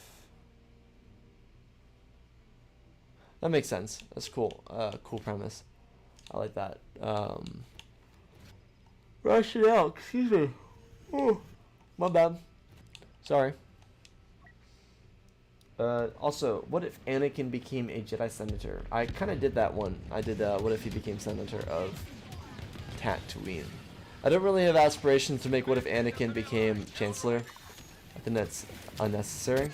A: That makes sense. That's cool. Cool premise. I like that. Rush it out. Excuse me. Oh, my bad. Sorry. Also, what if Anakin became a Jedi Senator? I kind of did that one. I did, what if he became Senator of Tatooine? I don't really have aspirations to make what if Anakin became Chancellor. I think that's unnecessary.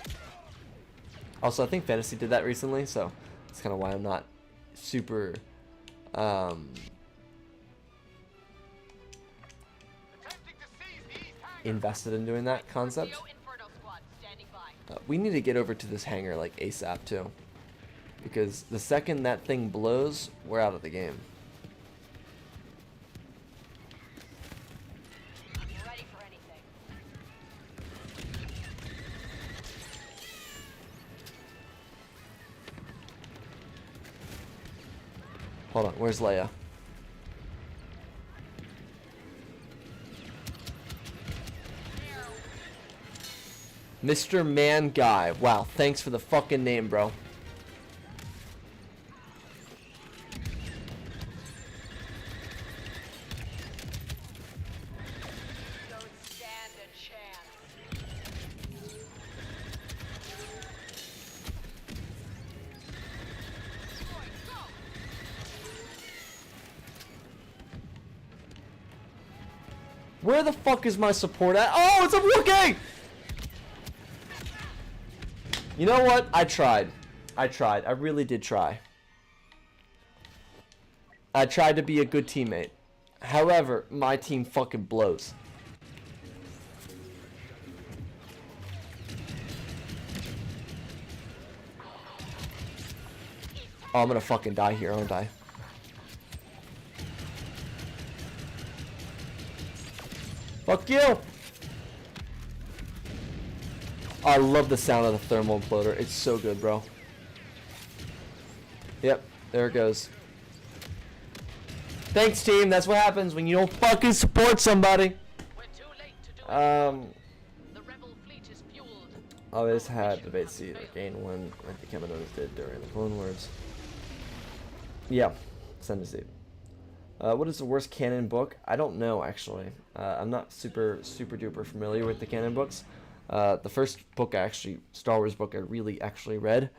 A: Also, I think Fantasy did that recently, so that's kind of why I'm not super, invested in doing that concept. We need to get over to this hangar like ASAP too, because the second that thing blows, we're out of the game.
D: Ready for anything.
A: Hold on, where's Leia? Mr. Man Guy. Wow, thanks for the fucking name, bro.
D: Don't stand a chance.
A: Where the fuck is my support at? Oh, it's a Wookiee! You know what? I tried. I really did try. I tried to be a good teammate. However, my team fucking blows. Oh, I'm gonna fucking die here, aren't I? Fuck you! I love the sound of the thermal imploder. It's so good, bro. Yep, there it goes. Thanks, team. That's what happens when you don't fucking support somebody.
E: We're too late to do The rebel fleet is fueled.
A: Always had debate seat. Gain one like the Kaminoans did during the Clone Wars. Yeah, send a seat. What is the worst canon book? I don't know, actually. I'm not super duper familiar with the canon books. The first book Star Wars book I really actually read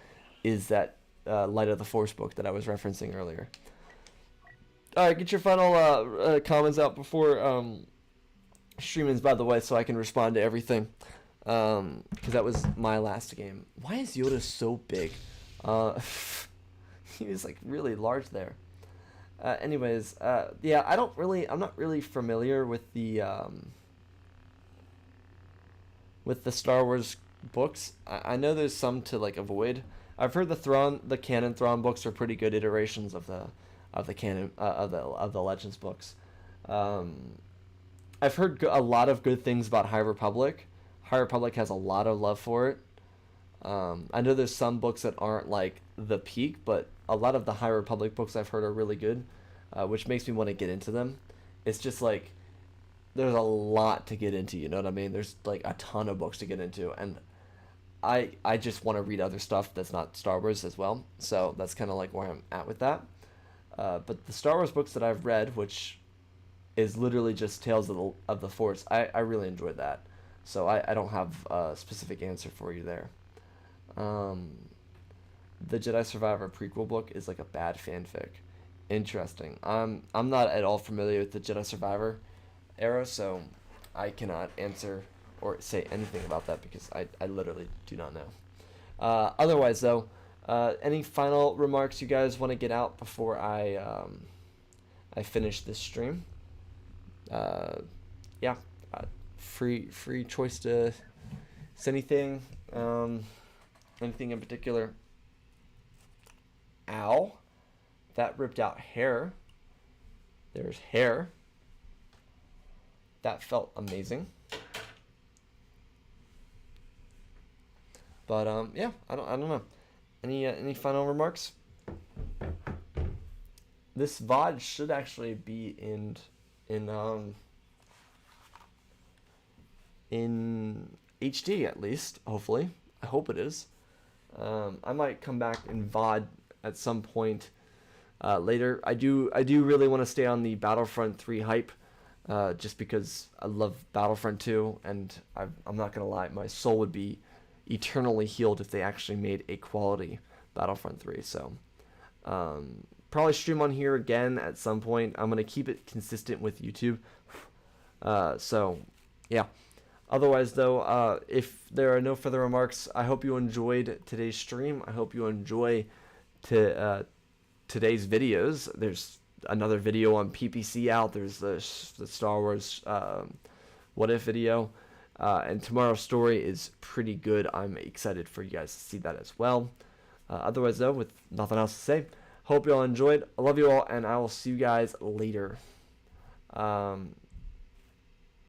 A: is that Light of the Force book that I was referencing earlier. Alright, get your final comments out before streamings, by the way, so I can respond to everything. Because that was my last game. Why is Yoda so big? He was like really large there. Anyways, yeah, I'm not really familiar with the Star Wars books. I know there's some to like avoid. I've heard the canon Thrawn books are pretty good iterations of the canon of the Legends books. I've heard a lot of good things about High Republic. High Republic has a lot of love for it. I know there's some books that aren't like the peak, but a lot of the High Republic books I've heard are really good, which makes me want to get into them. It's just like there's a lot to get into, you know what I mean? There's like a ton of books to get into, and I just want to read other stuff that's not Star Wars as well. So that's kind of like where I'm at with that. But the Star Wars books that I've read, which is literally just Tales of the Force, I really enjoyed that. So I don't have a specific answer for you there. The Jedi Survivor prequel book is like a bad fanfic. Interesting. I'm not at all familiar with the Jedi Survivor era, so I cannot answer or say anything about that because I literally do not know. Otherwise, though, any final remarks you guys want to get out before I finish this stream? yeah, free choice to say anything. Anything in particular? Ow. That ripped out hair. There's hair. That felt amazing. But yeah, I don't know. Any final remarks? This VOD should actually be in HD at least, hopefully. I hope it is. I might come back in VOD at some point later. I do really want to stay on the Battlefront 3 hype, just because I love Battlefront 2, and I'm not gonna lie, my soul would be eternally healed if they actually made a quality Battlefront 3. So probably stream on here again at some point. I'm gonna keep it consistent with YouTube. So yeah. Otherwise, though, if there are no further remarks, I hope you enjoyed today's stream. I hope you enjoy today's videos. There's another video on PPC out. There's the Star Wars What If video. And tomorrow's story is pretty good. I'm excited for you guys to see that as well. Otherwise, though, with nothing else to say, hope you all enjoyed. I love you all, and I will see you guys later.